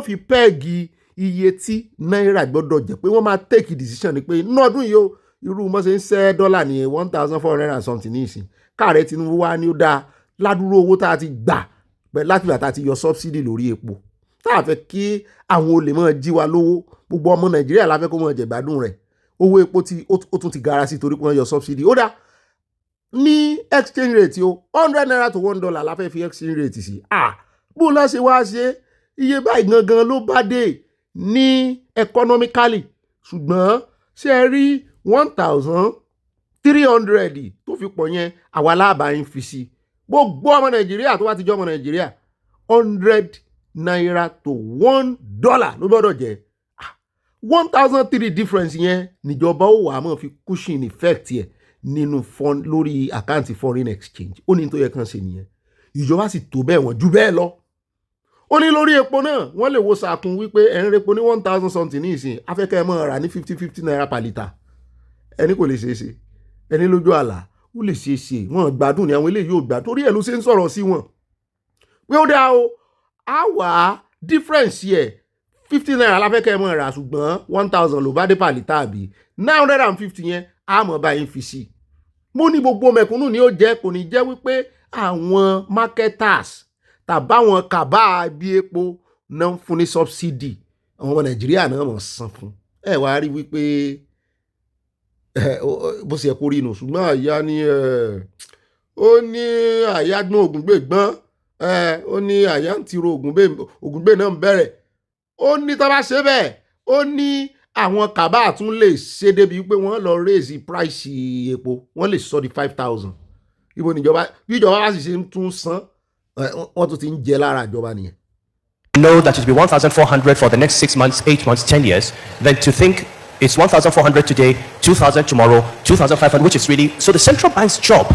fi pẹ́ẹ̀gì iye tí náírà gbọ́dọ̀ jẹ́ pé wọ́n máa take decision ni pé nọ́ọ̀dún yìí ó irú mọ́ ṣe ń ṣẹ́ dọ́là ní 1,400 and something ní ìsìn. Káàrẹ̀ Tinubu wá ní ó dáa ládùúró owó tá a ti gbà láti ìgbà tá a ti yọ subsidy lórí epo. Tá a fẹ́ kí àwọn olè máa jí wa lówó gbogbo ọmọ Nàìjíríà la fẹ́ kó máa jẹ gbádùn rẹ̀. Owó epo ó tún ti gara sí torí pé wọ́n yọ subsidy. Ó dá ní exchange rate o 100 naira to $1 la fẹ́ fi exchange rate sí. Bó la ṣe wá ṣe iye báyìí gangan ló bá dé ní economically ṣùgbọ́n ṣé ẹ rí 1,300 tó fi pọ̀ yẹn àwa láàbà ń fi sí. Gbogbo ọmọ Nàìjíríà tó bá ti jẹ́ ọmọ Nàìjíríà 100 naira to $1 ló gbọ́dọ̀ jẹ́. 1,003 difference yẹn níjọba ó wà mọ́ fi cushion effect yẹ nínú lórí àkáǹtì foreign exchange. Ó ní tó yẹ kàn ṣe nìyẹn. Ìjọba sì tó bẹ́ẹ̀ wọ́n jù bẹ́ẹ̀ lọ. ó ní lórí epo náà wọ́n lè wo sàkún wípé ẹ̀ ń repo ní 1000 something ní ìsìn afẹ́kẹ́ ẹ̀ mọ́ ra ní 50 naira per litre ẹni kò lè ṣeé ṣe ẹni lójú àlà ó lè ṣeé ṣe wọ́n gbádùn ní àwọn eléyìí yóò gbà torí ẹ̀ ló ṣe ń sọ̀rọ̀ sí wọn pé ó dáa o á wà difference yẹ 50 naira láfẹ́kẹ́ ẹ̀ mọ́ ra ṣùgbọ́n 1000 ló bá dé per litre àbí 950 yẹn á mọ̀ báyìí fi sí mo ní gbogbo mẹ̀kúnnù ni ó jẹ́ kò ní jẹ́ wípé àwọn marketers tàbáwọn kàbá bí epo náà fún ní subsidy àwọn ọmọ Nàìjíríà náà mọ̀ san fún ẹ wá rí wípé bó ṣe kó rí inú ṣùgbọ́n àyà ni ó ní àyà gbọ́n ògùngbè gbọ́n ó ní àyà ń tiro ògùngbè náà ń bẹ̀rẹ̀ ó ní tá bá ṣe bẹ́ẹ̀ ó ní àwọn kàbá tún lè ṣe débi pé wọ́n lọ raise price epo wọ́n lè sọ di 5000 ibo níjọba bí ìjọba wá sì ṣe ń tún san wọ́n tún ti ń jẹ lára ìjọba nìyẹn. Know that it will be 1,400 for the next 6 months, 8 months, 10 years, then to think it's 1,400 today, 2,000 tomorrow, 2,500, which is really... So the central bank's job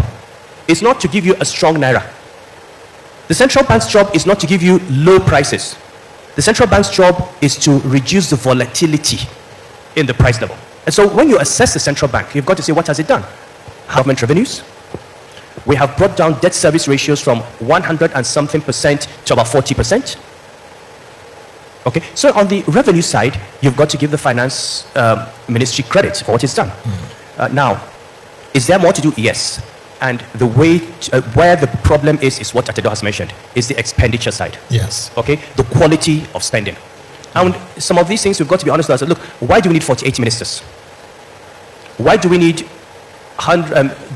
is not to give you a strong naira. The central bank's job is not to give you low prices. The central bank's job is to reduce the volatility in the price level. And so when you assess the central bank, you've got to say, what has it done? Government revenues. We have brought down debt service ratios from 100 and something percent to about 40%. Okay, so on the revenue side, you've got to give the finance ministry credit for what it's done. Now, is there more to do? Yes. And the way, where the problem is what Atedo has mentioned, is the expenditure side. Yes. Okay, the quality of spending. And some of these things, we've got to be honest with ourselves. Look, why do we need 48 ministers? Why do we need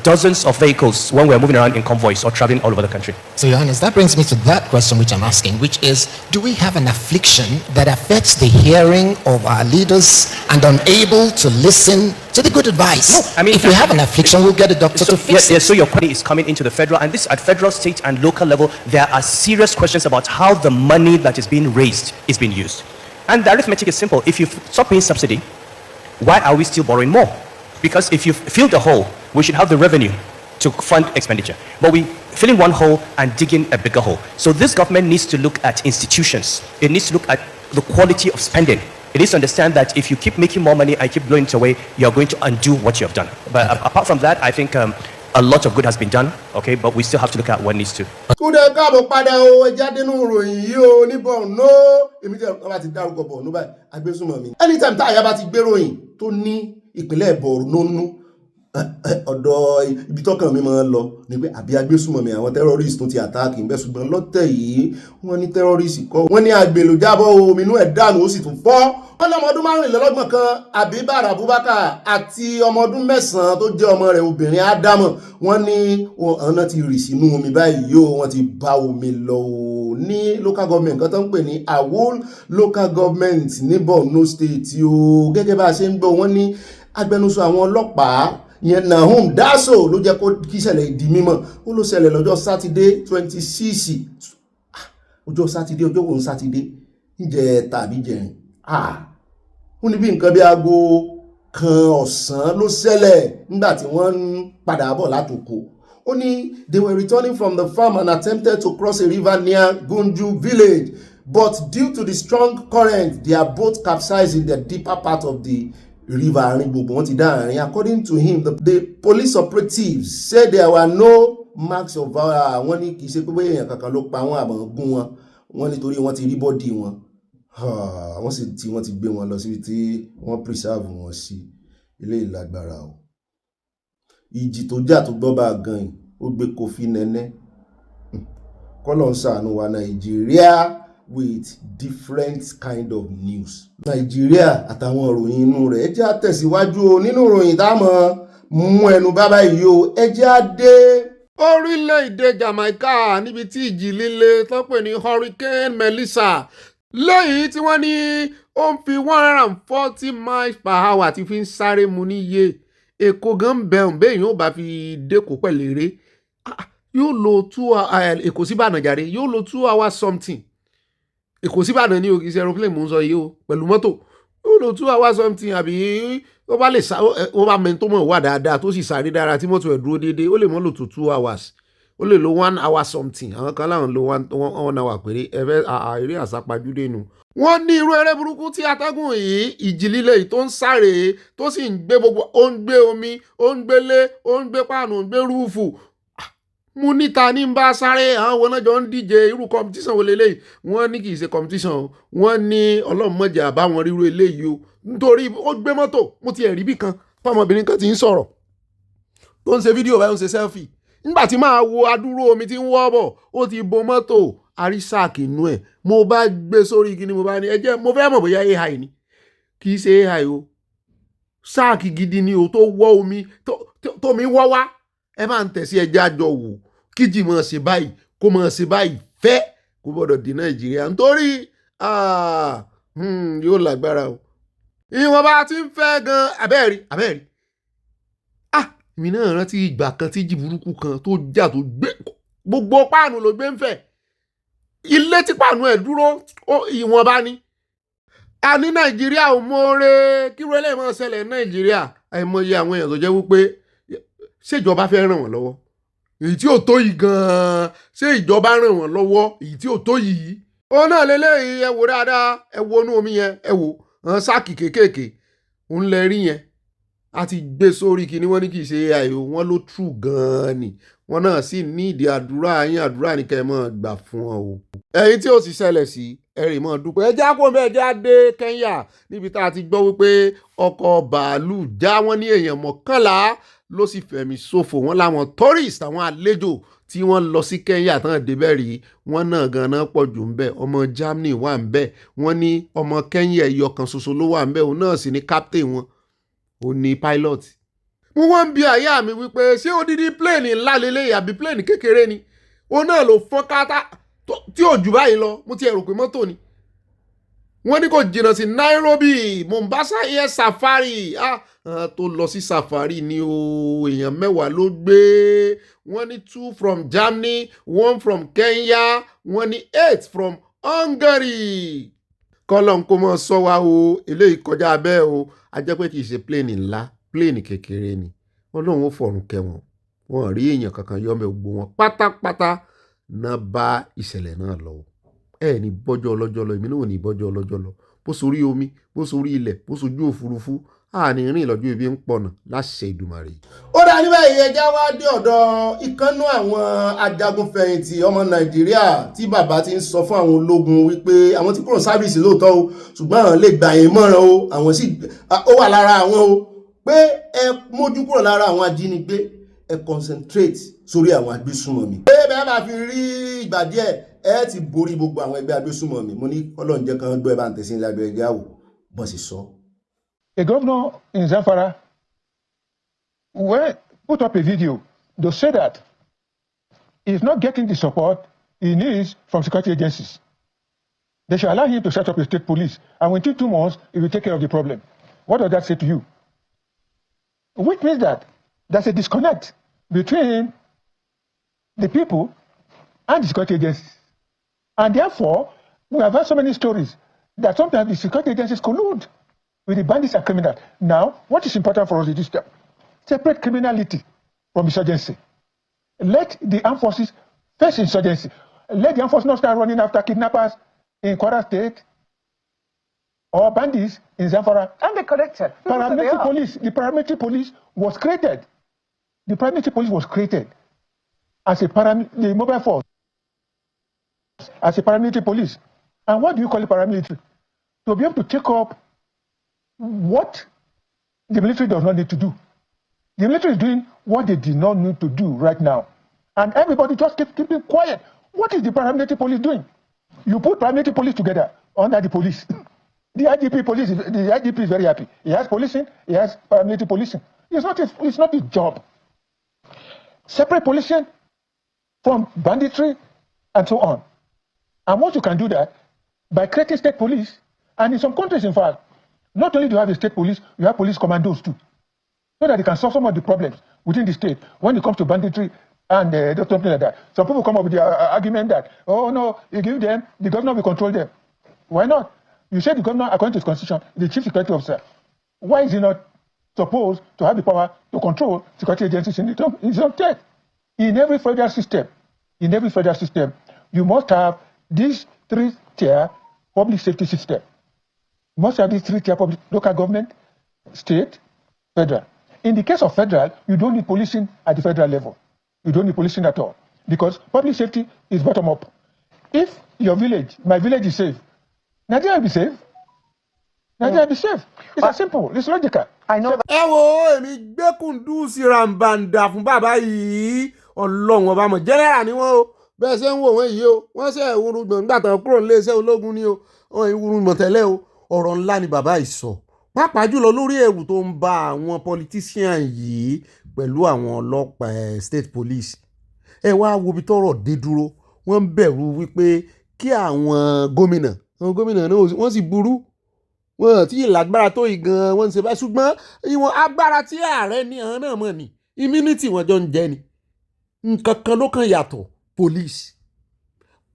dozens of vehicles when we're moving around in convoys or traveling all over the country? So, Your Highness, that brings me to that question which I'm asking, which is, do we have an affliction that affects the hearing of our leaders and unable to listen to the good advice? No, I mean, if we have an affliction, we'll get a doctor to fix it. Yes, so your question is coming into the federal, and this at federal, state, and local level, there are serious questions about how the money that is being raised is being used. And the arithmetic is simple. If you stop paying subsidy, why are we still borrowing more? Because if you fill the hole, we should have the revenue to fund expenditure. But we fill in one hole and dig in a bigger hole. So this government needs to look at institutions. It needs to look at the quality of spending. It needs to understand that if you keep making more money and keep blowing it away, you're going to undo what you have done. But apart from that, I think a lot of good has been done, okay? But we still have to look at what needs to. Kúdẹ̀ káàbọ̀ padà o ẹja dénú ìròyìn yìí o ní Borno èmi tí wọ́n bá ti dárúkọ Borno báyìí agbésùnmọ̀ mi. Anytime tá àyà bá ti gbé ròyìn tó ní ìpínlẹ̀ Borno nú ọ̀dọ̀ ibi tọ́kàn mi máa ń lọ ní pé àbí agbésùnmọ̀ mi àwọn terrorist tó ti attack ń bẹ́ ṣùgbọ́n lọ́tẹ̀ yìí wọ́n ní terrorist kọ́ wọ́n ní àgbèlò jábọ̀ omi inú ẹ̀ dànù ó sì tún fọ́. Wọ́n ní ọmọ ọdún 24 kan Abibara Abubakar àti ọmọ ọdún 9 tó jẹ́ ọmọ rẹ̀ obìnrin Ádámọ̀ wọ́n ní ọ̀nà ti rì sínú omi báyìí yóò wọ́n ti bá omi lọ ní local government kan tó ń pè ní Wole local government ní Borno state o gẹ́gẹ́ bá a ṣe ń gbọ́ wọ́n ní agbẹnusọ àwọn ọlọ́pàá yẹn Nahum Daso ló jẹ́ kó kí ṣẹlẹ̀ ìdí mímọ̀ ó ló ṣẹlẹ̀ lọ́jọ́ sátidé 26 ọjọ́ sátidé ọjọ́ òun sátidé ńjẹ́ tàbí jẹrin ó ní bí nǹkan bí aago kan ọ̀sán ló ṣẹlẹ̀ nígbà tí wọ́n ń padà bọ̀ látòkò ó ní they were returning from the farm and attempted to cross a river near Gunju village but due to the strong current their boat capsized in the deeper part of the river àárín gbogbo wọn ti dá àárín. According to him, the police operatives said there were no marks of violence. Wọ́n ní kì í ṣe pé èèyàn kankan ló pa wọ́n àbọ̀ gún wọn wọ́n nítorí wọ́n ti rí bọ́dì wọn wọ́n sì tí wọ́n ti gbé wọn lọ síbi tí wọ́n preserve wọn sí ilé ìlágbára o. Ìjì tó jà tó gbọ́ bá gan yìí ó gbé Kofi Nene kọ́lọ̀ ń ṣàánú wa Nàìjíríà with different kind of news. Nàìjíríà àtàwọn ìròyìn inú rẹ̀ ẹ jẹ́ á tẹ̀síwájú o nínú ìròyìn táwọn mú ẹnu bàbá yìí o ẹ jẹ́ á dé orílẹ̀-èdè Jamaica níbi tí ìjì líle tó pè ní Hurricane Melissa lẹ́yìn tí wọ́n ní ó ń fi 140 miles per hour ti fi ń sáré mu níye Èkó gan bẹ̀rùn bẹ́ẹ̀ yóò bá fi dẹ́kọ̀ pẹ̀lú eré yóò lo 2 hours Èkó sí Ìbàdàn jàre yóò lo 2 hours something Èkó sí Ìbàdàn ní òkè sí aeroplane mú ń sọ yìí o pẹ̀lú mọ́tò yóò lo 2 hours something àbí ó bá lè sá ó bá mẹ́ni tó mọ̀ wà dáadáa tó sì sáré dára tí mọ́tò ẹ̀ dúró déédéé ó lè mọ́ lò tó 2 hours ó lè lo 1 hour something àwọn kan láwọn lo 1 hour péré ẹ̀fẹ́ eré àsápajúdé nu. wọ́n ní irú eré burúkú tí atẹ́gùn yìí ìjì líle yìí tó ń sáré tó sì ń gbé gbogbo ó ń gbé omi ó ń gbélé ó ń gbé páànù ó ń gbé rúùfù. mo níta ní bá sáré àwọn wọn náà jọ ń díje irú competition wo leléyìí wọ́n ní kì í ṣe competition o wọ́n ní ọlọ́mọdé àbáwọn ríru eléyìí o nítorí ó gbé mọ́tò mo ti ẹ̀rí bí kan fọmọbìnrin kan ti ń sọ̀rọ̀ tó ń ṣe fídíò báyìí ó ń ṣe selfie nígbà tí máa wo adúrú omi tí ń wọ́ bọ̀ ó ti bo mọ́tò àrísàkì inú ẹ̀ mo bá gbé sórí igi ni mo bá ní ẹjẹ́ mo fẹ́ mọ̀ bóyá AI ni kì í ṣe AI o sáàkì gidi ni o tó wọ́ omi tó mi wọ́ wá ẹ máa ń tẹ̀sí ẹja àjọ wò kíjì mọ̀ ṣe báyìí kó mọ̀ ṣe báyìí fẹ́ kó gbọ́dọ̀ di Nàìjíríà nítorí yóò lágbára o ìwọ̀n bá ti ń fẹ́ gan abẹ́ẹ̀rí èmi náà rántí ìgbà kan tí jì burúkú kan tó jà tó gbé gbogbo páànù ló gbé ń fẹ́ ilé tí páànù ẹ̀ dúró ìwọ̀n bá ní. a ní Nàìjíríà ò mọ̀ọ́rẹ́ kí wọ́n lè máa ṣẹlẹ̀ Nàìjíríà àìmọye àwọn èèyàn tó jẹ́ wípé ṣèjọba fẹ́ ràn wọ́n lọ́wọ́ èyí tí ò tó yìí gan-an ṣé ìjọba ràn wọ́n lọ́wọ́ èyí tí ò tó yìí. ó náà lélẹ́yìí ẹ wò dáadáa ẹ wo inú omi yẹn ẹ wò hàn sáàkì kéékèèké òun lẹ rí yẹn a ti gbé sórí kí ni wọ́n ní kì í ṣe AI o wọ́n ló true gan-an ni wọ́n náà sì ní ìdí àdúrà yín àdúrà ní kẹ́ ẹ máa gbà fún ọ o. ẹ̀yin tí ó sì ṣẹlẹ̀ sí ẹ̀rì mọ́ dúpẹ́ ẹ já kó bẹ́ẹ̀ já dé Kẹ́ńyà níbi tá a ti gbọ́ wípé ọkọ̀ bàálù já wọ́n ní èèyàn 11 ló sì fẹ̀mí ṣòfò wọ́n láwọn tourist àwọn àlejò tí wọ́n lọ sí Kẹ́ńyà tán débẹ̀ rí wọ́n náà gan-an pọ̀ jù ń bẹ̀ ọmọ Germany wà ń bẹ̀ wọ́n ní ọmọ Kẹ́ńyà ẹyọ kan ṣoṣo ló wà ń bẹ̀ òun náà sì ní captain wọn òun ní pilot. mo wá ń bi àyà mi wípé ṣé odidi plane ńlá lélẹ́yìí àbí plane kékeré ni òun náà ló fọ́n kátá tí ò jù báyìí lọ mo ti ẹ̀rù pé mọ́tò ni. wọ́n ní kò jìnnà sí Nairobi Mombasa air safari tó lọ sí safari ni o èèyàn 10 ló gbé wọ́n ní 2 from Germany 1 from Kenya wọ́n ní 8 from Hungary. kọ́lọ́n kó mọ́ sọ wá o eléyìí kọjá bẹ́ẹ̀ o a jẹ́ pé kì í ṣe pléènì ńlá pléènì kékeré ni Ọlọ́run ó fọ̀run kẹ́ wọn wọn rí èèyàn kankan yọ ọmọ gbogbo wọn pátápátá náà bá ìṣẹ̀lẹ̀ náà lọ ẹ ní bọ́jọ́ ọlọ́jọ́ lọ èmi náà ò ní bọ́jọ́ ọlọ́jọ́ lọ bó sorí omi bó sorí ilẹ̀ bó sojú òfurufú àní rìn lọ́jọ́ ibi ń pọ̀nà láṣẹ Ìdùmarè. ó dá níbẹ̀ yìí ẹja wá dé ọ̀dọ̀ ìkànnú àwọn ajagunfẹ̀yìntì ọmọ Nàìjíríà tí bàbá ti ń sọ fún àwọn ológun wípé àwọn tí kúrò sáfìsì lóòótọ́ o ṣùgbọ́n àwọn lè gbà yín mọ́ràn o àwọn sì ó wà lára àwọn o pé ẹ mójú kúrò lára àwọn ajínigbé ẹ concentrate sórí àwọn agbésùnmọ̀mí. pé bẹ́ẹ̀ bá fi rí ìgbà díẹ̀ ẹ ti borí gbogbo àwọn ẹgbẹ́ agbésùnmọ̀mí mo ní Ọlọ́run jẹ́ kan gbọ́ ẹ bá ń tẹ̀sí ilé ẹgbẹ́ àwò bọ́n sì sọ. A governor in Zamfara put up a video to say that he's not getting the support he needs from security agencies. They should allow him to set up a state police, and within 2 months, he will take care of the problem. What does that say to you? Which means that there's a disconnect between the people and the security agencies. And therefore, we have had so many stories that sometimes the security agencies collude with the bandits and criminals. Now, what is important for us is this: separate criminality from insurgency. Let the armed forces face insurgency. Let the armed forces not start running after kidnappers in Kwara State or bandits in Zamfara. And they connected. Paramilitary police. The paramilitary police was created. The paramilitary police was created as the mobile force, as a paramilitary police. And what do you call a paramilitary? To be able to take up what the military does not need to do. The military is doing what they did not need to do right now. And everybody just keeping quiet. What is the paramilitary police doing? You put paramilitary police together under the police. The IGP is very happy. He has policing, he has paramilitary policing. It's not his job. Separate policing from banditry and so on. And once you can do that, by creating state police, and in some countries, in fact, not only do you have a state police, you have police commandos too, so that they can solve some of the problems within the state when it comes to banditry and something like that. Some people come up with the argument that, oh no, you give them, the governor will control them. Why not? You say the governor, according to his constitution, is the chief security officer. Why is he not supposed to have the power to control security agencies in his own state? in every federal system, you must have this 3-tier public safety system. You must have this 3-tier public local government, state, federal. In the case of federal, you don't need policing at the federal level. You don't need policing at all because public safety is bottom up. If your village, my village is safe, Nigeria will be safe. Nigeria will be safe. It's as simple. It's logical. ẹ wo èmi gbẹ́kùndú sí rambanda fún bàbá yìí ọlọ́run ọba mọ̀ general ni wọ́n o bẹ́ẹ̀ ṣe ń wò wọ́n yìí o wọ́n ṣe ìwúrú gbọ̀n nígbà tán kúrò níléeṣẹ́ ológun ni o wọ́n ìwúrú gbọ̀n tẹ́lẹ̀ o ọ̀rọ̀ ńlá ni bàbá yìí sọ pàápàá jùlọ lórí ẹ̀rù tó ń ba àwọn politician yìí pẹ̀lú àwọn ọlọ́pàá state police ẹ wá wo ibi tọ́rọ̀ dé dúró wọ́n ń bẹ̀rù wípé kí àwọn gómìnà náà wọ́n sì burú wọn tí ìlágbára tó yìí gan wọn ń ṣe báyìí ṣùgbọ́n ìwọ̀n agbára tí ààrẹ ní àwọn náà mọ̀ ní immunity wọn jọ ń jẹ ni nǹkan kan ló kàn yàtọ̀ police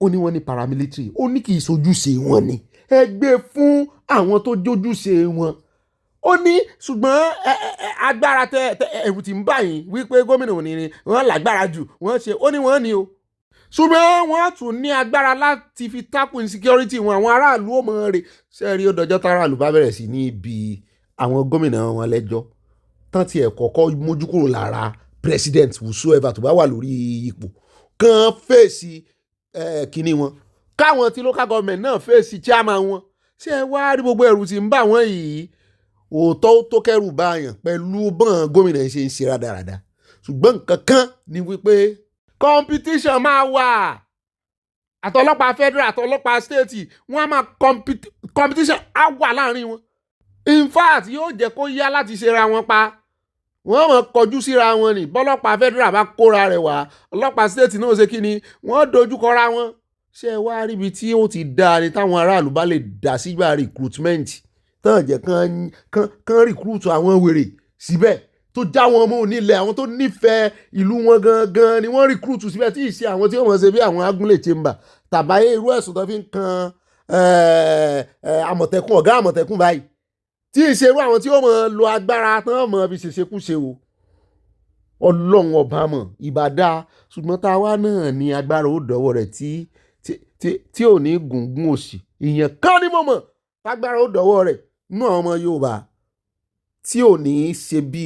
ó ní wọ́n ní paramilitary ó ní kì í sojúṣe wọn ni ẹ gbé fún àwọn tó jójúṣe wọn ó ní ṣùgbọ́n agbára ẹ̀rù tí ń bà yín wípé gómìnà ò ní wọ́n lágbára jù wọ́n ṣe ó ní wọ́n ní o ṣùgbọ́n wọ́n tún ní agbára láti fi tackle insecurity wọn àwọn aráàlú ò mọ̀ rè sẹ́ẹ̀rí ó dọjọ́ táráàlú bá bẹ̀rẹ̀ sí ní ibi àwọn gómìnà wọn lẹ́jọ́ tán ti ẹ̀ kọ́kọ́ mójú kúrò lára president whosoever tó bá wà lórí ipò kan fèsì kínní wọn káwọn tí local government náà fèsì chairman wọn ṣé ẹ wá rí gbogbo ẹ̀rù tí ń bà wọ́n yìí òótọ́ tó kẹ́rù báyàn pẹ̀lú bọ́n gómìnà ṣe ń ṣe rádaràda ṣùgbọ́n nǹkan kan ni wípé competition máa wà àtọlọ́pàá federal àtọlọ́pàá state wọ́n á máa competition á wà láàrin wọn in fact yóò jẹ́ kó yá láti ṣera wọn pa wọ́n mọ̀ kọjú síra wọn ni bọ́lọ́pàá federal bá kóra rẹ̀ wá ọlọ́pàá state náà ṣe kí ni wọ́n dojú kọra wọn ṣé ẹ wá ríbi tí ó ti dáa ni táwọn aráàlú bá lè dá sígbà recruitment tán jẹ́ kán recruit àwọn wèrè síbẹ̀ tó já wọn mọ́ onílẹ̀ àwọn tó nífẹ̀ẹ́ ìlú wọn gangan ni wọ́n recruit síbẹ̀ tí ì ṣe àwọn tí wọ́n ṣe bí àwọn agúnlẹ̀ chamber tàbáyé irú ẹ̀sùn tó fi ń kan àmọ̀tẹ́kùn ọ̀gá àmọ̀tẹ́kùn báyìí tí ì ṣe irú àwọn tí ó mọ̀ lo agbára tán mọ̀ fi ṣèṣekúṣe o ọlọ́run ọba mọ̀ ìbàdá ṣùgbọ́n tá a wá náà ní agbára ó dọ̀wọ́ rẹ̀ tí ò ní gùngún òsì ìyẹn kan ní mọ̀mọ́ tágbára ó dọ̀wọ́ rẹ̀ nú àwọn ọmọ Yorùbá tí ò ní ṣe bí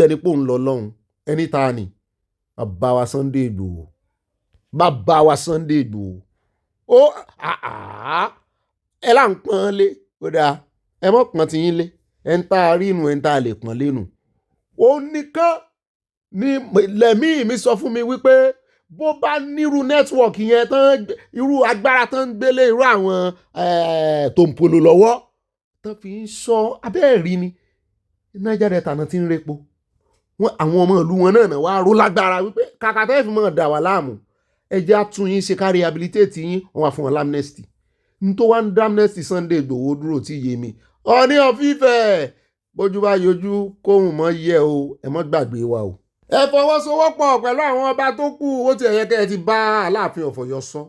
ẹni pò ń lọ lọ́hùn ẹni ta ni bàbá wa Sunday Igboho ó ẹ là ń pọ́n lé kódà ẹ mọ̀ pọ́n ti yín lé ẹ ń tá a rí inú ẹ ń tá a lè pọ́n lénu ó nìkan ni lẹ́mí mi sọ fún mi wípé bó bá nírú nẹ́tíwọ̀kì yẹn tán irú agbára tán ń gbélé irú àwọn tó ń polo lọ́wọ́ tán fi ń sọ abẹ́ẹ̀rí ni Niger Delta náà ti ń repo àwọn ọmọ ìlú wọn náà wá ró lágbára wípé kàkà tẹ́ fi mọ̀ dà wá láàmú ẹjẹ́ àtún yín ṣe ká rehabilitate yín wọ́n wá fún wọn lamnesty ní tó wá ń dá amnesty Sunday Igboho dúró tí yé mi Ọọ̀ni of Ifẹ̀ bójú bá yọjú kóhùn mọ́ yẹ o ẹ mọ́ gbàgbé wa o. ẹ fọwọ́sowọ́pọ̀ pẹ̀lú àwọn ọba tó kù ó ti ẹ̀yẹ kẹ́ ẹ ti bá Aláàfin of Ọ̀yọ́ sọ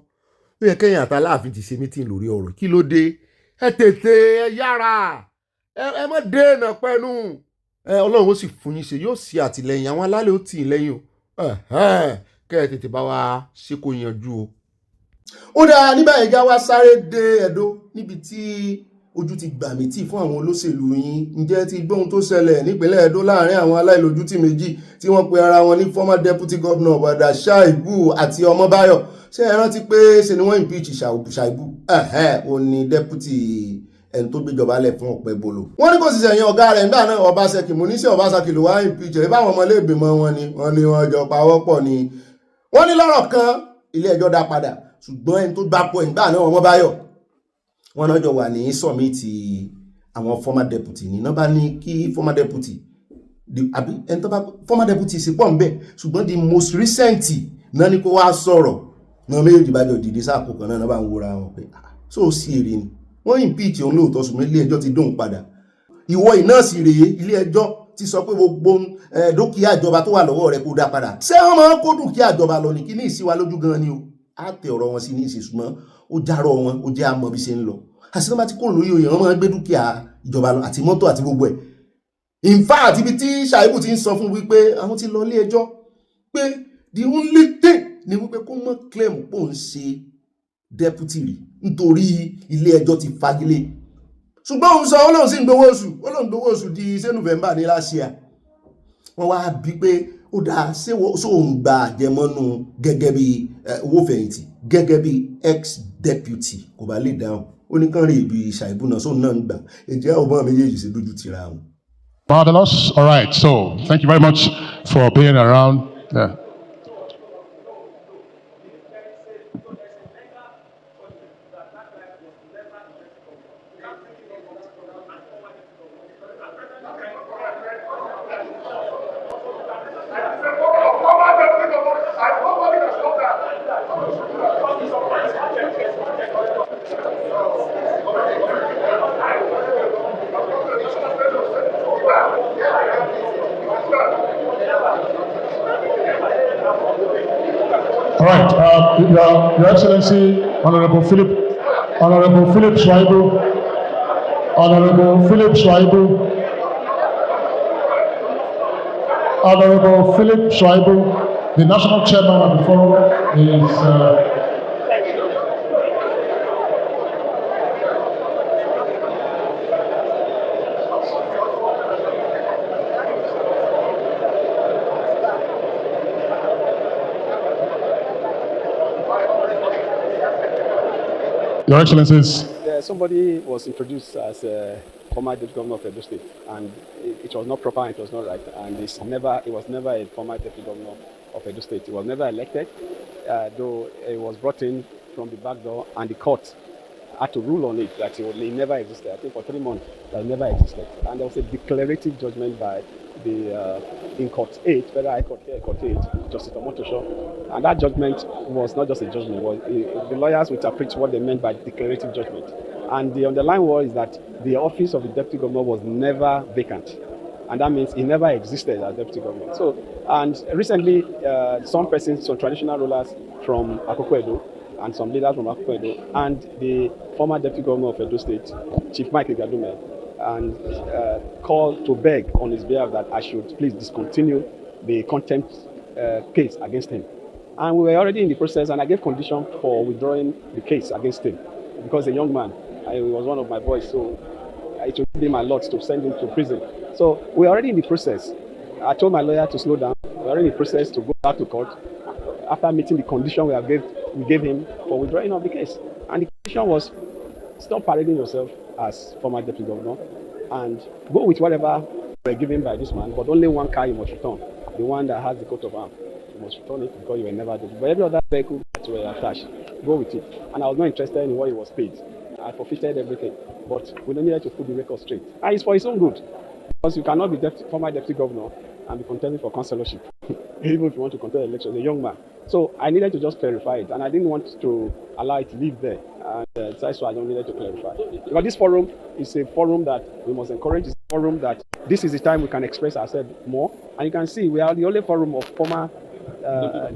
ó yẹ kẹ́yìn àti Aláàfin ti ṣe mítìn lórí ọ̀rọ̀ kí ló dé ẹ tètè ẹ yára ẹ mọ́ dènà pẹ́nu Ọlọ́run ó sì fún yín ṣe yóò ṣe àtìlẹ́yìn àwọn alálẹ̀ ó tì í lẹ́yìn o kẹ́ ẹ tètè bá wa ṣe kó yanjú o. ó dáa nígbà yẹn já wá sáré dé Ẹdó níbi tí ojú ti gbà mí tì fún àwọn olóṣèlú yín ǹjẹ́ ti gbóhun tó ṣẹlẹ̀ nípínlẹ̀ Ẹdó láàrin àwọn aláìlójútì méjì tí wọ́n pe ara wọn ní former deputy governor Bada Shaibu àti Ọmọbáyọ̀ ṣé ẹ rántí pé ṣe ni wọ́n impeach Shaibu ó ní deputy ẹni tó gbéjọba lẹ̀ fún ọ̀pẹ bolo. wọ́n ní kò sì sẹ̀yìn ọ̀gá rẹ̀ nígbà náà Ọbaṣẹ́kì mo ní sí Ọbaṣẹ́kì ló wá impeach ẹ̀ báwọn ọmọlẹ́gbẹ̀mọ́ wọn ni wọ́n jọ pawọ́pọ̀ ni. wọ́n ní lọ́rọ̀ kan ilé ẹjọ́ dá padà ṣùgbọ́n ẹni tó gbapò nígbà náà Ọmọbáyọ̀ wọn náà jọ wà ní sọ̀mìtì àwọn former deputy ní náà bá ní kí former deputy àbí ẹni tó bá former deputy sì pọ̀ ń bẹ̀ ṣùgbọ́n the most recent náà ni kó wá sọ̀rọ̀ náà méjèèjì bá jọ dìde sáàpò kan náà bá ń wúra wọn pé so sí èrè ni wọ́n impeach òun lóòótọ́ ṣùgbọ́n ilé ẹjọ́ ti dóhùn padà ìwọ iná sì rèé ilé ẹjọ́ ti sọ pé gbogbo dúkìá ìjọba tó wà lọ́wọ́ rẹ̀ kó dá padà ṣé wọ́n máa ń kó dúkìá ìjọba lọ ní kí ní ìsíwá lójú gan ni o á tẹ ọ̀rọ̀ wọn sí ní ìsìn ṣùgbọ́n ó járọ̀ wọn ó jẹ́ àmọ́ bí ṣe ń lọ àṣìṣe bá ti kúrò lórí oyè wọn máa ń gbé dúkìá ìjọba lọ àti mọ́tò àti gbogbo ẹ̀ in fact ibi tí Shaibu ti ń sọ fún wípé àwọn ti lọ ilé ẹjọ́ pé the only thing ni wípé kó mọ́ claim pò ń ṣe deputy rí nítorí ilé ẹjọ́ ti fagilé ṣùgbọ́n òun sọ Ọlọ́run sì ń gbowó oṣù di ṣé November ní last year wọ́n wá bí pé ó dáa ṣé òun gba àjẹmọ́nú gẹ́gẹ́ bí owó fẹ̀yìntì gẹ́gẹ́ bí ex-deputy kò bá lè dáhùn ó ní kàn rí ibi ṣàìbù náà sóun náà ń gbà ẹ̀jẹ̀ ọ̀bọ̀n méjèèjì sí dójú tira wọn. Marvelous. All right. So thank you very much for being around. Yeah. All right, Your Excellency, Honorable Philip Schreiber, the national chairman of the forum, is. Your Excellencies. Somebody was introduced as a former deputy governor of Edo State, and it was not proper and it was not right. And it was never a former deputy governor of Edo State. He was never elected, though he was brought in from the back door, and the court had to rule on it that he never existed. I think for 3 months that he never existed. And there was a declarative judgment by the in Court 8, Federal High Court, Court 8, Justice Omotosho. And that judgment was not just a judgment. The lawyers would interpret what they meant by declarative judgment. And the underlying word is that the office of the deputy governor was never vacant. And that means he never existed as deputy governor. So, and recently, some traditional rulers from Akoko Edo, and some leaders from Akoko Edo, and the former deputy governor of Edo State, Chief Mike Igadume, and called to beg on his behalf that I should please discontinue the contempt case against him. And we were already in the process, and I gave condition for withdrawing the case against him because a young man, he was one of my boys, so it would be my lot to send him to prison. So we're already in the process. I told my lawyer to slow down. We're already in the process to go back to court after meeting the condition we gave him for withdrawing of the case. And the condition was, stop parading yourself as former deputy governor and go with whatever were given by this man, but only one car you must return, the one that has the coat of arms. You must return it because you were never deputy. But every other vehicle that were attached, go with it. And I was not interested in what he was paid. I forfeited everything, but we don't need to put the record straight. And it's for his own good, because you cannot be former deputy governor and be contending for councillorship, even if you want to contest elections, a young man. So I needed to just clarify it, and I didn't want to allow it to live there. And that's why I don't needed to clarify. Because this forum is a forum that we must encourage. It's a forum that this is the time we can express ourselves more. And you can see we are the only forum of former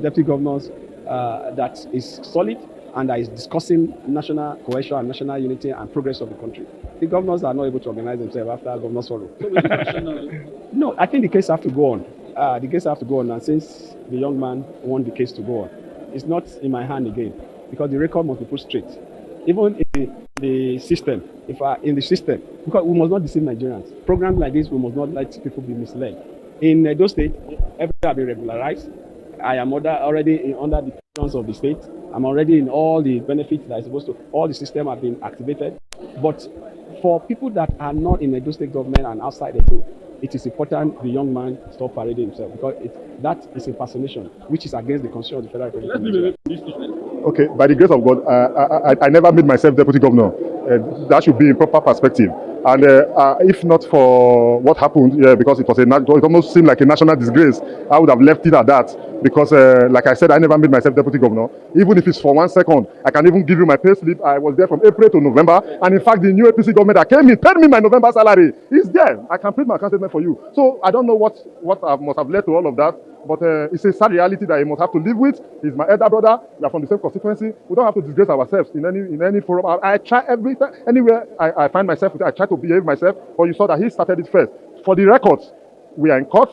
deputy governors that is solid and that is discussing national cohesion and national unity and progress of the country. The governors are not able to organize themselves after governors forum. No, I think the case have to go on. The case have to go on, and since the young man want the case to go on, it's not in my hand again, because the record must be put straight. Even in the system, because we must not deceive Nigerians. Programs like this, we must not let people be misled. In Edo State, everything has been regularized. I am already under the presence of the state. I'm already in all the benefits that are supposed to, all the system have been activated. But for people that are not in Edo State government and outside Edo, it is important the young man stop parading himself, because that is impersonation, which is against the Constitution of the Federal Republic of Nigeria. Okay, by the grace of God, I never made myself deputy governor. That should be in proper perspective. And if not for what happened, because it almost seemed like a national disgrace, I would have left it at that. Because, like I said, I never made myself deputy governor. Even if it's for 1 second, I can even give you my pay slip. I was there from April to November. And in fact, the new APC government that came in paid me my November salary. It's there. I can print my account statement for you. So I don't know what must have led to all of that. But it's a sad reality that he must have to live with. He's my elder brother. We are from the same constituency. We don't have to disgrace ourselves in any forum. I try every time, anywhere I find myself, I try to behave myself. But you saw that he started it first. For the records, we are in court.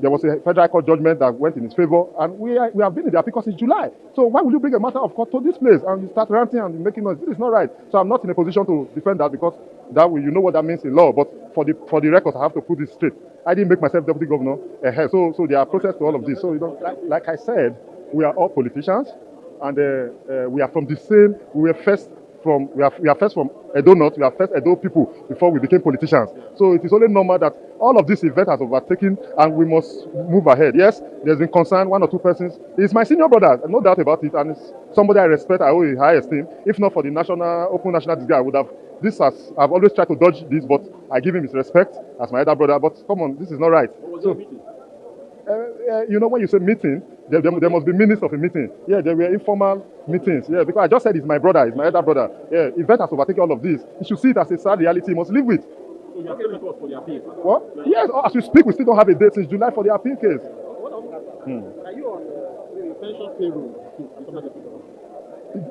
there was a federal court judgment that went in his favor, and we have been in the appeal since July. So why will you bring a matter of court to this place and you start ranting and making noise? This is not right. So I'm not in a position to defend that, because that way you know what that means in law. But for the record, I have to put this straight. I didn't make myself deputy governor. So there are process to all of this. So like I said, we are all politicians, and we are from the same. We are first from Edo North. We are first Edo people before we became politicians. So it is only normal that all of this event has overtaken, and we must move ahead. Yes, there's been concern. 1 or 2 persons. He's my senior brother, no doubt about it, and it's somebody I respect. I owe a high esteem. If not for the open national disgrace, I would have. I've always tried to dodge this, but I give him his respect as my elder brother. But come on, this is not right. So, when you say meeting, there must be minutes of a meeting. Yeah, there were informal meetings. Yeah, because I just said he's my brother, he's my elder brother. Yeah, event has overtaken all of this. You should see it as a sad reality. He must live with. So you are taking for the appeal? What? Yes, as we speak, we still don't have a date since July for the appeal case. Are you on the pension payroll?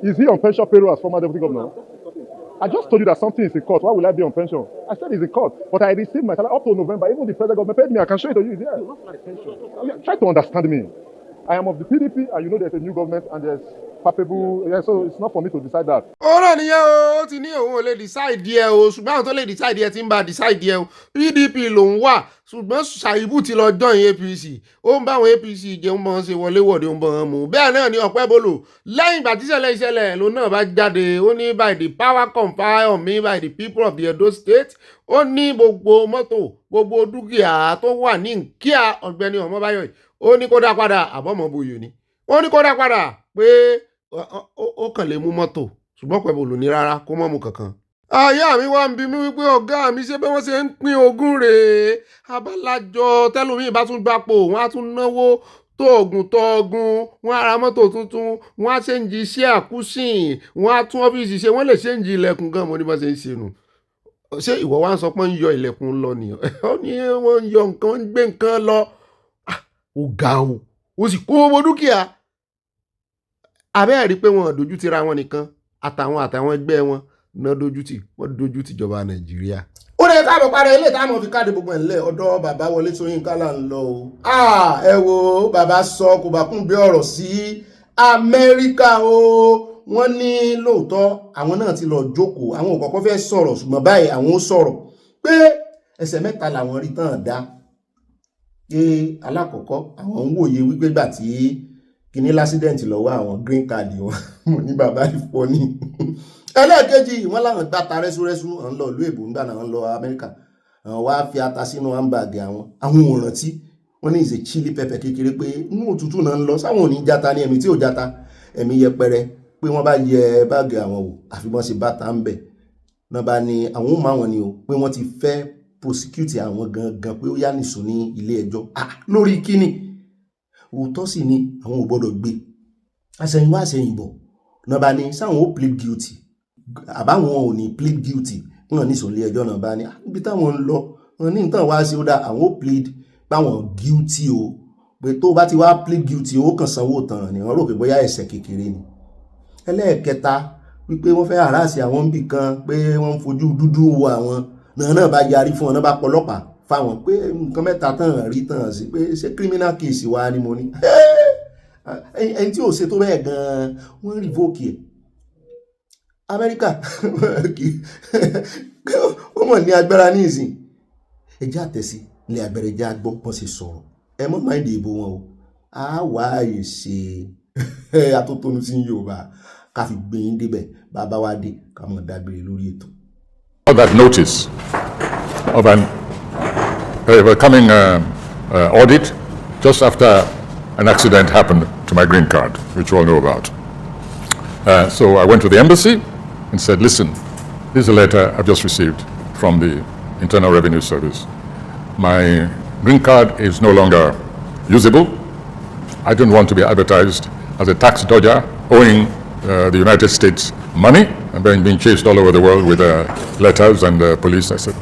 Is he on pension payroll as former deputy governor? I just told you that something is in court. Why will I be on pension? I said it's in court, but I received my salary up to November. Even the federal government paid me. I can show it to you. Yeah. Try to understand me. I am of the PDP, and you know there's a new government, and there's palpable. Yeah, so it's not for me to decide that. ọ̀rọ̀ nìyẹn o, ó ti ní òun ò lè decide ẹ o, ṣùgbọ́n àwọn tó lè decide ẹ ti ń bá decide ẹ o. PDP lòun wà, ṣùgbọ́n Ṣàìbù ti lọ join APC. Ó ń bá àwọn APC jẹun bọ́n ṣe wọléwọ̀de ń bọ́n mú. Bẹ́ẹ̀ náà ni Ọ̀pẹ́bọlò lẹ́yìn ìgbà tí ìṣẹ̀lẹ̀ lòun náà bá jáde. Ó ní by the power conferred on me by the people of the Edo State. Ó ní gbogbo mọ́tò, gbogbo dúkìá tó wà ní nkíà Ọ̀gbẹ́ni Ọmọbáyọ̀. Ó ní kó dá padà, àbọ̀mọ̀bòyò ni. Ó ní kó dá padà pé ó kàn lè mú mọ́tò, ṣùgbọ́n Ọ̀pẹ́bọlò ní rárá kó mọ́ mú kankan. Àyà mi wá ń bi mí wípé ọ̀gá mi ṣe bí wọ́n ṣe ń pín ogún rèé. Abalájọ tẹ́lómi bá tún gbapò, wọ́n á tún náwó tóògùn, wọ́n á ra mọ́tò tuntun, wọ́n á ṣéǹjì iṣẹ́ àkúsìn, wọ́n á tún ọ́fíìsì ṣe, wọ́n lè ṣéǹjì ilẹ̀kùn gan mọ́ ní bá ṣe ń ṣe nù. Ṣé ìwọ wá ń sọ pé ń yọ ilẹ̀kùn lọ nìyẹn? Ó ní wọ́n ń yọ nǹkan, wọ́n ń gbé nǹkan lọ. Ó ga o, ó sì kó owó dúkìá. Abẹ́ẹ̀ rí pé wọn dojú ti ra wọn nìkan, àtàwọn ẹgbẹ́ wọn náà wọ́n dojú ti ìjọba Nàìjíríà. Ó lè káàbọ̀ parí ilé táwọn fi káàdì gbogbo ẹ̀ńlẹ̀ ọ̀dọ̀ bàbá Wọlé Ṣóyínká là ń lọ o. Ẹ wo bàbá sọ kò bá kún bí ọ̀rọ̀ sí Amẹ́ríkà o. Wọ́n ní lóòótọ́ àwọn náà ti lọ jókòó, àwọn ò kọ́kọ́ fẹ́ sọ̀rọ̀, ṣùgbọ́n báyìí àwọn ó sọ̀rọ̀ pé ẹsẹ̀ mẹ́ta làwọn rí tán dá. Alákọ̀ọ́kọ́ àwọn ń wòye wípé gbà tí kìíní lásídẹ̀ǹtì lọ́wọ́ àwọn green card wọn mo ní bàbá ìfọ́ ní. Ẹlẹ́ẹ̀kejì wọ́n láwọn gbáta rẹ́súrẹ́sú àwọn lọ ìlú èbó ńgbà náà lọ Amẹ́ríkà, àwọn wá fi ata sínú handbag àwọn òrántí wọ́n ní ìṣe chili pepper kékeré pé inú òtútù náà ń lọ sáwọn ò ní jata ní ẹ̀mí tí ò jata ẹ̀mí yẹpẹrẹ pé wọ́n bá yẹ báàgì àwọn wò àfi wọ́n ṣe bàtà ń bẹ̀ náà bá ní àwọn ò máa wọn ni o pé wọ́n ti fẹ́ prosecute àwọn gangan pé ó yá nìṣó ní ilé ẹjọ́ lórí kíni òótọ́ sì ni àwọn ò gbọ́dọ̀ gbé àṣẹyìnwá àṣẹyìnbọ̀ náà bá ní sáwọn ó plead guilty àbáwọn ò ní plead guilty wọn ní ìṣòlé ẹjọ́ náà bá ní ibi táwọn ń lọ wọn ní nǹkan wá sí ó dá àwọn ó plead báwọn guilty o pé tó bá ti wá plead guilty ó kàn sanwó tán ni wọ́n rò pé bóyá ẹ̀ṣẹ̀ kékeré ni. Ẹlẹ́ẹ̀kẹta wípé wọ́n fẹ́ harass àwọn níbì kan pé wọ́n ń fojú dúdú wo àwọn náà bá yarí fún wọn náà bá pọlọ́pàá fáwọn pé nǹkan mẹ́ta tán rí tán sí pé ṣé criminal case wá ni mo ní. Ẹni tí ò ṣe tó bẹ́ẹ̀ gan-an wọ́n revoke ẹ̀. Amẹ́ríkà wọ́n mọ̀ ní agbára ní ìsìn ẹjẹ́ àtẹ̀sí ilé abẹ́rẹ́ jẹ́ agbọ́n pọ́n ṣe sọ̀rọ̀ ẹ mọ́ máa ń dìbò wọn o á wá àyè ṣe atótónu sí Yorùbá ká fi gbé yín débẹ̀ bàbá wa dé ká mọ̀ dágbére lórí ètò. That notice of a coming audit just after an accident happened to my green card, which you all know about. So I went to the embassy and said, listen, this is a letter I've just received from the Internal Revenue Service. My green card is no longer usable. I don't want to be advertised as a tax dodger owing the United States money and then being chased all over the world with letters and police. I said,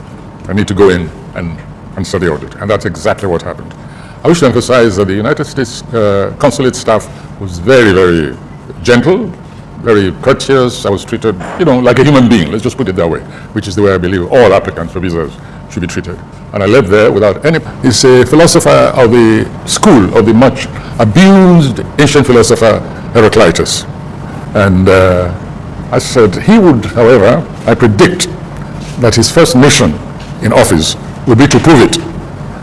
I need to go in and answer the audit. And that's exactly what happened. I wish to emphasize that the United States consulate staff was very, very gentle, very courteous. I was treated, like a human being. Let's just put it that way, which is the way I believe all applicants for visas should be treated. And I left there without any. He's a philosopher of the school of the much abused ancient philosopher Heraclitus. And I said he would, however, I predict that his first mission in office will be to prove it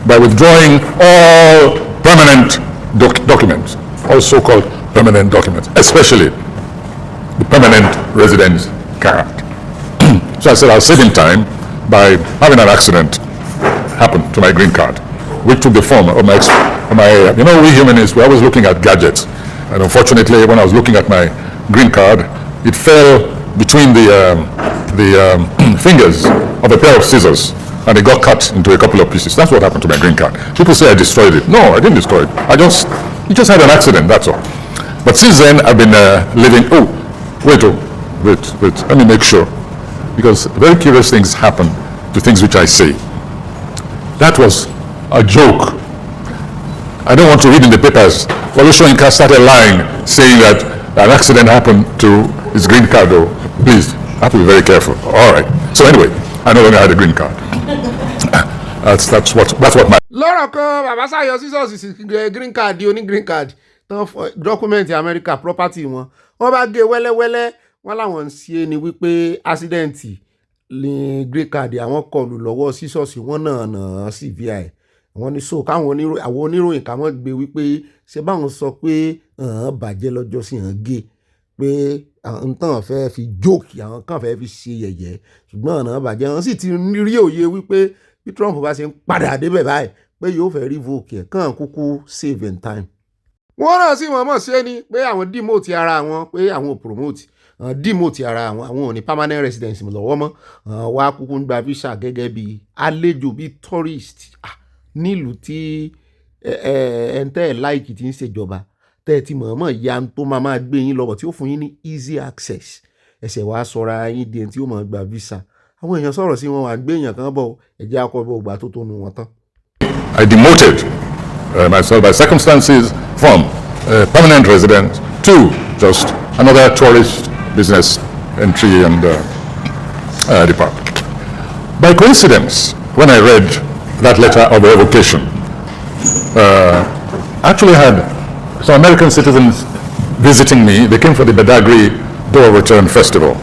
by withdrawing all permanent documents, all so-called permanent documents, especially the permanent residence card. So I said I'll save him time by having an accident happen to my green card, which took the form of my you know, we humanists, we're always looking at gadgets. And unfortunately, when I was looking at my green card, it fell between the fingers of a pair of scissors, and it got cut into a couple of pieces. That's what happened to my green card. People say I destroyed it. No, I didn't destroy it. It just had an accident, that's all. But since then, I've been living, wait, let me make sure. Because very curious things happen to things which I say. That was a joke. I don't want to read in the papers, Wole Soyinka started lying, saying that an accident happened to his green card. Oh, please, I have to be very careful. All right. So anyway, I no longer had a green card. That's what my. lọ́rọ̀ kan bàbá Ṣayọ̀ sísọ́ọ̀sì green card oní green card tán dọ́kúmẹ̀ntì America property wọn bá gé wẹ́lẹ́wẹ́lẹ́ wọ́n láwọn ń ṣe ni wípé accident ní green card àwọn kọlù lọ́wọ́ sísọ́ọ̀sì wọn náà CVI wọ́n ní so káwọn oníròyìn ká mọ́ gbé wípé ṣe báwọn sọ pé bàjẹ́ lọ́jọ́ sí gé pé àwọn tán fẹ́ fi jókì àwọn kan fẹ́ fi ṣe yẹ̀yẹ́ ṣùgbọ́n bàjẹ́ wọn sì ti rí òye wípé bí Trump bá ṣe ń padà débẹ̀ báyìí pé yóò fẹ́ revoke ẹ̀ kàn kúkú save in time. wọ́n náà sì mọ̀ọ́mọ̀ ṣe ni pé àwọn demote ara wọn pé àwọn ò promote demote ara àwọn ò ní permanent residence lọ́wọ́ mọ́ wá kúkú ń gba visa gẹ́gẹ́ bí àlejò bí tourist nílùú tí ẹ̀ńtẹ́ láìkì tí ń ṣèjọba tẹ́ ẹ ti mọ̀ọ́mọ̀ ya tó máa gbé yín lọ́wọ́ tí ó fún yín ní easy access ẹsẹ̀ wàá sọra yín di ẹni tí ó máa gba visa àwọn èèyàn sọ̀rọ̀ sí wọn wà gbé èèyàn kan bọ̀ ẹ̀jẹ̀ akọ́bọ̀ ògbà tó tónu wọn tán. I demoted myself by circumstances from permanent resident to just another tourist business entry and department. By coincidence, when I read that letter of revocation, I actually had some American citizens visiting me. They came for the Badagry Door Return Festival,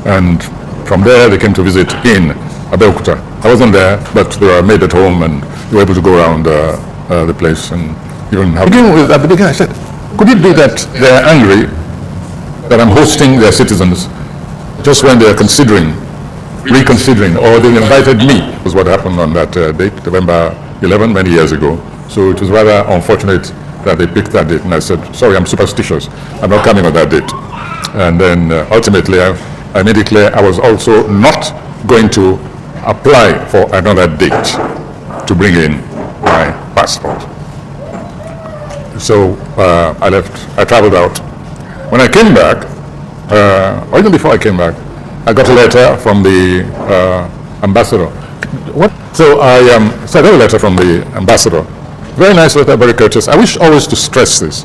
and from there they came to visit in Abeokuta. I wasn't there, but they were made at home and they were able to go around the place and even have. At the beginning I said, could it be that they're angry that I'm hosting their citizens just when they're reconsidering, or they invited me? Was what happened on that date, November 11, many years ago. So it was rather unfortunate that they picked that date, and I said, sorry, I'm superstitious. I'm not coming on that date. And then ultimately I made it clear I was also not going to apply for another date to bring in my passport. So I left, I traveled out. When I came back, or even before I came back, I got a letter from the ambassador. So I got a letter from the ambassador. Very nice letter, very courteous. I wish always to stress this,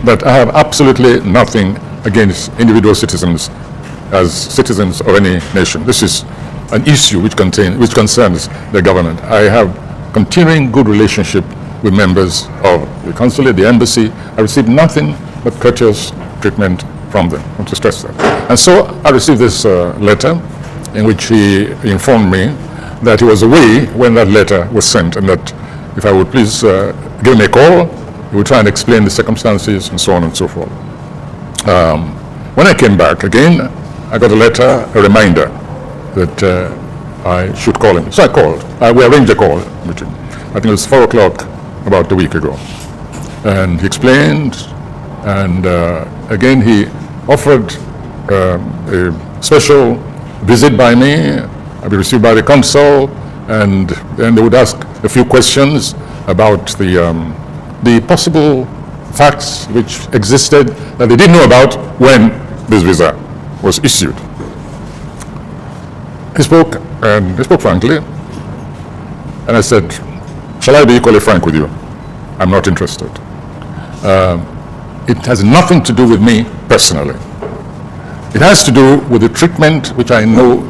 that I have absolutely nothing against individual citizens as citizens of any nation. This is an issue which concerns the government. I have continuing good relationship with members of the consulate, the embassy. I received nothing but courteous treatment from them. I want to stress that. And so I received this letter in which he informed me that he was away when that letter was sent, and that if I would please give him a call, he would try and explain the circumstances and so on and so forth. When I came back again, I got a letter, a reminder that I should call him. So I called. We arranged a call with him. I think it was 4 o'clock about a week ago. And he explained, and again he offered a special visit by me. I'd be received by the consul, and then they would ask a few questions about the possible facts which existed that they didn't know about when this visa was issued. He spoke frankly, and I said, shall I be equally frank with you? I'm not interested. It has nothing to do with me personally. It has to do with the treatment which I know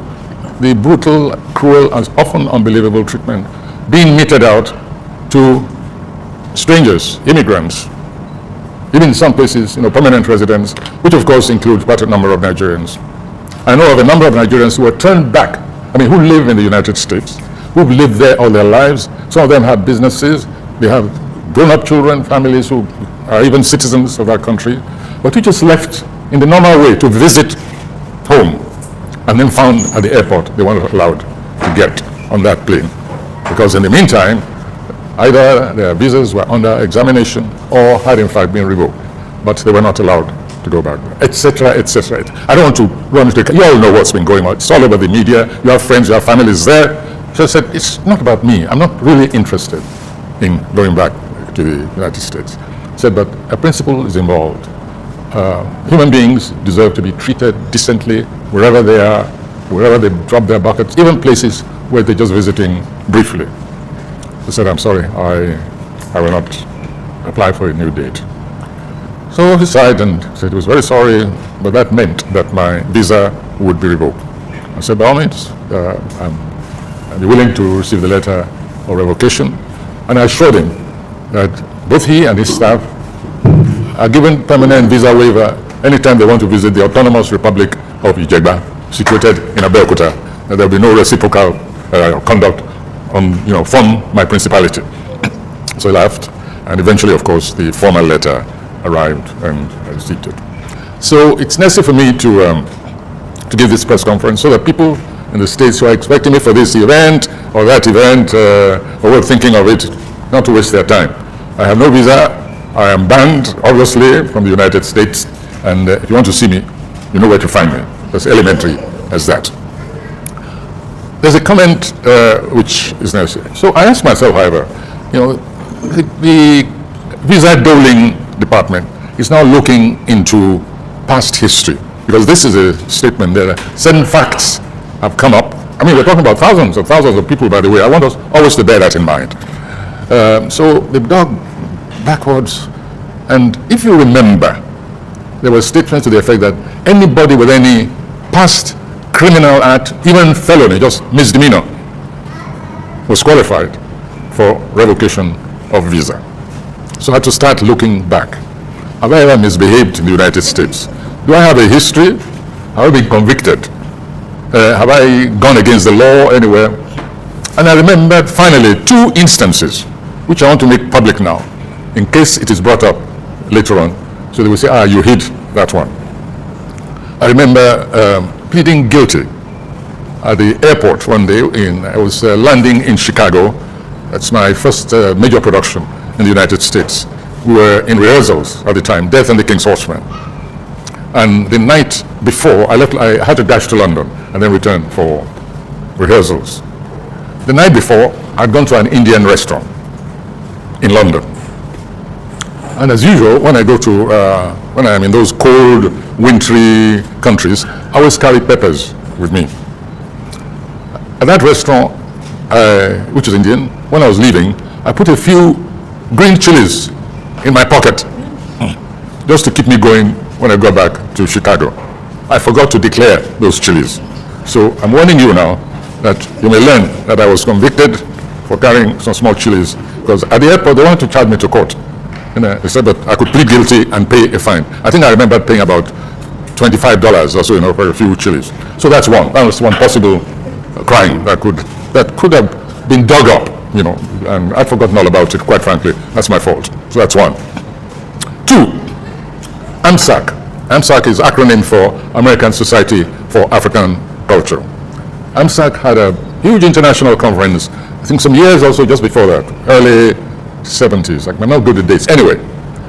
the brutal, cruel, and often unbelievable treatment being meted out to strangers, immigrants, even in some places, permanent residents, which of course includes quite a number of Nigerians. I know of a number of Nigerians who were turned back, who live in the United States, who've lived there all their lives. Some of them have businesses, they have grown-up children, families who are even citizens of our country, but who just left in the normal way to visit home, and then found at the airport they weren't allowed to get on that plane. Because in the meantime, either their visas were under examination or had in fact been revoked, but they were not allowed to go back, etc., etc. I don't want to run into, you all know what's been going on. It's all over the media. You have friends, you have families there. So I said, it's not about me. I'm not really interested in going back to the United States. I said, but a principle is involved. Human beings deserve to be treated decently wherever they are, wherever they drop their buckets, even places where they're just visiting briefly. I said, I'm sorry, I will not apply for a new date. So he sighed and said he was very sorry, but that meant that my visa would be revoked. I said, by all means, I'd be willing to receive the letter of revocation. And I assured him that both he and his staff are given permanent visa waiver anytime they want to visit the Autonomous Republic of Ijegba, situated in Abeokuta. There will be no reciprocal conduct from my principality. So he laughed, and eventually, of course, the formal letter arrived and I received it. So it's necessary for me to give this press conference so that people in the States who are expecting me for this event or that event or were thinking of it, not to waste their time. I have no visa. I am banned, obviously, from the United States. And if you want to see me, you know where to find me. As elementary as that. There's a comment which is necessary. So I asked myself, however, the visa doling department is now looking into past history, because this is a statement that certain facts have come up. We're talking about thousands of people, by the way. I want us always to bear that in mind. So they've dug backwards, and if you remember, there were statements to the effect that anybody with any past criminal act, even felony, just misdemeanor, was qualified for revocation of visa. So I had to start looking back. Have I ever misbehaved in the United States? Do I have a history? Have I been convicted? Have I gone against the law anywhere? And I remembered finally 2 instances, which I want to make public now, in case it is brought up later on. So they will say, you hid that one. I remember pleading guilty at the airport one day. I was landing in Chicago. That's my first major production in the United States. We were in rehearsals at the time, Death and the King's Horseman. And the night before I left, I had to dash to London and then return for rehearsals. The night before, I'd gone to an Indian restaurant in London. And as usual, when I go to, when I'm in those cold, wintry countries, I always carry peppers with me. At that restaurant, which is Indian, when I was leaving, I put a few green chilies in my pocket, just to keep me going when I got back to Chicago. I forgot to declare those chilies. So I'm warning you now that you may learn that I was convicted for carrying some small chilies, because at the airport they wanted to charge me to court. They said that I could plead guilty and pay a fine. I think I remember paying about $25 or so, for a few chilies. So that's one. That was one possible crime that could have been dug up, and I'd forgotten all about it, quite frankly. That's my fault. So that's one. 2, AMSAC. AMSAC is acronym for American Society for African Culture. AMSAC had a huge international conference, I think some years also just before that, early 70s. I cannot go to the dates. Anyway,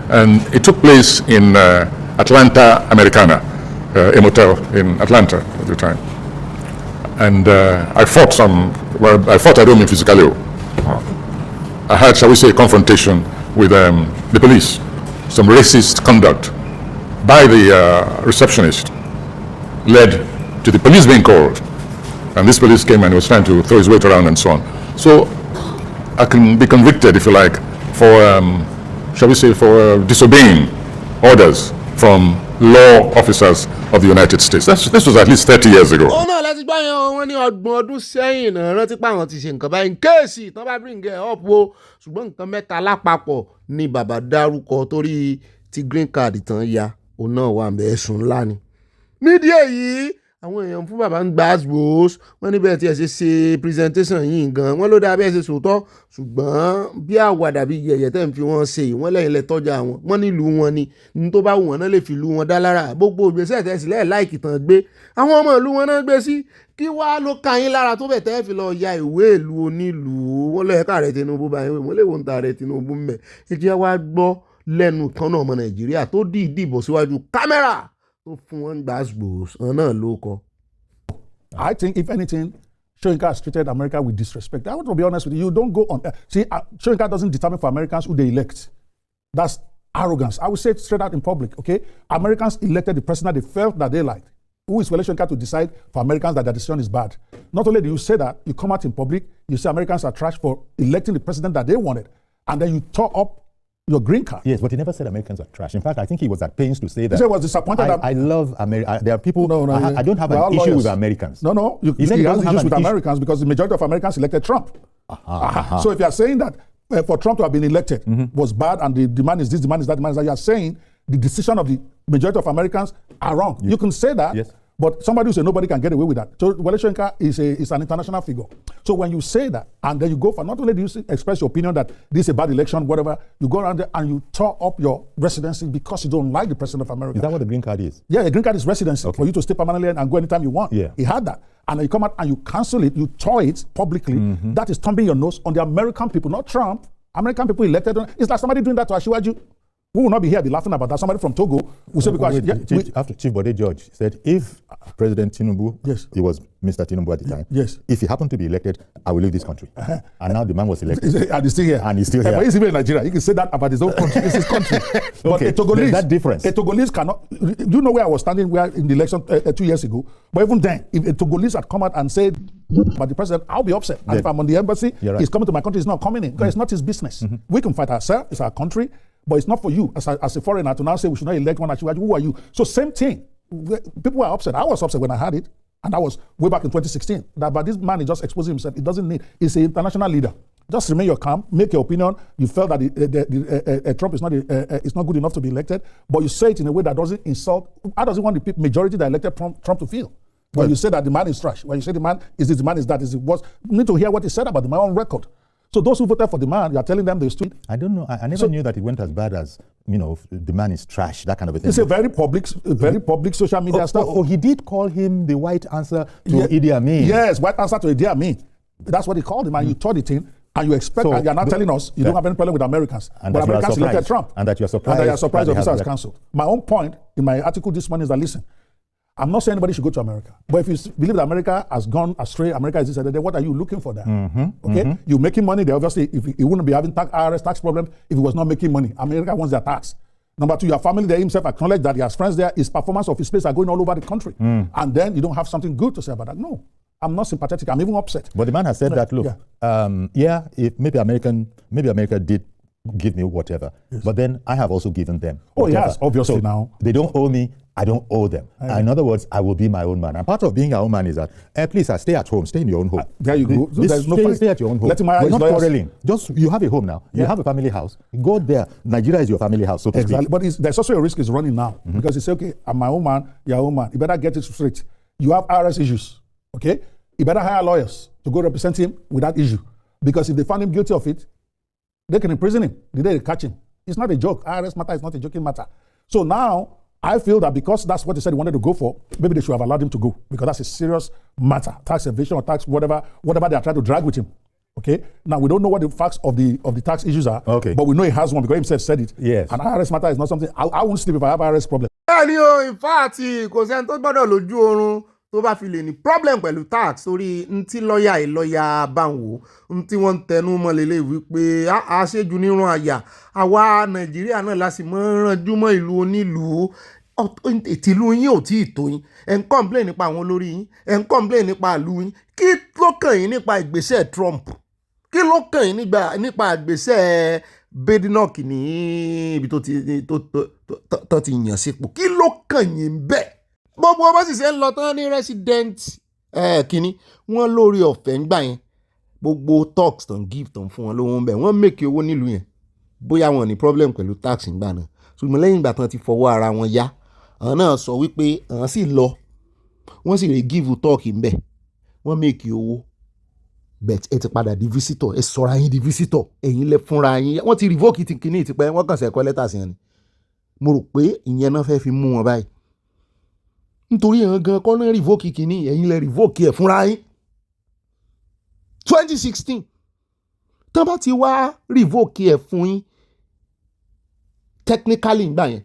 and it took place in Atlanta, Americana, a motel in Atlanta at the time. And I fought I don't mean physically. I had, shall we say, a confrontation with the police, some racist conduct by the receptionist led to the police being called. And this police came and was trying to throw his weight around and so on. So I can be convicted, if you like, for, shall we say, for disobeying orders from law officers of the United States. This was at least 30 years ago. Oh no, let's ti gbọ́ yẹn wọ́n ní 30 ọdún sẹ́yìn náà rántí pé àwọn ti ṣe nǹkan báyìí kéèsì tán bá bring it up wo ṣùgbọ́n nǹkan mẹ́ta lápapọ̀ ni bàbá dárúkọ torí ti green card tán ya òun náà wà ń bẹ ẹ̀sùn ńlá ni. nídìí èyí àwọn èèyàn fún bàbá ń gba asbos wọ́n ní bẹ́ẹ̀ tí ẹ ṣe presentation yìí gan wọ́n ló dáa bẹ́ẹ̀ ṣe sòótọ́ ṣùgbọ́n bí àwàdà bí yẹ̀yẹ̀ tẹ́ ń fi wọ́n ṣe wọ́n lẹ́yìn lẹ tọ́jà wọn wọ́n nílùú wọn ni ní tó bá wù wọ́n náà lè fi ìlú wọn dá lára gbogbo ìgbésẹ̀ tẹ́ sílẹ̀ láìkì tán gbé àwọn ọmọ ìlú wọn náà gbé sí kí wá ló ka yín lára tó bẹ̀ tẹ́ fi lọ ya ìwé ìlú onílùú wọ́n lọ ẹ̀ka rẹ̀ Tinubu báyìí wọ́n lè wọ́n ta rẹ̀ Tinubu mẹ́ ẹ jẹ́ wá gbọ́ lẹ́nu kan náà ọmọ Nàìjíríà tó dìídì bọ̀ síwájú kámẹ́rà tó fún wọn gba asbos náà ló kọ. I think, if anything, Soyinka has treated America with disrespect. I want to be honest with you. You don't go on. Soyinka doesn't determine for Americans who they elect. That's arrogance. I will say it straight out in public, okay? Americans elected the president they felt that they liked. Who is Wole Soyinka to decide for Americans that their decision is bad? Not only do you say that, you come out in public, you say Americans are trash for electing the president that they wanted, and then you tore up your green card. Yes, but he never said Americans are trash. In fact, I think he was at pains to say that. He was disappointed. I love America. There are people. I don't have an issue with Americans. No. He has issues with Americans because the majority of Americans elected Trump. So if you are saying that for Trump to have been elected was bad and the demand is this, demand is that, demand is that, you are saying the decision of the majority of Americans are wrong. You can say that. Yes. But somebody who say nobody can get away with that. So Wole Soyinka is an international figure. So when you say that, and then you go for, not only do you express your opinion that this is a bad election, whatever, you go around there and you tore up your residency because you don't like the president of America. Is that what the green card is? Yeah, a green card is residency for you to stay permanently and go anytime you want. Yeah. He had that. And then you come out and you cancel it, you tore it publicly. That is thumbing your nose on the American people, not Trump. American people elected. It's like somebody doing that to Asiwaju. We will not be here be laughing about that. Somebody from Togo will say because after Chief Bode George said if President Tinubu, he was Mr. Tinubu at the time, if he happened to be elected, I will leave this country. And now the man was elected. And he's still here. And he's still here. But he's even in Nigeria. He can say that about his own country. It's his country. But a Togolese, that difference. A Togolese cannot. You know where I was standing in the election 2 years ago. But even then, if a Togolese had come out and said about the president, I'll be upset. And if I'm on the embassy, he's coming to my country. He's not coming in because it's not his business. We can fight ourselves. It's our country. But it's not for you as a foreigner to now say we should not elect one. Who are you? So same thing. People were upset. I was upset when I had it. And that was way back in 2016. But this man is just exposing himself. It doesn't need. He's an international leader. Just remain your calm. Make your opinion. You felt that Trump is not good enough to be elected. But you say it in a way that doesn't insult. How does he want the majority that elected Trump to feel? When you say that the man is trash. When you say the man is this, the man is that, is it was. You need to hear what he said about the man on record. So those who voted for the man, you are telling them they stood. I don't know. I never knew that it went as bad as, the man is trash, that kind of a thing. It's a very public social media stuff. Oh, he did call him the white answer to Idi Amin. Yes, white answer to Idi Amin. That's what he called him, and you tore the thing, and you expect, and you're not telling us you don't have any problem with Americans. And but that Americans elected Trump. And that you're surprised. And that you're surprised the officer has cancelled. My own point in my article this morning is that, listen, I'm not saying anybody should go to America. But if you believe that America has gone astray, America is this, then what are you looking for there? Okay? You're making money. They obviously, if he wouldn't be having IRS tax problem if he was not making money. America wants their tax. Number two, your family there himself acknowledge that he has friends there. His performance of his place are going all over the country. And then you don't have something good to say about that. No. I'm not sympathetic. I'm even upset. But the man has said that, look, if maybe America did give me whatever. But then I have also given them whatever. Oh, yes, obviously. So now. They don't owe me. I don't owe them. In other words, I will be my own man. And part of being your own man is that, please, stay at home. Stay in your own home. There you go. Stay at your own home. We're not quarreling. You have a home now. You have a family house. Go there. Nigeria is your family house, so to speak. But there's also a risk is running now. Because it's okay, I'm my own man, your own man. You better get it straight. You have IRS issues, okay? You better hire lawyers to go represent him with that issue. Because if they find him guilty of it, they can imprison him the day they catch him. It's not a joke. IRS matter is not a joking matter. So now, I feel that because that's what they said he wanted to go for, maybe they should have allowed him to go because that's a serious matter. Tax evasion or tax whatever they are trying to drag with him. Okay? Now, we don't know what the facts of the tax issues are, but we know he has one because he himself said it. Yes. And IRS matter is not something, I won't sleep if I have IRS problem. In fact, kò sẹ́ni tó gbọ́dọ̀ lójú oorun tó bá fi lè ní problem pẹ̀lú tax sórí ntí lọ́ọ̀yà bá ń wò ntí wọ́n ń tẹnu mọ́ lélẹ̀ wípé àṣejù nírun àyà àwa Nàìjíríà náà la sì mọ́ ránjú mọ́ ìlú onílùú ètìlú yín ò tí ì tó yín ẹ̀ ń complain nípa àwọn olórí yín ẹ̀ ń complain nípa ìlú yín kí ló kàn yín nípa ìgbésẹ̀ Trump kí ló kàn yín nípa ìgbésẹ̀ Badenoch ní ibi tó ti yàn sípò kí ló kàn yín bẹ́ẹ̀ gbogbo bó sì ṣe ń lọ tán ní resident kínní wọ́n lórí ọ̀fẹ́ ń gbà yẹn gbogbo talks tán give tán fún wọn lówó ń bẹ̀ wọ́n make owó nílùú yẹn bóyá wọn ní problem pẹ̀lú tax ń gbà náà ṣùgbọ́n lẹ́yìn ìgbà tán ti fọwọ́ ara wọn yá àwọn náà sọ wípé àwọn sì lọ wọ́n sì lè give talk ń bẹ̀ wọ́n make owó bet ẹ ti padà di visitor ẹ sọra yín di visitor ẹ̀yin lẹ fúnra yín wọ́n ti revoke ti kínní tipẹ́ wọ́n kàn sẹ́kọ́ lẹ́tà sí yẹn ni mo rò pé ìyẹn náà fẹ́ fi mú wọn báyìí nítorí ẹ̀hán gan kọ́ náà revoke kínní ẹ̀yin lẹ revoke ẹ̀ fúnra yín 2016 tán bá ti wá revoke ẹ̀ fún yín technically gbà yẹn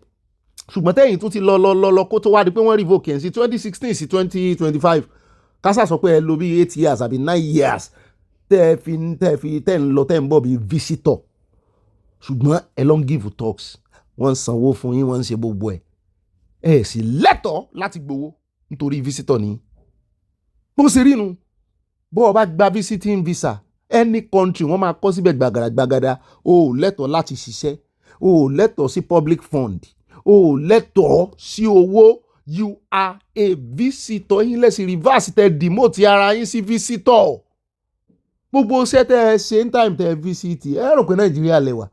ṣùgbọ́n tẹ́yìn tún ti lọ kó tó wá di pé wọ́n revoke ẹ̀ sí 2016 sí 2025 kásà sọ pé ẹ lò bí 8 years àbí 9 years tẹ́ ń lọ tẹ́ ń bọ̀ bí visitor ṣùgbọ́n ẹ lọ ń give talks wọ́n ń sanwó fún yín wọ́n ń ṣe gbogbo ẹ̀ sì lẹ́tọ̀ọ́ láti gbowó nítorí visitor ni bó ṣe rí nu bó o bá gba visiting visa any country wọ́n máa kọ́ síbẹ̀ gbàgàdà o ò lẹ́tọ̀ọ́ láti ṣiṣẹ́ o ò lẹ́tọ̀ọ́ sí public fund o ò lẹ́tọ̀ọ́ sí owó you are a visitor yín lẹ́sìn reverse tẹ demote ara yín sí visitor gbogbo iṣẹ́ tẹ́ ẹ ṣe ń time tẹ́ ẹ visit ẹ rò pé Nàìjíríà lẹ́wà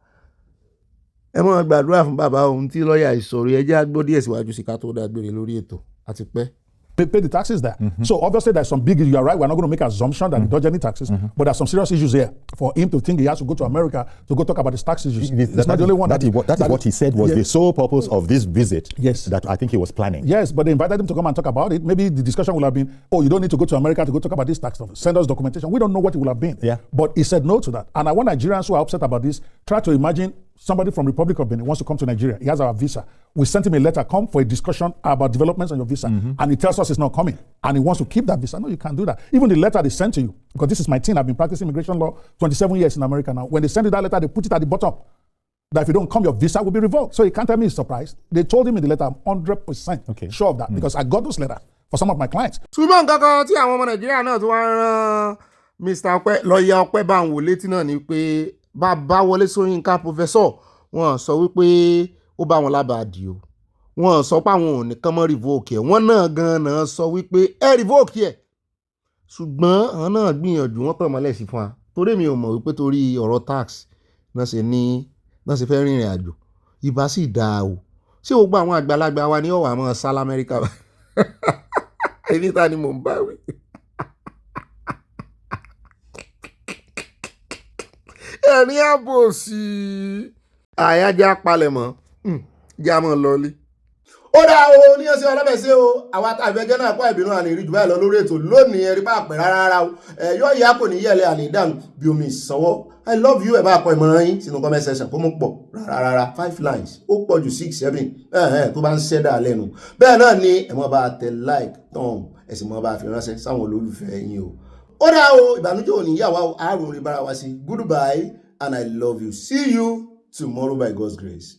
ẹ máa gbàdúrà fún bàbá ohun tí lọ́ọ̀yà ìsọ̀rọ̀ ẹ jẹ́ àgbọ̀ díẹ̀ síwájú sí ká tó dágbére lórí ètò àti pẹ́. Pay the taxes there. So obviously there's some big, you are right, we're not going to make an assumption that he dodged any taxes, but there's some serious issues here for him to think he has to go to America to go talk about his tax issues. It's not the only one. That is what he said was the sole purpose of this visit. Yes. That I think he was planning. Yes, but they invited him to come and talk about it. Maybe the discussion would have been, oh, you don't need to go to America to go talk about this tax stuff. Send us documentation. We don't know what it would have been. Yeah. But he said no to that. And I want Nigerians who are upset about this, try to imagine somebody from Republic of Benin wants to come to Nigeria. He has our visa. We sent him a letter, come for a discussion about developments on your visa. And he tells us he's not coming. And he wants to keep that visa. No, you can't do that. Even the letter they sent to you, because this is my thing, I've been practicing immigration law 27 years in America now. When they send you that letter, they put it at the bottom. That if you don't come, your visa will be revoked. So he can't tell me he's surprised. They told him in the letter, I'm 100% sure of that. Because I got those letters for some of my clients. ṣùgbọ́n kankan tí àwọn ọmọ Nàìjíríà náà tó wá rán Mr. Ọpẹ́ lọ́ọ̀yà Ọpẹ́ bá ń wò létí náà ni pé bàbá Wole Soyinka professor wọ́n sọ wípé ó bá wọn lábàádì o wọ́n sọ pé àwọn ò ní kán mọ́ revoke ẹ̀ wọ́n náà gan-an sọ wípé ẹ revoke ẹ̀ ṣùgbọ́n àwọn náà gbìyànjú wọ́n tọ̀ mọ́lẹ̀ sí fún wa torí mi ò mọ̀ wípé torí ọ̀rọ̀ tax náà ṣe fẹ́ rìnrìn àjò ìbá sì dáa o ṣé gbogbo àwọn àgbàlagbà wa ní ọ̀wà mọ́ sálá Amẹ́ríkà ẹni ta ni mò ń bá wí. ẹ̀rín àbòsí àyájá palẹ̀mọ́ jẹ́ àmọ́ lọ́lé. ó dá o ní ọ̀sẹ̀ ọlọ́bẹ̀ sí o àwa àfẹ́jẹ́ náà kọ́ ìbínú àní ìrìjù báyìí lọ lórí ètò lónìí ẹ̀rí bá pẹ̀ rárá o yọ ìyá kò ní yẹ̀lẹ̀ àní ìdánù bí omi ìsanwó I love you ẹ̀ bá kọ ìmọ̀ràn yín sínú comment section kó mú pọ̀ rárá 5 lines ó pọ̀ ju 6 7 tó bá ń ṣẹ́dá lẹ́nu bẹ́ẹ̀ náà ni ẹ̀ mọ́ bá tẹ like tán ẹ̀ sì mọ́ bá fi ránṣẹ́ sáwọn olólùfẹ́ yín o. ó dá o ìbànújẹ́ òní yàwá àrùn orí bára wa sí goodbye and I love you. See you tomorrow by God's grace.